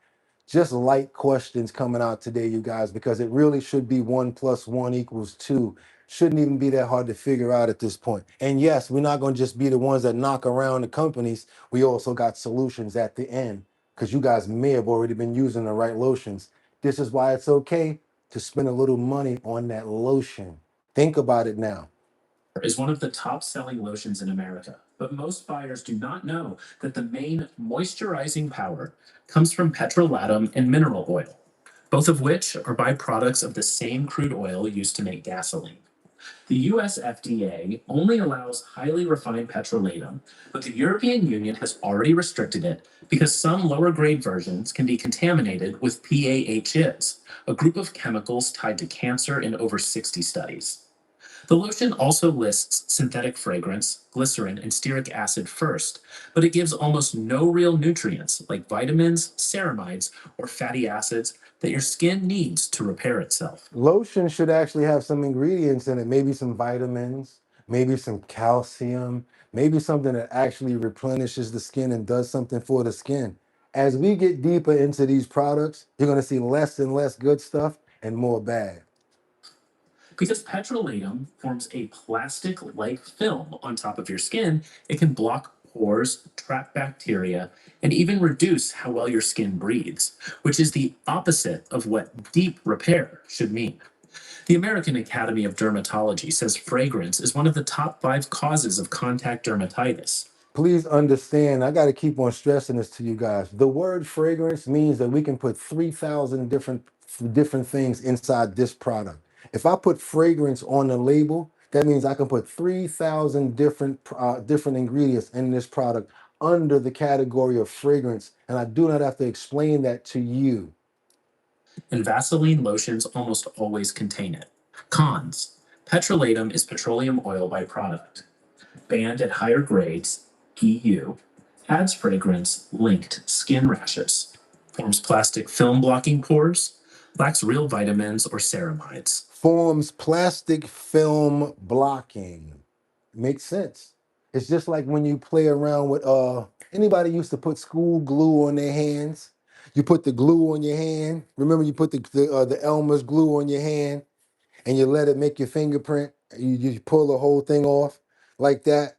Just light questions coming out today, you guys, because it really should be 1 + 1 = 2. Shouldn't even be that hard to figure out at this point. And yes, we're not going to just be the ones that knock around the companies. We also got solutions at the end because you guys may have already been using the right lotions. This is why it's okay to spend a little money on that lotion. Think about it now. Is one of the top-selling lotions in America, But most buyers do not know that the main moisturizing power comes from petrolatum and mineral oil, both of which are byproducts of the same crude oil used to make gasoline. The US FDA only allows highly refined petrolatum, but the European Union has already restricted it because some lower grade versions can be contaminated with PAHs, a group of chemicals tied to cancer in over 60 studies. The lotion also lists synthetic fragrance, glycerin, and stearic acid first, but it gives almost no real nutrients like vitamins, ceramides, or fatty acids that your skin needs to repair itself. Lotion should actually have some ingredients in it, maybe some vitamins, maybe some calcium, maybe something that actually replenishes the skin and does something for the skin. As we get deeper into these products, you're going to see less and less good stuff and more bad. Because petrolatum forms a plastic-like film on top of your skin, it can block pores, trap bacteria, and even reduce how well your skin breathes, which is the opposite of what deep repair should mean. The American Academy of Dermatology says fragrance is one of the top 5 causes of contact dermatitis. Please understand, I got to keep on stressing this to you guys. The word fragrance means that we can put 3,000 different things inside this product. If I put fragrance on the label, that means I can put 3,000 different ingredients in this product under the category of fragrance, and I do not have to explain that to you. And Vaseline lotions almost always contain it. Cons: petrolatum is petroleum oil byproduct. Banned at higher grades, EU. Adds fragrance, linked skin rashes. Forms plastic film blocking pores. Lacks real vitamins or ceramides. Forms plastic film blocking. Makes sense. It's just like when you play around with anybody used to put school glue on their hands. You put the glue on your hand. Remember, you put the Elmer's glue on your hand, and you let it make your fingerprint. You pull the whole thing off like that.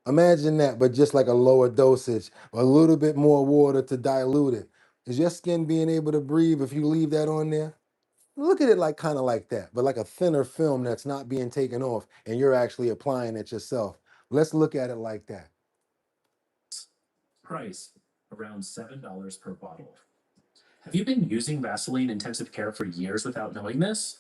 Imagine that, but just like a lower dosage, a little bit more water to dilute it. Is your skin being able to breathe if you leave that on there? Look at it like kind of like that, but like a thinner film that's not being taken off and you're actually applying it yourself. Let's look at it like that. Price around $7 per bottle. Have you been using Vaseline intensive care for years without knowing this?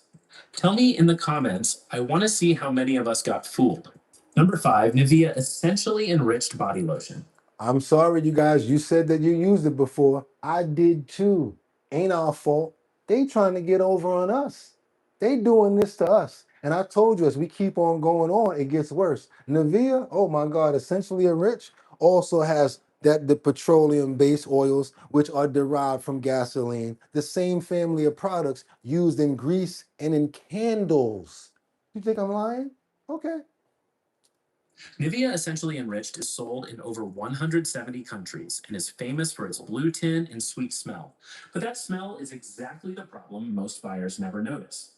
Tell me in the comments. I want to see how many of us got fooled. Number 5, Nivea Essentially Enriched Body Lotion. I'm sorry, you guys. You said that you used it before. I did too. Ain't our fault. They trying to get over on us. They doing this to us. And I told you, as we keep on going on, it gets worse. Nivea, oh my God, Essentially Enriched also has the petroleum-based oils, which are derived from gasoline, the same family of products used in grease and in candles. You think I'm lying? Okay. Nivea Essentially Enriched is sold in over 170 countries and is famous for its blue tint and sweet smell. But that smell is exactly the problem most buyers never notice.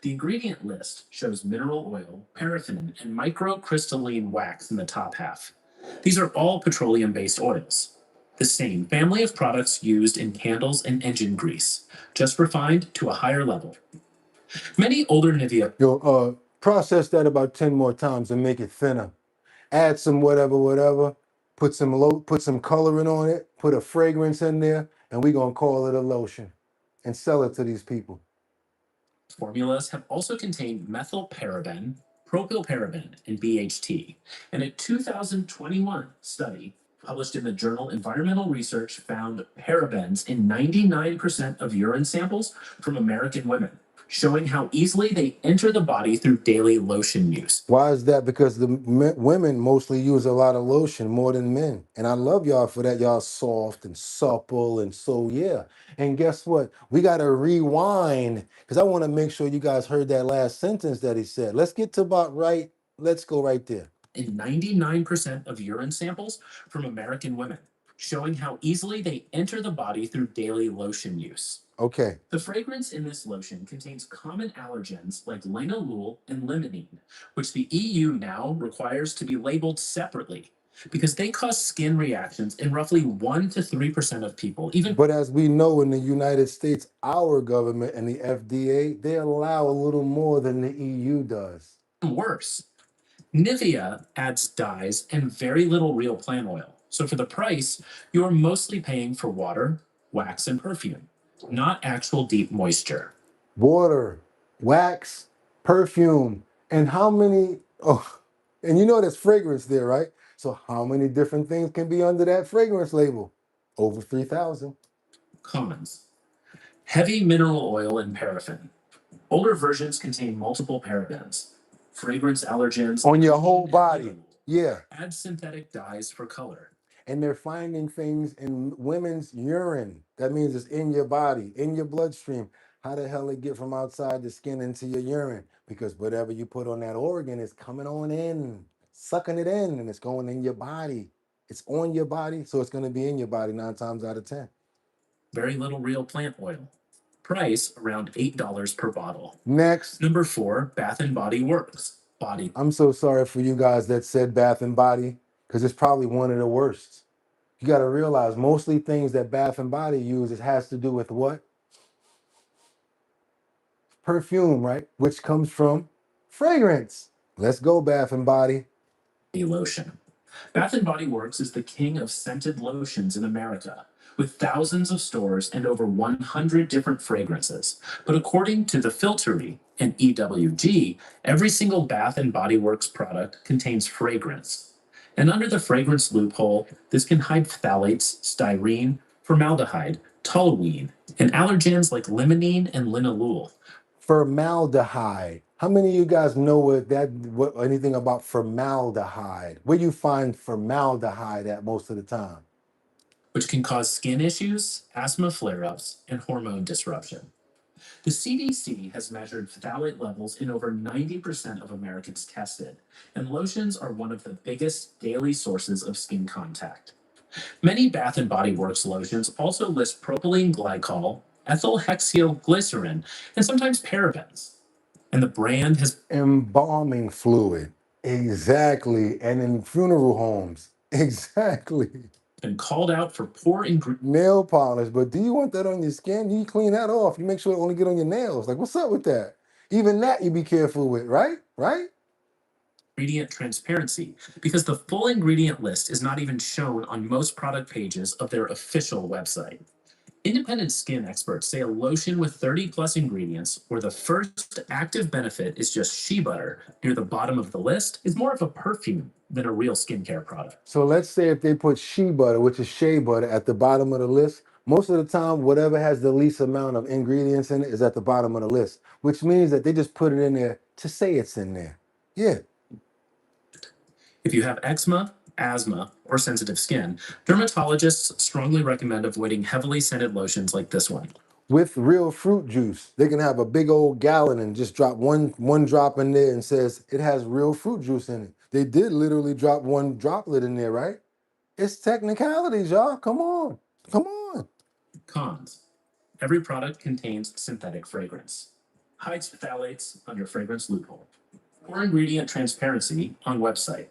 The ingredient list shows mineral oil, paraffin, and microcrystalline wax in the top half. These are all petroleum-based oils. The same family of products used in candles and engine grease, just refined to a higher level. Many older Nivea process that about 10 more times and make it thinner. Add some whatever, put some coloring on it, put a fragrance in there, and we're gonna call it a lotion and sell it to these people. Formulas have also contained methylparaben, propylparaben, and BHT. And a 2021 study published in the journal Environmental Research found parabens in 99% of urine samples from American women, showing how easily they enter the body through daily lotion use. Why is that? Because the women mostly use a lot of lotion more than men. And I love y'all for that. Y'all soft and supple and so yeah. And guess what? We got to rewind because I want to make sure you guys heard that last sentence that he said. Let's get to about right. Let's go right there. In 99% of urine samples from American women, showing how easily they enter the body through daily lotion use. Okay. The fragrance in this lotion contains common allergens like linalool and limonene, which the EU now requires to be labeled separately because they cause skin reactions in roughly 1 to 3% of people. But as we know in the United States, our government and the FDA, they allow a little more than the EU does. Worse, Nivea adds dyes and very little real plant oil. So for the price, you're mostly paying for water, wax, and perfume, not actual deep moisture. Water, wax, perfume, and how many, oh, and you know there's fragrance there, right? So how many different things can be under that fragrance label? Over 3,000. Cons. Heavy mineral oil and paraffin. Older versions contain multiple parabens, fragrance allergens On your whole body. Yeah. add synthetic dyes for color. And they're finding things in women's urine. That means it's in your body, in your bloodstream. How the hell it get from outside the skin into your urine? Because whatever you put on that organ is coming on in, sucking it in, and it's going in your body. It's on your body, so it's going to be in your body 9 times out of 10. Very little real plant oil. Price around $8 per bottle. Next. Number 4, Bath and Body Works. Body. I'm so sorry for you guys that said Bath and Body, because it's probably one of the worst. You got to realize mostly things that Bath and Body uses has to do with what? Perfume, right? Which comes from fragrance. Let's go, Bath and Body. Lotion. Bath and Body Works is the king of scented lotions in America, with thousands of stores and over 100 different fragrances. But according to the Filtery and EWG, every single Bath and Body Works product contains fragrance. And under the fragrance loophole, this can hide phthalates, styrene, formaldehyde, toluene, and allergens like limonene and linalool. Formaldehyde. How many of you guys know what anything about formaldehyde? Where you find formaldehyde at most of the time? Which can cause skin issues, asthma flare-ups, and hormone disruption. The CDC has measured phthalate levels in over 90% of Americans tested, and lotions are one of the biggest daily sources of skin contact. Many Bath and Body Works lotions also list propylene glycol, ethyl hexyl glycerin, and sometimes parabens. And the brand has embalming fluid. Exactly. And in funeral homes. Exactly. Been called out for poor nail polish, but do you want that on your skin? You clean that off. You make sure it only get on your nails. Like, what's up with that? Even that you be careful with, right? Right? Ingredient transparency, because the full ingredient list is not even shown on most product pages of their official website. Independent skin experts say a lotion with 30+ ingredients, where the first active benefit is just shea butter near the bottom of the list, is more of a perfume than a real skincare product. So let's say if they put shea butter, which is shea butter, at the bottom of the list, most of the time, whatever has the least amount of ingredients in it is at the bottom of the list, which means that they just put it in there to say it's in there. Yeah. If you have eczema, asthma, or sensitive skin, dermatologists strongly recommend avoiding heavily scented lotions like this one. With real fruit juice, they can have a big old gallon and just drop one drop in there and says it has real fruit juice in it. They did literally drop one droplet in there, right? It's technicalities, y'all. Come on. Come on. Cons. Every product contains synthetic fragrance. Hides phthalates under fragrance loophole. Poor ingredient transparency on website.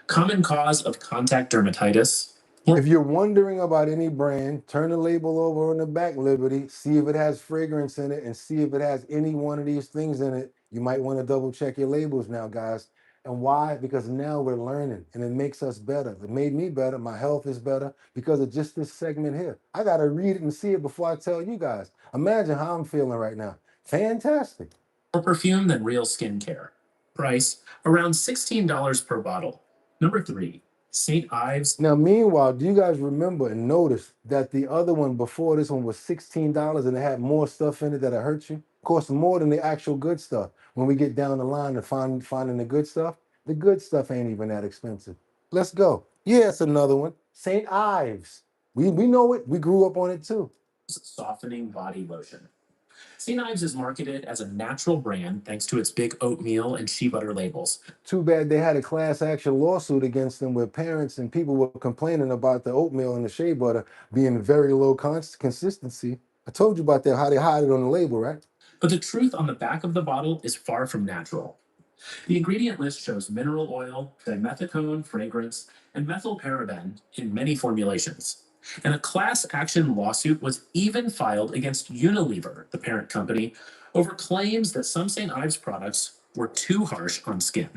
Common cause of contact dermatitis. If you're wondering about any brand, turn the label over on the back, Liberty, see if it has fragrance in it and see if it has any one of these things in it. You might want to double check your labels now, guys. And why? Because now we're learning and it makes us better. It made me better. My health is better because of just this segment here. I got to read it and see it before I tell you guys. Imagine how I'm feeling right now. Fantastic. More perfume than real skincare. Price around $16 per bottle. Number 3, St. Ives. Now, meanwhile, do you guys remember and notice that the other one before this one was $16 and it had more stuff in it that'll hurt you? Cost more than the actual good stuff. When we get down the line and finding the good stuff ain't even that expensive. Let's go. Yeah, it's another one. St. Ives. We know it. We grew up on it too. Softening body lotion. St. Ives is marketed as a natural brand thanks to its big oatmeal and shea butter labels. Too bad they had a class action lawsuit against them where parents and people were complaining about the oatmeal and the shea butter being very low consistency. I told you about that, how they hide it on the label, right? But the truth on the back of the bottle is far from natural. The ingredient list shows mineral oil, dimethicone fragrance, and methylparaben in many formulations. And a class action lawsuit was even filed against Unilever, the parent company, over claims that some St. Ives products were too harsh on skin.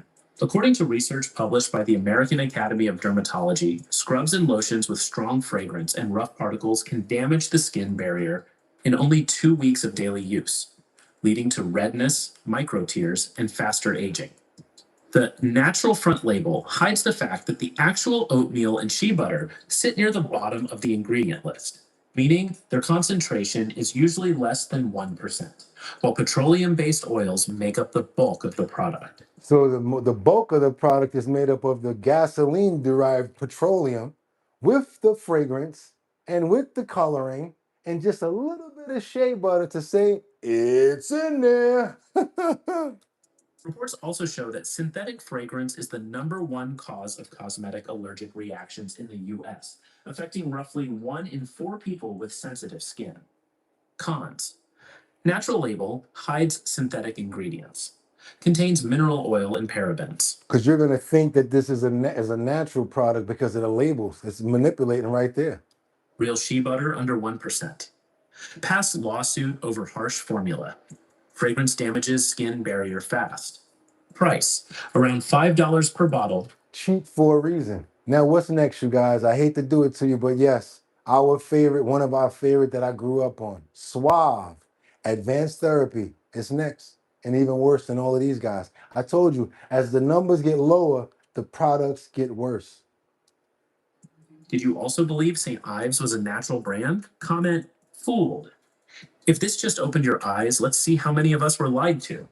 According to research published by the American Academy of Dermatology, scrubs and lotions with strong fragrance and rough particles can damage the skin barrier in only 2 weeks of daily use, leading to redness, micro tears, and faster aging. The natural front label hides the fact that the actual oatmeal and shea butter sit near the bottom of the ingredient list, meaning their concentration is usually less than 1%, while petroleum-based oils make up the bulk of the product. So the bulk of the product is made up of the gasoline-derived petroleum with the fragrance and with the coloring and just a little bit of shea butter to say it's in there. Reports also show that synthetic fragrance is the #1 cause of cosmetic allergic reactions in the US, affecting roughly 1 in 4 people with sensitive skin. Cons. Natural label hides synthetic ingredients. Contains mineral oil and parabens. Because you're going to think that this is a natural product because of the labels. It's manipulating right there. Real shea butter under 1%. Past lawsuit over harsh formula. Fragrance damages skin barrier fast. Price, around $5 per bottle. Cheap for a reason. Now, what's next, you guys? I hate to do it to you, but yes, our favorite, one of our favorite that I grew up on, Suave, Advanced Therapy, is next. And even worse than all of these guys. I told you, as the numbers get lower, the products get worse. Did you also believe St. Ives was a natural brand? Comment, fooled. If this just opened your eyes, let's see how many of us were lied to.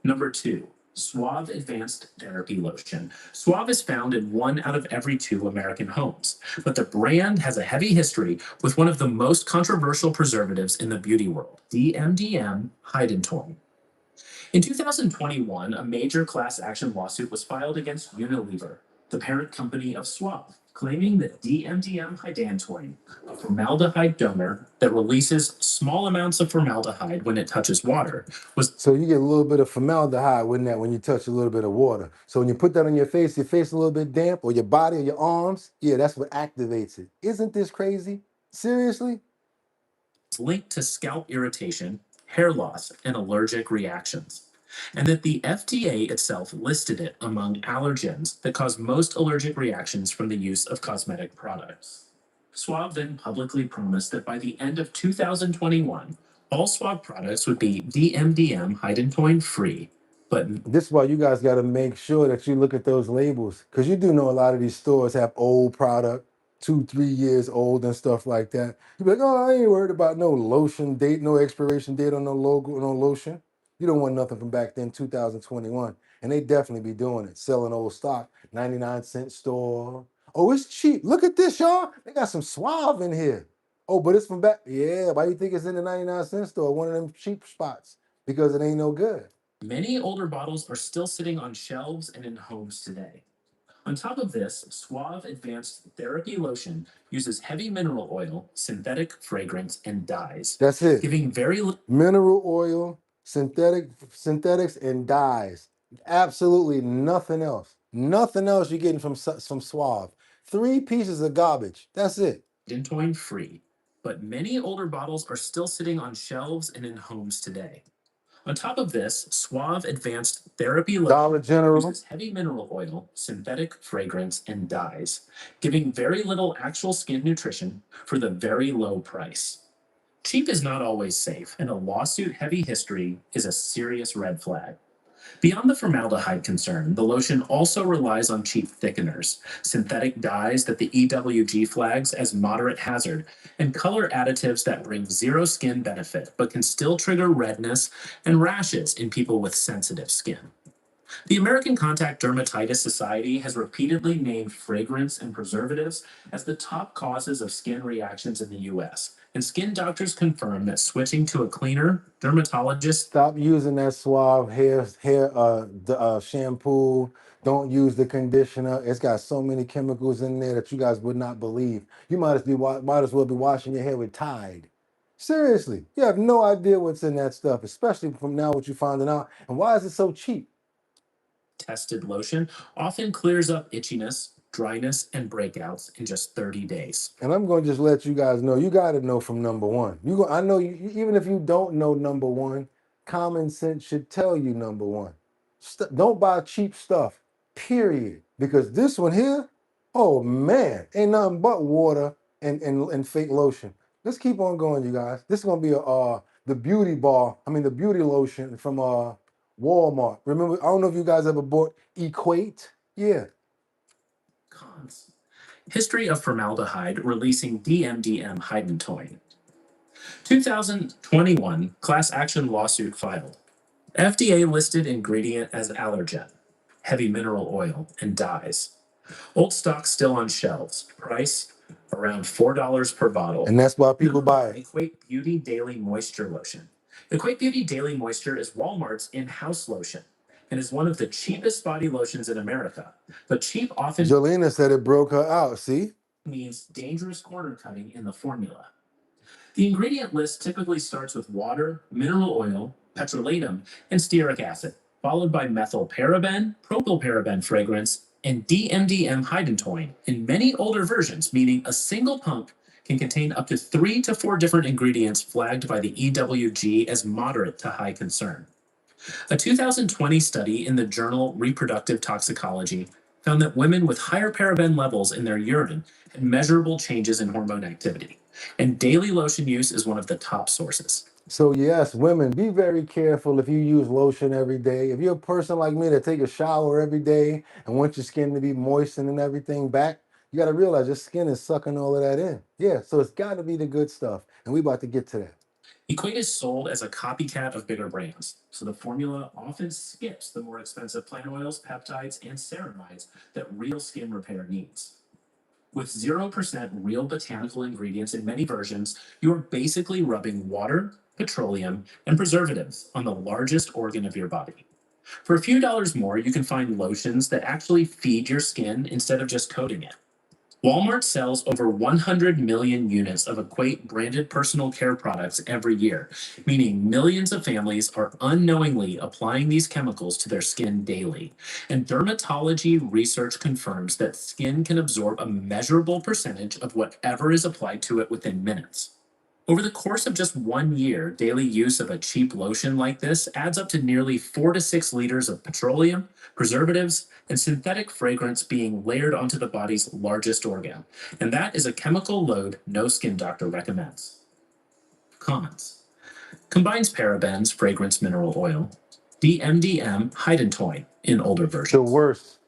Number 2, Suave Advanced Therapy Lotion. Suave is found in 1 out of every 2 American homes, but the brand has a heavy history with one of the most controversial preservatives in the beauty world, DMDM Hydantoin. In 2021, a major class action lawsuit was filed against Unilever, the parent company of Suave, claiming that DMDM Hydantoin, a formaldehyde donor that releases small amounts of formaldehyde when it touches water, was... So you get a little bit of formaldehyde with that when you touch a little bit of water. So when you put that on your face a little bit damp, or your body or your arms, yeah, that's what activates it. Isn't this crazy? Seriously? It's linked to scalp irritation, hair loss, and allergic reactions, and that the FDA itself listed it among allergens that cause most allergic reactions from the use of cosmetic products. Suave then publicly promised that by the end of 2021, all Suave products would be DMDM Hydantoin free. But this is why you guys got to make sure that you look at those labels, because you do know a lot of these stores have old product, 2-3 years old and stuff like that. You be like, oh, I ain't worried about no lotion date, no expiration date on no logo, no lotion. You don't want nothing from back then, 2021. And they definitely be doing it, selling old stock, 99-cent store. Oh, it's cheap. Look at this, y'all. They got some Suave in here. Oh, but it's from back. Yeah, why you think it's in the 99-cent store, one of them cheap spots? Because it ain't no good. Many older bottles are still sitting on shelves and in homes today. On top of this, Suave Advanced Therapy Lotion uses heavy mineral oil, synthetic fragrance, and dyes. That's it. Giving very little mineral oil, synthetics, and dyes. Absolutely nothing else. Nothing else you're getting from Suave. 3 pieces of garbage. That's it. Hydantoin free, but many older bottles are still sitting on shelves and in homes today. On top of this, Suave Advanced Therapy Lotion uses heavy mineral oil, synthetic fragrance, and dyes, giving very little actual skin nutrition for the very low price. Cheap is not always safe, and a lawsuit-heavy history is a serious red flag. Beyond the formaldehyde concern, the lotion also relies on cheap thickeners, synthetic dyes that the EWG flags as moderate hazard, and color additives that bring zero skin benefit but can still trigger redness and rashes in people with sensitive skin. The American Contact Dermatitis Society has repeatedly named fragrance and preservatives as the top causes of skin reactions in the US, and skin doctors confirm that switching to a cleaner, dermatologist... Stop using that Suave shampoo. Don't use the conditioner. It's got so many chemicals in there that you guys would not believe. You might as well be washing your hair with Tide. Seriously, you have no idea what's in that stuff, especially from now what you're finding out. And why is it so cheap? Tested lotion often clears up itchiness, dryness, and breakouts in just 30 days. And I'm going to just let you guys know, you got to know from #1. I know you, even if you don't know #1, common sense should tell you #1. Don't buy cheap stuff, period. Because this one here, oh man, ain't nothing but water and fake lotion. Let's keep on going, you guys. This is gonna be the beauty bar. I mean the beauty lotion from Walmart. Remember, I don't know if you guys ever bought Equate. Yeah. Cons. History of formaldehyde releasing DMDM hydantoin. 2021 class action lawsuit filed. FDA listed ingredient as allergen, heavy mineral oil, and dyes. Old stock still on shelves. Price around $4 per bottle. And that's why people buy it. Equate Beauty Daily Moisture Lotion. Equate Beauty Daily Moisture is Walmart's in-house lotion and is one of the cheapest body lotions in America. But cheap often Jolena said it broke her out. See? Means dangerous corner cutting in the formula. The ingredient list typically starts with water, mineral oil, petrolatum, and stearic acid, followed by methylparaben, propylparaben fragrance, and DMDM hydantoin in many older versions, meaning a single pump can contain up to 3 to 4 different ingredients flagged by the EWG as moderate to high concern. A 2020 study in the journal Reproductive Toxicology found that women with higher paraben levels in their urine had measurable changes in hormone activity, and daily lotion use is one of the top sources. So yes, women, be very careful if you use lotion every day. If you're a person like me that take a shower every day and want your skin to be moistened and everything back, you got to realize your skin is sucking all of that in. Yeah, so it's got to be the good stuff, and we about to get to that. Equate is sold as a copycat of bigger brands, so the formula often skips the more expensive plant oils, peptides, and ceramides that real skin repair needs. With 0% real botanical ingredients in many versions, you are basically rubbing water, petroleum, and preservatives on the largest organ of your body. For a few dollars more, you can find lotions that actually feed your skin instead of just coating it. Walmart sells over 100 million units of Equate branded personal care products every year, meaning millions of families are unknowingly applying these chemicals to their skin daily. And dermatology research confirms that skin can absorb a measurable percentage of whatever is applied to it within minutes. Over the course of just 1 year, daily use of a cheap lotion like this adds up to nearly 4 to 6 liters of petroleum, preservatives, and synthetic fragrance being layered onto the body's largest organ. And that is a chemical load no skin doctor recommends. Cons. Combines parabens, fragrance mineral oil, DMDM, hydantoin in older versions. The worst.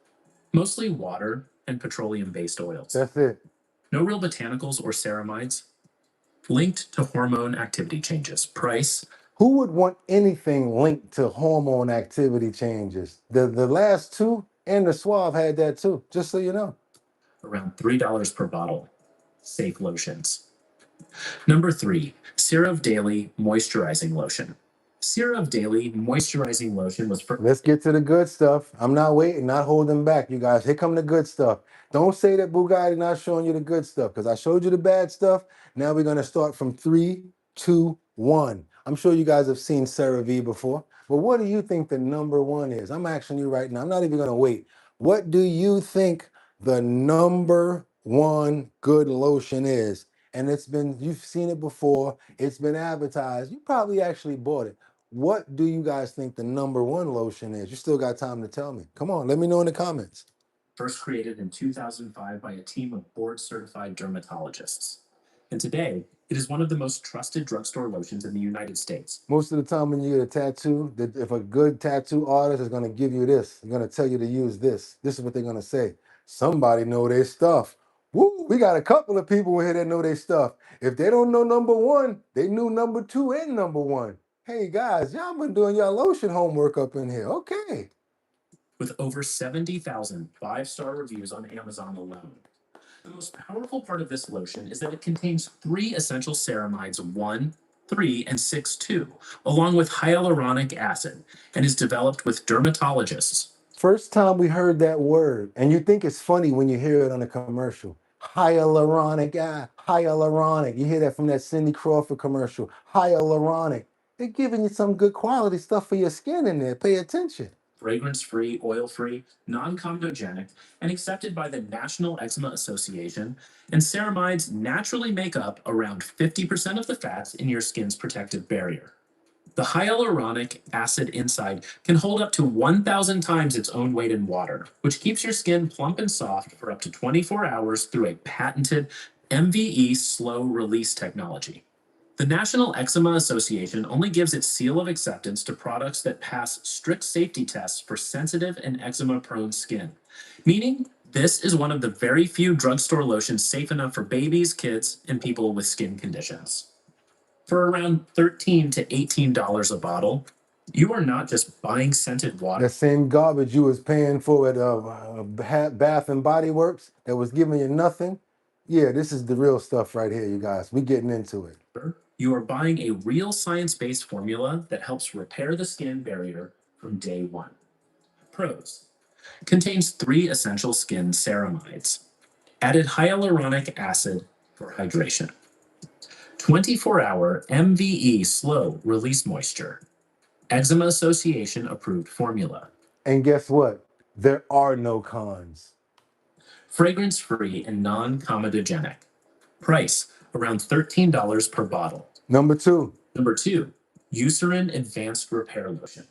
Mostly water and petroleum-based oils. That's it. No real botanicals or ceramides. Linked to hormone activity changes. Price. Who would want anything linked to hormone activity changes? The last two and the Suave had that too, just so you know. Around $3 per bottle. Safe lotions. Number 3, CeraVe Daily Moisturizing Lotion. CeraVe Daily Moisturizing Lotion was for... Let's get to the good stuff. I'm not waiting, not holding back, you guys. Here come the good stuff. Don't say that Boogotti not showing you the good stuff, because I showed you the bad stuff. Now we're going to start from 3, 2, 1. I'm sure you guys have seen CeraVe before, but what do you think the number 1 is? I'm asking you right now. I'm not even going to wait. What do you think the number 1 good lotion is? And you've seen it before. It's been advertised. You probably actually bought it. What do you guys think the number 1 lotion is? You still got time to tell me. Come on, let me know in the comments. First created in 2005 by a team of board-certified dermatologists. And today, it is one of the most trusted drugstore lotions in the United States. Most of the time when you get a tattoo, if a good tattoo artist is going to give you this, they're going to tell you to use this. This is what they're going to say. Somebody know their stuff. Woo, we got a couple of people in here that know their stuff. If they don't know number 1, they knew number 2 and number 1. Hey guys, y'all been doing y'all lotion homework up in here. Okay. With over 70,000 5-star reviews on Amazon alone. The most powerful part of this lotion is that it contains 3 essential ceramides 1, 3, and 6-2, along with hyaluronic acid, and is developed with dermatologists. First time we heard that word, and you think it's funny when you hear it on a commercial. Hyaluronic, hyaluronic. You hear that from that Cindy Crawford commercial. Hyaluronic. They're giving you some good quality stuff for your skin in there. Pay attention. Fragrance-free, oil-free, non-comedogenic, and accepted by the National Eczema Association, and ceramides naturally make up around 50% of the fats in your skin's protective barrier. The hyaluronic acid inside can hold up to 1,000 times its own weight in water, which keeps your skin plump and soft for up to 24 hours through a patented MVE slow release technology. The National Eczema Association only gives its seal of acceptance to products that pass strict safety tests for sensitive and eczema-prone skin, meaning this is one of the very few drugstore lotions safe enough for babies, kids, and people with skin conditions. For around $13 to $18 a bottle, you are not just buying scented water. That same garbage you was paying for at Bath and Body Works that was giving you nothing. Yeah, this is the real stuff right here, you guys. We getting into it. You are buying a real science-based formula that helps repair the skin barrier from day one. Pros. Contains 3 essential skin ceramides. Added hyaluronic acid for hydration. 24-hour MVE slow release moisture. Eczema Association approved formula. And guess what? There are no cons. Fragrance-free and non-comedogenic. Price, around $13 per bottle. Number 2. Number 2, Eucerin Advanced Repair Lotion.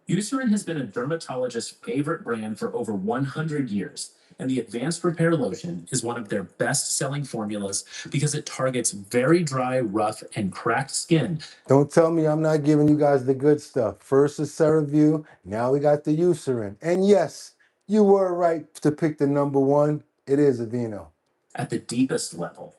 Eucerin has been a dermatologist's favorite brand for over 100 years, and the Advanced Repair Lotion is one of their best-selling formulas because it targets very dry, rough, and cracked skin. Don't tell me I'm not giving you guys the good stuff. First is CeraVe, now we got the Eucerin. And yes, you were right to pick the number 1. It is Aveeno. At the deepest level.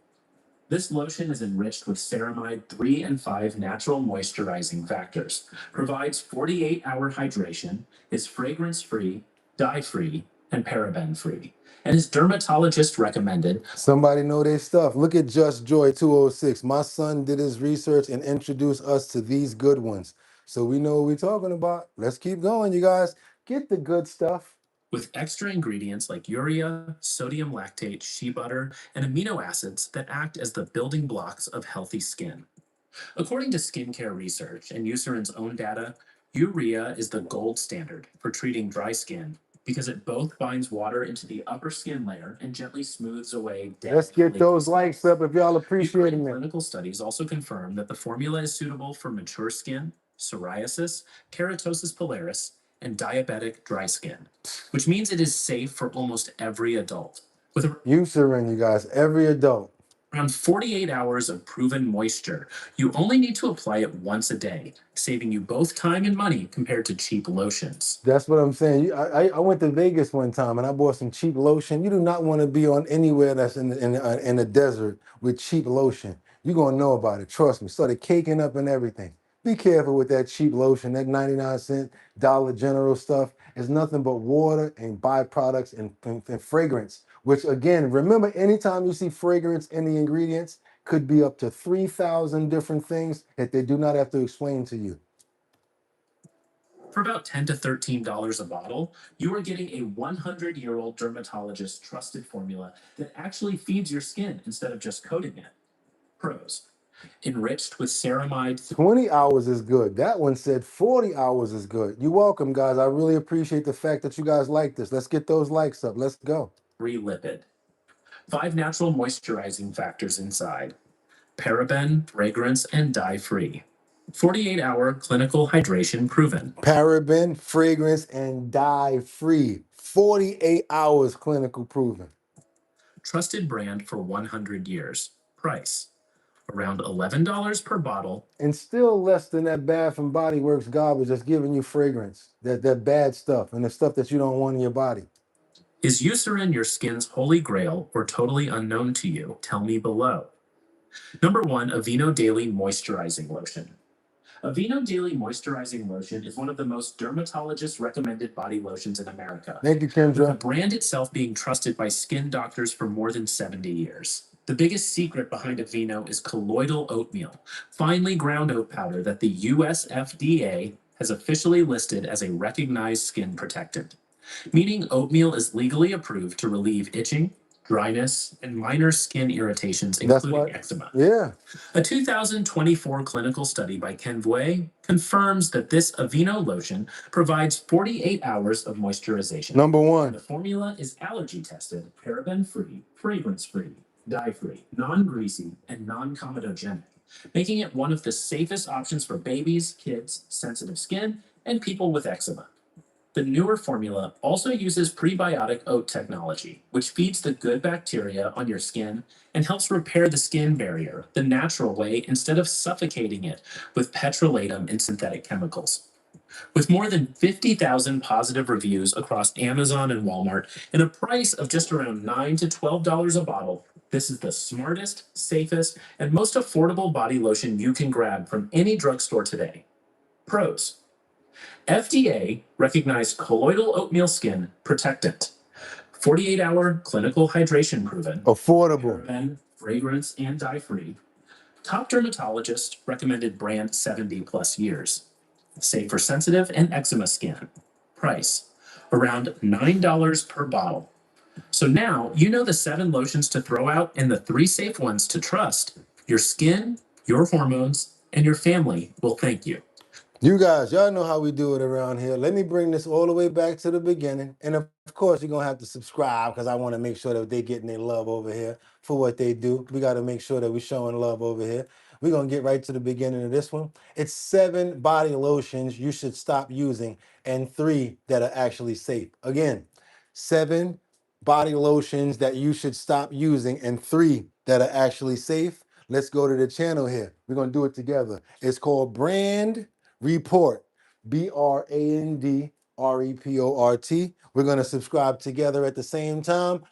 This lotion is enriched with ceramide 3 and 5 natural moisturizing factors, provides 48-hour hydration, is fragrance-free, dye-free, and paraben-free, and is dermatologist recommended. Somebody know their stuff. Look at Just Joy 206. My son did his research and introduced us to these good ones. So we know what we're talking about. Let's keep going, you guys. Get the good stuff. With extra ingredients like urea, sodium lactate, shea butter, and amino acids that act as the building blocks of healthy skin. According to skincare research and Eucerin's own data, urea is the gold standard for treating dry skin because it both binds water into the upper skin layer and gently smooths away dead. Let's get those likes up if y'all appreciating it. Clinical studies also confirm that the formula is suitable for mature skin, psoriasis, keratosis pilaris, and diabetic dry skin, which means it is safe for almost every adult. With Eucerin, you guys, every adult. Around 48 hours of proven moisture, you only need to apply it once a day, saving you both time and money compared to cheap lotions. That's what I'm saying. I went to Vegas one time and I bought some cheap lotion. You do not want to be on anywhere that's in the desert with cheap lotion. You're going to know about it. Trust me. Started caking up and everything. Be careful with that cheap lotion. That 99-cent Dollar General stuff is nothing but water and byproducts and fragrance. Which again, remember, anytime you see fragrance in the ingredients, could be up to 3,000 different things that they do not have to explain to you. For about $10 to $13 a bottle, you are getting a 100-year-old dermatologist trusted formula that actually feeds your skin instead of just coating it. Pros. Enriched with ceramide. 20 hours is good. That one said 40 hours is good. You're welcome, guys. I really appreciate the fact that you guys like this. Let's get those likes up. Let's go. Free lipid. 5 natural moisturizing factors inside. Paraben, fragrance, and dye-free. 48-hour clinical hydration proven. Paraben, fragrance, and dye-free. 48 hours clinical proven. Trusted brand for 100 years. Price. Around $11 per bottle. And still less than that Bath and Body Works garbage that's giving you fragrance. That bad stuff and the stuff that you don't want in your body. Is Eucerin your skin's holy grail or totally unknown to you? Tell me below. Number 1, Aveeno Daily Moisturizing Lotion. Aveeno Daily Moisturizing Lotion is one of the most dermatologist-recommended body lotions in America. Thank you, Kendra. With the brand itself being trusted by skin doctors for more than 70 years. The biggest secret behind Aveeno is colloidal oatmeal, finely ground oat powder that the US FDA has officially listed as a recognized skin protectant, meaning oatmeal is legally approved to relieve itching, dryness, and minor skin irritations, including eczema. Yeah. A 2024 clinical study by Ken Vue confirms that this Aveeno lotion provides 48 hours of moisturization. Number 1. The formula is allergy tested, paraben-free, fragrance-free, dye-free, non-greasy, and non-comedogenic. making it one of the safest options for babies, kids, sensitive skin, and people with eczema. The newer formula also uses prebiotic oat technology, which feeds the good bacteria on your skin and helps repair the skin barrier the natural way instead of suffocating it with petrolatum and synthetic chemicals. With more than 50,000 positive reviews across Amazon and Walmart and a price of just around $9 to $12 a bottle, this is the smartest, safest, and most affordable body lotion you can grab from any drugstore today. Pros: FDA recognized colloidal oatmeal skin protectant, 48-hour clinical hydration proven, Affordable. paraben, fragrance, and dye-free. Top dermatologist recommended brand 70 plus years. Safe for sensitive and eczema skin. Price: around $9 per bottle. So now you know the 7 lotions to throw out and the 3 safe ones to trust. Your skin, your hormones, and your family will thank you. You guys, y'all know how we do it around here. Let me bring this all the way back to the beginning. And of course, you're going to have to subscribe because I want to make sure that they're getting their love over here for what they do. We got to make sure that we're showing love over here. We're going to get right to the beginning of this one. It's 7 body lotions you should stop using and 3 that are actually safe. Again, 7 body lotions that you should stop using and 3 that are actually safe. Let's go to the channel here. We're going to do it together. It's called Brand Report, BRANDREPORT. We're going to subscribe together at the same time.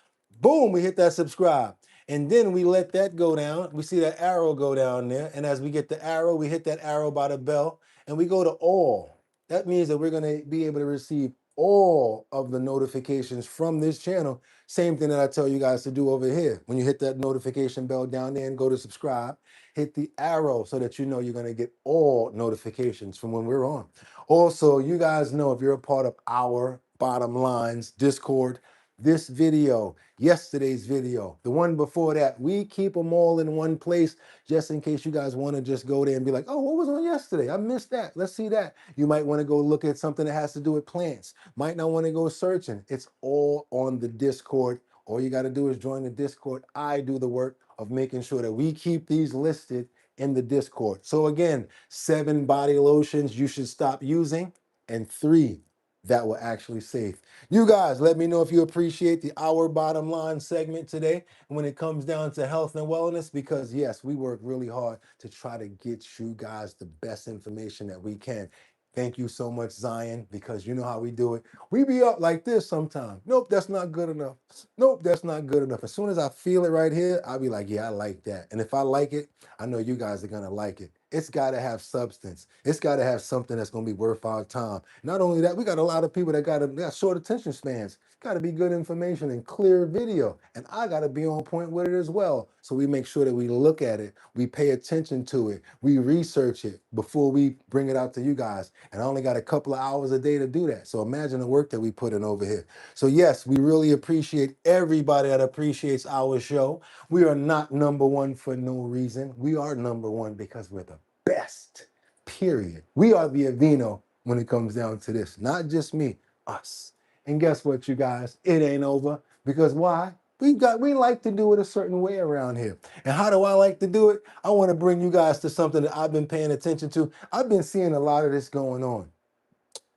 Boom, we hit that subscribe. And then we let that go down. We see that arrow go down there. And as we get the arrow, we hit that arrow by the bell and we go to all. That means that we're going to be able to receive all of the notifications from this channel. Same thing that I tell you guys to do over here. When you hit that notification bell down there and go to subscribe, hit the arrow so that you know you're going to get all notifications from when we're on. Also, you guys know if you're a part of our Bottom Lines Discord, this video, yesterday's video, the one before that, we keep them all in one place just in case you guys want to just go there and be like, oh, what was on yesterday? I missed that. Let's see that. You might want to go look at something that has to do with plants. Might not want to go searching. It's all on the Discord. All you got to do is join the Discord. I do the work of making sure that we keep these listed in the Discord. So again, 7 body lotions you should stop using and 3 that were actually safe. You guys, let me know if you appreciate the Our Bottom Line segment today when it comes down to health and wellness, because yes, we work really hard to try to get you guys the best information that we can. Thank you so much, Zion, because you know how we do it. We be up like this sometimes. Nope, that's not good enough. Nope, that's not good enough. As soon as I feel it right here, I'll be like, yeah, I like that. And if I like it, I know you guys are going to like it. It's got to have substance. It's got to have something that's going to be worth our time. Not only that, we got a lot of people that got short attention spans. Got to be good information and clear video. And I got to be on point with it as well. So we make sure that we look at it, we pay attention to it, we research it before we bring it out to you guys. And I only got a couple of hours a day to do that. So imagine the work that we put in over here. So yes, we really appreciate everybody that appreciates our show. We are not number one for no reason. We are number one because we're the best, period. We are the Aveeno when it comes down to this. Not just me, us. And guess what, you guys? It ain't over. Because why? We like to do it a certain way around here. And how do I like to do it? I want to bring you guys to something that I've been paying attention to. I've been seeing a lot of this going on.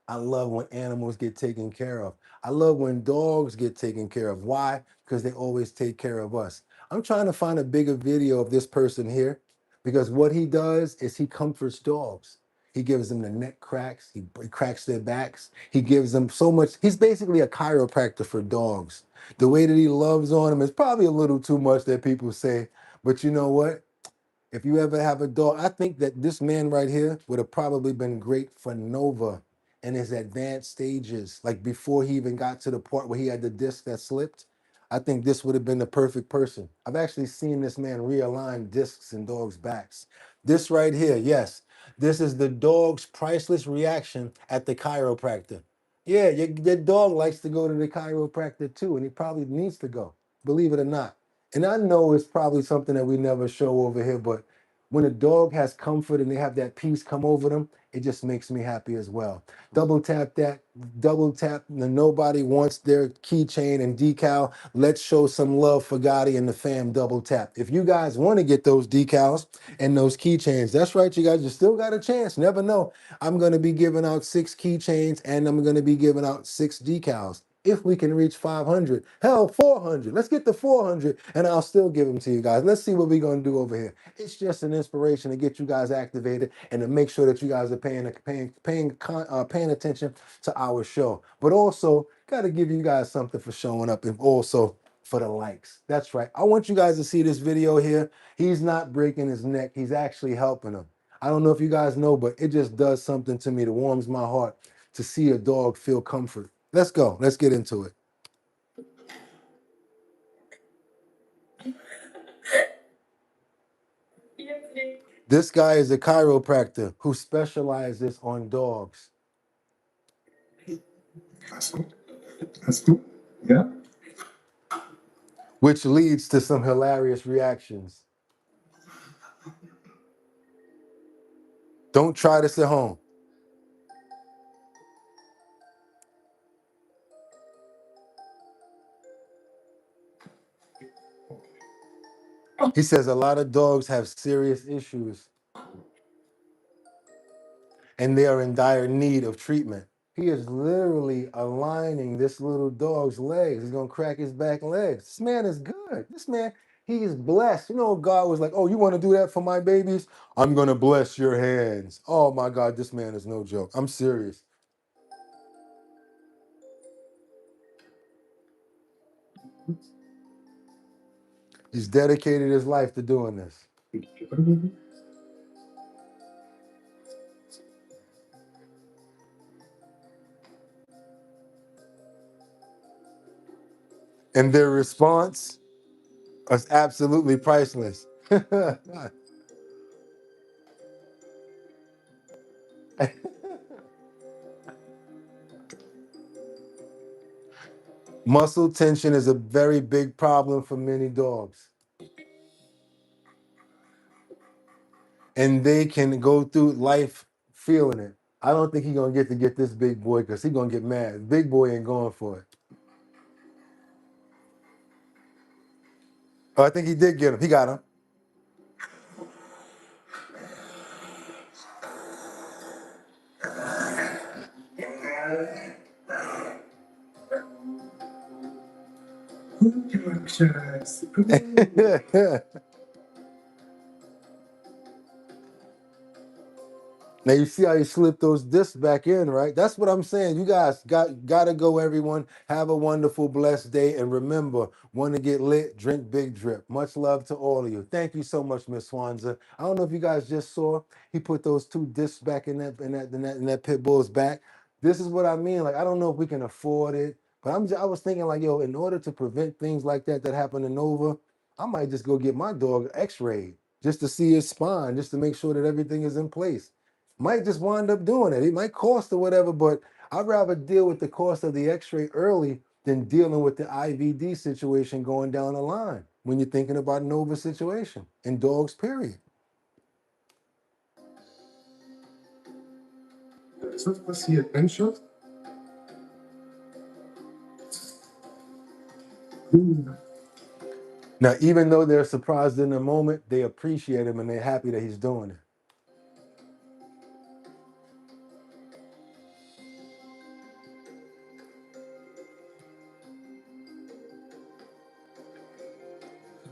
I love when animals get taken care of. I love when dogs get taken care of. Why? Because they always take care of us. I'm trying to find a bigger video of this person here because what he does is he comforts dogs. He gives them the neck cracks. He cracks their backs. He gives them so much. He's basically a chiropractor for dogs. The way that he loves on them is probably a little too much that people say. But you know what? If you ever have a dog, I think that this man right here would have probably been great for Nova in his advanced stages, like before he even got to the part where he had the disc that slipped. I think this would have been the perfect person. I've actually seen this man realign discs in dogs' backs. This right here, yes, this is the dog's priceless reaction at the chiropractor. Yeah, your dog likes to go to the chiropractor too, and he probably needs to go, believe it or not. And I know it's probably something that we never show over here, but When a dog has comfort and they have that peace come over them, it just makes me happy as well. Double tap that, double tap. Nobody wants their keychain and decal. Let's show some love for Gotti and the fam. Double tap. If you guys want to get those decals and those keychains, that's right, you guys, you still got a chance. Never know. I'm going to be giving out 6 keychains and I'm going to be giving out 6 decals. If we can reach 500, hell, 400. Let's get to 400 and I'll still give them to you guys. Let's see what we're going to do over here. It's just an inspiration to get you guys activated and to make sure that you guys are paying attention to our show. But also, got to give you guys something for showing up and also for the likes. That's right. I want you guys to see this video here. He's not breaking his neck. He's actually helping him. I don't know if you guys know, but it just does something to me that warms my heart to see a dog feel comfort. Let's go. Let's get into it. This guy is a chiropractor who specializes on dogs. That's cool. Yeah. Which leads to some hilarious reactions. Don't try this at home. He says a lot of dogs have serious issues and they are in dire need of treatment. He is literally aligning this little dog's legs. He's gonna crack his back legs. This man is good. This man, he is blessed. You know, God was like, oh, you wanna do that for my babies? I'm gonna bless your hands. Oh my God, this man is no joke. I'm serious. He's dedicated his life to doing this. And their response is absolutely priceless. Muscle tension is a very big problem for many dogs. And they can go through life feeling it. I don't think he's gonna get this big boy because he's gonna get mad. Big boy ain't going for it. Oh, I think he did get him. He got him. Now you see how he slipped those discs back in, right? That's what I'm saying. You guys gotta go, everyone. Have a wonderful, blessed day. And remember, want to get lit, drink Big Drip. Much love to all of you. Thank you so much, Miss Swanza. I don't know if you guys just saw, he put those 2 discs back in that pit bull's back. This is what I mean. Like, I don't know if we can afford it, but I was thinking like, yo, in order to prevent things like that happen to Nova, I might just go get my dog x-rayed just to see his spine, just to make sure that everything is in place. Might just wind up doing it. It might cost or whatever, but I'd rather deal with the cost of the x-ray early than dealing with the IVD situation going down the line when you're thinking about Nova situation and dogs, period. Let's see adventure. Now, even though they're surprised in the moment, they appreciate him and they're happy that he's doing it.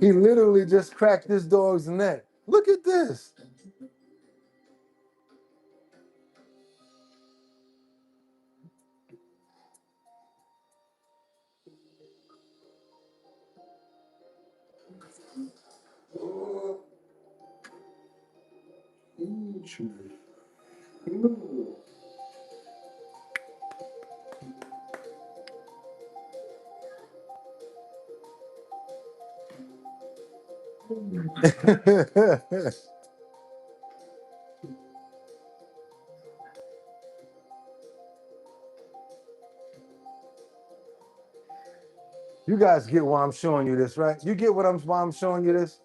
He literally just cracked this dog's neck. Look at this. You guys get why I'm showing you this, right? You get why I'm showing you this?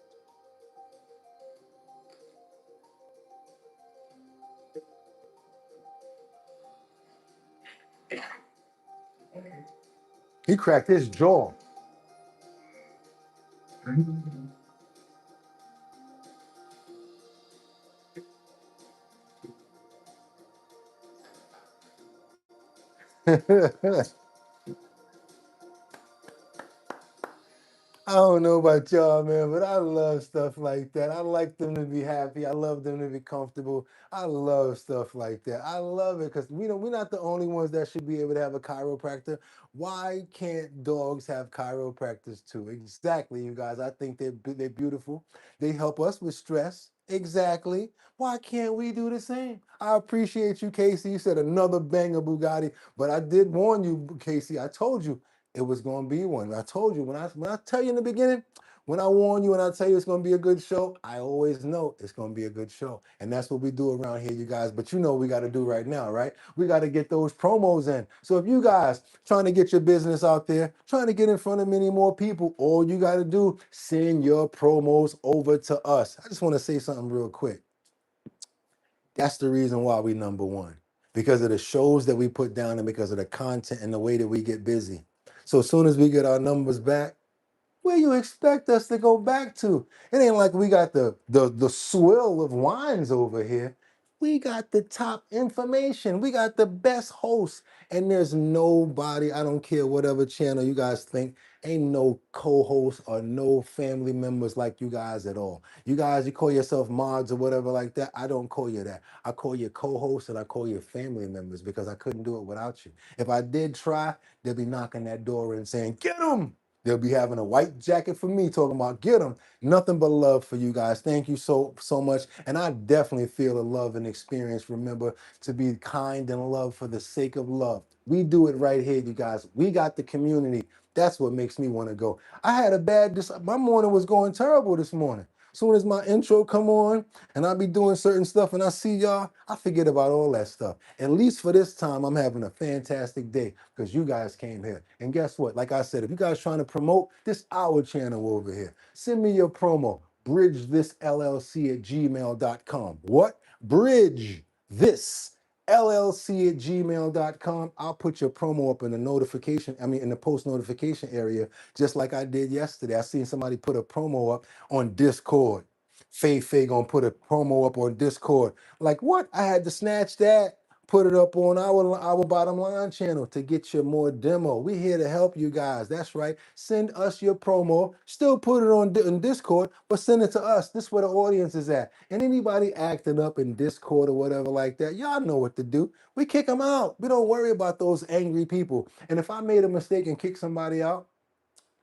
He cracked his jaw. I don't know about y'all, man, but I love stuff like that. I like them to be happy. I love them to be comfortable. I love stuff like that. I love it because we're not the only ones that should be able to have a chiropractor. Why can't dogs have chiropractors too? Exactly, you guys. I think they're beautiful. They help us with stress. Exactly. Why can't we do the same? I appreciate you, Casey. You said another banger Bugatti, but I did warn you, Casey. I told you it was going to be one. I told you when I tell you in the beginning, when I warn you and I tell you it's going to be a good show, I always know it's going to be a good show. And that's what we do around here, you guys. But you know what we got to do right now, right? We got to get those promos in. So if you guys trying to get your business out there, trying to get in front of many more people, all you got to do, send your promos over to us. I just want to say something real quick. That's the reason why we number one, because of the shows that we put down and because of the content and the way that we get busy. So as soon as we get our numbers back, where you expect us to go back to? It ain't like we got the swill of wines over here. We got the top information. We got the best hosts. And there's nobody, I don't care whatever channel you guys think, ain't no co-host or no family members like you guys at all. You guys, you call yourself mods or whatever like that. I don't call you that. I call you co-hosts and I call you family members because I couldn't do it without you. If I did try, they'll be knocking that door and saying, get them. They'll be having a white jacket for me talking about get them. Nothing but love for you guys. Thank you so much. And I definitely feel the love and experience. Remember to be kind and love for the sake of love. We do it right here, you guys. We got the community. That's what makes me want to go. I had a my morning was going terrible this morning. Soon as my intro come on and I be doing certain stuff and I see y'all, I forget about all that stuff. At least for this time, I'm having a fantastic day because you guys came here. And guess what? Like I said, if you guys trying to promote this our channel over here, send me your promo, bridgethisllc@gmail.com. What? Bridge this llc@gmail.com. I'll put your promo up in the in the post notification area, just like I did yesterday. I seen somebody put a promo up on Discord. Faye gonna put a promo up on Discord. Like what? I had to snatch that, put it up on our bottom line channel to get you more demo. We here to help you guys. That's right. Send us your promo. Still put it on Discord, but send it to us. This is where the audience is at. And anybody acting up in Discord or whatever like that, y'all know what to do. We kick them out. We don't worry about those angry people. And if I made a mistake and kick somebody out,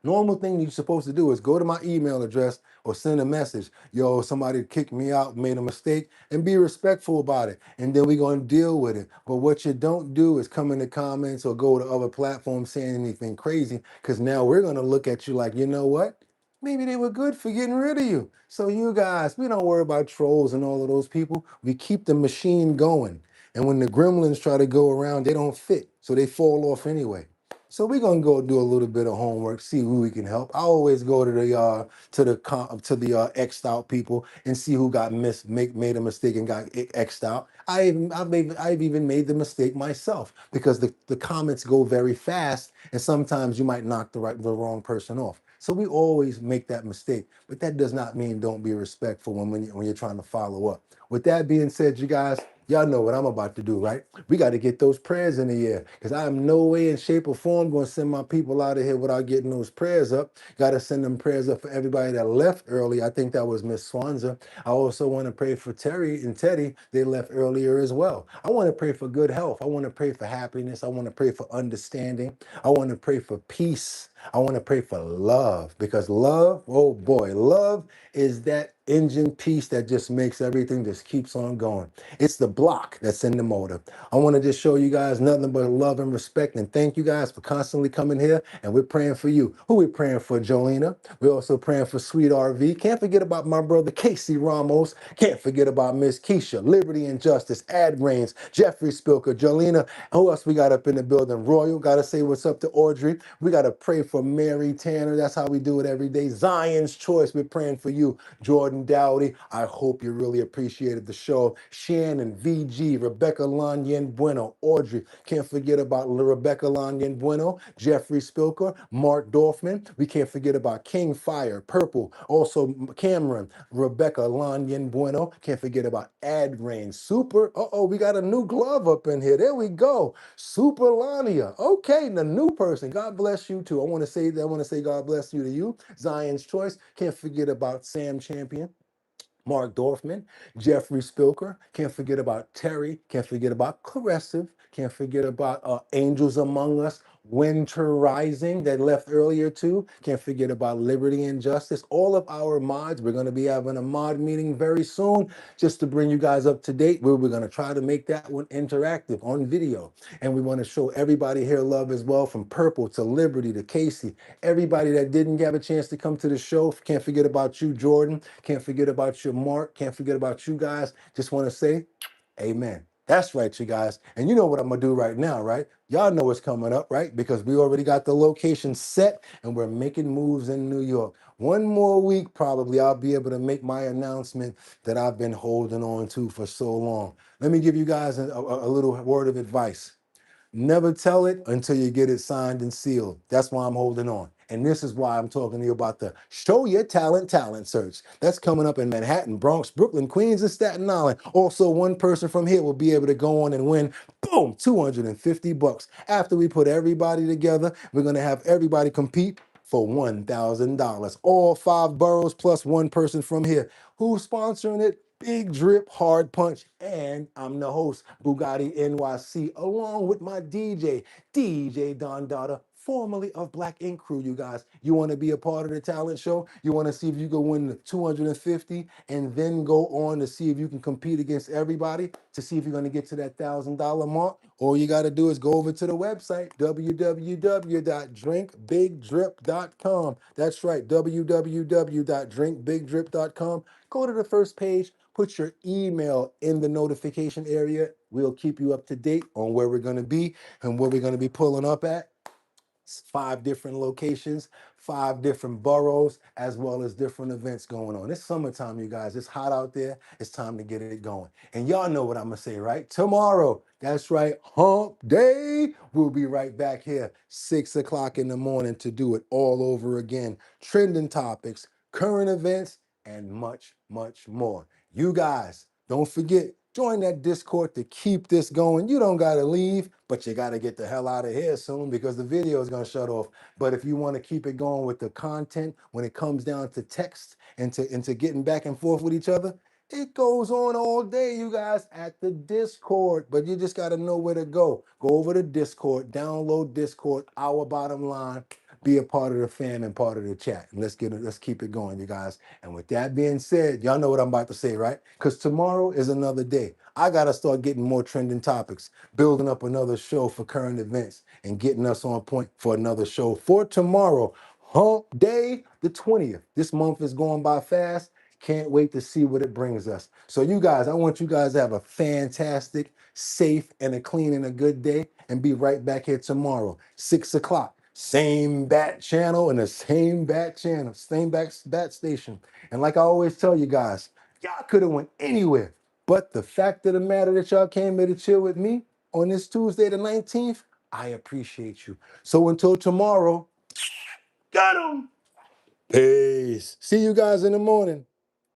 normal thing you're supposed to do is go to my email address or send a message. Yo, somebody kicked me out, made a mistake, and be respectful about it. And then we're going to deal with it. But what you don't do is come in the comments or go to other platforms saying anything crazy, because now we're going to look at you like, you know what? Maybe they were good for getting rid of you. So you guys, we don't worry about trolls and all of those people. We keep the machine going. And when the gremlins try to go around, they don't fit. So they fall off anyway. So we're gonna go do a little bit of homework, see who we can help. I always go to the X'd out people and see who got made a mistake and got X'd out. I've even made the mistake myself because the comments go very fast and sometimes you might knock the wrong person off. So we always make that mistake, but that does not mean don't be respectful when you're trying to follow up. With that being said, you guys, y'all know what I'm about to do, right? We got to get those prayers in the air because I am no way in shape or form going to send my people out of here without getting those prayers up. Got to send them prayers up for everybody that left early. I think that was Miss Swanza. I also want to pray for Terry and Teddy. They left earlier as well. I want to pray for good health. I want to pray for happiness. I want to pray for understanding. I want to pray for peace. I want to pray for love because love, oh boy, love is that engine piece that just makes everything just keeps on going. It's the block that's in the motor. I want to just show you guys nothing but love and respect and thank you guys for constantly coming here and we're praying for you. Who we praying for, Jolena? We're also praying for Sweet RV. Can't forget about my brother Casey Ramos. Can't forget about Miss Keisha, Liberty and Justice, Ad Brains, Jeffrey Spilker, Jolena. Who else we got up in the building? Royal, got to say what's up to Audrey. We got to pray for for Mary Tanner. That's how we do it every day. Zion's Choice, we're praying for you. Jordan Dowdy, I hope you really appreciated the show. Shannon, VG, Rebecca Lanyen Bueno, Audrey, can't forget about Rebecca Lanyen Bueno, Jeffrey Spilker, Mark Dorfman. We can't forget about King Fire, Purple, also Cameron, Rebecca Lanyen Bueno. Can't forget about Adrain, Super. We got a new glove up in here. There we go. Super Lania. Okay, the new person. God bless you too. I want to say God bless you to you. Zion's Choice. Can't forget about Sam Champion. Mark Dorfman, Jeffrey Spilker, can't forget about Terry, can't forget about Caressive, can't forget about Angels Among Us, Winter Rising that left earlier too, can't forget about Liberty and Justice, all of our mods. We're going to be having a mod meeting very soon just to bring you guys up to date. We're going to try to make that one interactive on video. And we want to show everybody here love as well, from Purple to Liberty to Casey. Everybody that didn't have a chance to come to the show, can't forget about you, Jordan. Can't forget about you, Mark. Can't forget about you guys. Just want to say, amen. That's right, you guys. And you know what I'm going to do right now, right? Y'all know what's coming up, right? Because we already got the location set and we're making moves in New York. One more week, probably, I'll be able to make my announcement that I've been holding on to for so long. Let me give you guys a little word of advice. Never tell it until you get it signed and sealed. That's why I'm holding on. And this is why I'm talking to you about the Show Your Talent Search. That's coming up in Manhattan, Bronx, Brooklyn, Queens, and Staten Island. Also, one person from here will be able to go on and win, boom, $250. After we put everybody together, we're going to have everybody compete for $1,000. All 5 boroughs plus one person from here. Who's sponsoring it? Big Drip, Hard Punch, and I'm the host, Boogotti NYC, along with my DJ Don Dada, formerly of Black Ink Crew, you guys. You want to be a part of the talent show? You want to see if you can win the 250 and then go on to see if you can compete against everybody to see if you're going to get to that $1,000 mark? All you got to do is go over to the website, www.drinkbigdrip.com. That's right, www.drinkbigdrip.com. Go to the first page, put your email in the notification area. We'll keep you up to date on where we're going to be and where we're going to be pulling up at. 5 different locations, 5 different boroughs, as well as different events going on. It's summertime, you guys. It's hot out there. It's time to get it going. And y'all know what I'm going to say, right? Tomorrow, that's right, hump day. We'll be right back here, 6 o'clock in the morning to do it all over again. Trending topics, current events, and much, much more. You guys, don't forget, join that Discord to keep this going. You don't got to leave, but you got to get the hell out of here soon because the video is going to shut off. But if you want to keep it going with the content, when it comes down to text and to getting back and forth with each other, it goes on all day, you guys, at the Discord. But you just got to know where to go. Go over to Discord, download Discord, Our Bottom Line. Be a part of the fam and part of the chat. And let's keep it going, you guys. And with that being said, y'all know what I'm about to say, right? Because tomorrow is another day. I got to start getting more trending topics, building up another show for current events, and getting us on point for another show for tomorrow. Hump Day, the 20th. This month is going by fast. Can't wait to see what it brings us. So you guys, I want you guys to have a fantastic, safe, and a clean and a good day. And be right back here tomorrow, 6 o'clock. Same bat channel and the same bat channel, same bat station. And like I always tell you guys, y'all could have went anywhere. But the fact of the matter that y'all came here to chill with me on this Tuesday the 19th, I appreciate you. So until tomorrow, got 'em. Peace. See you guys in the morning.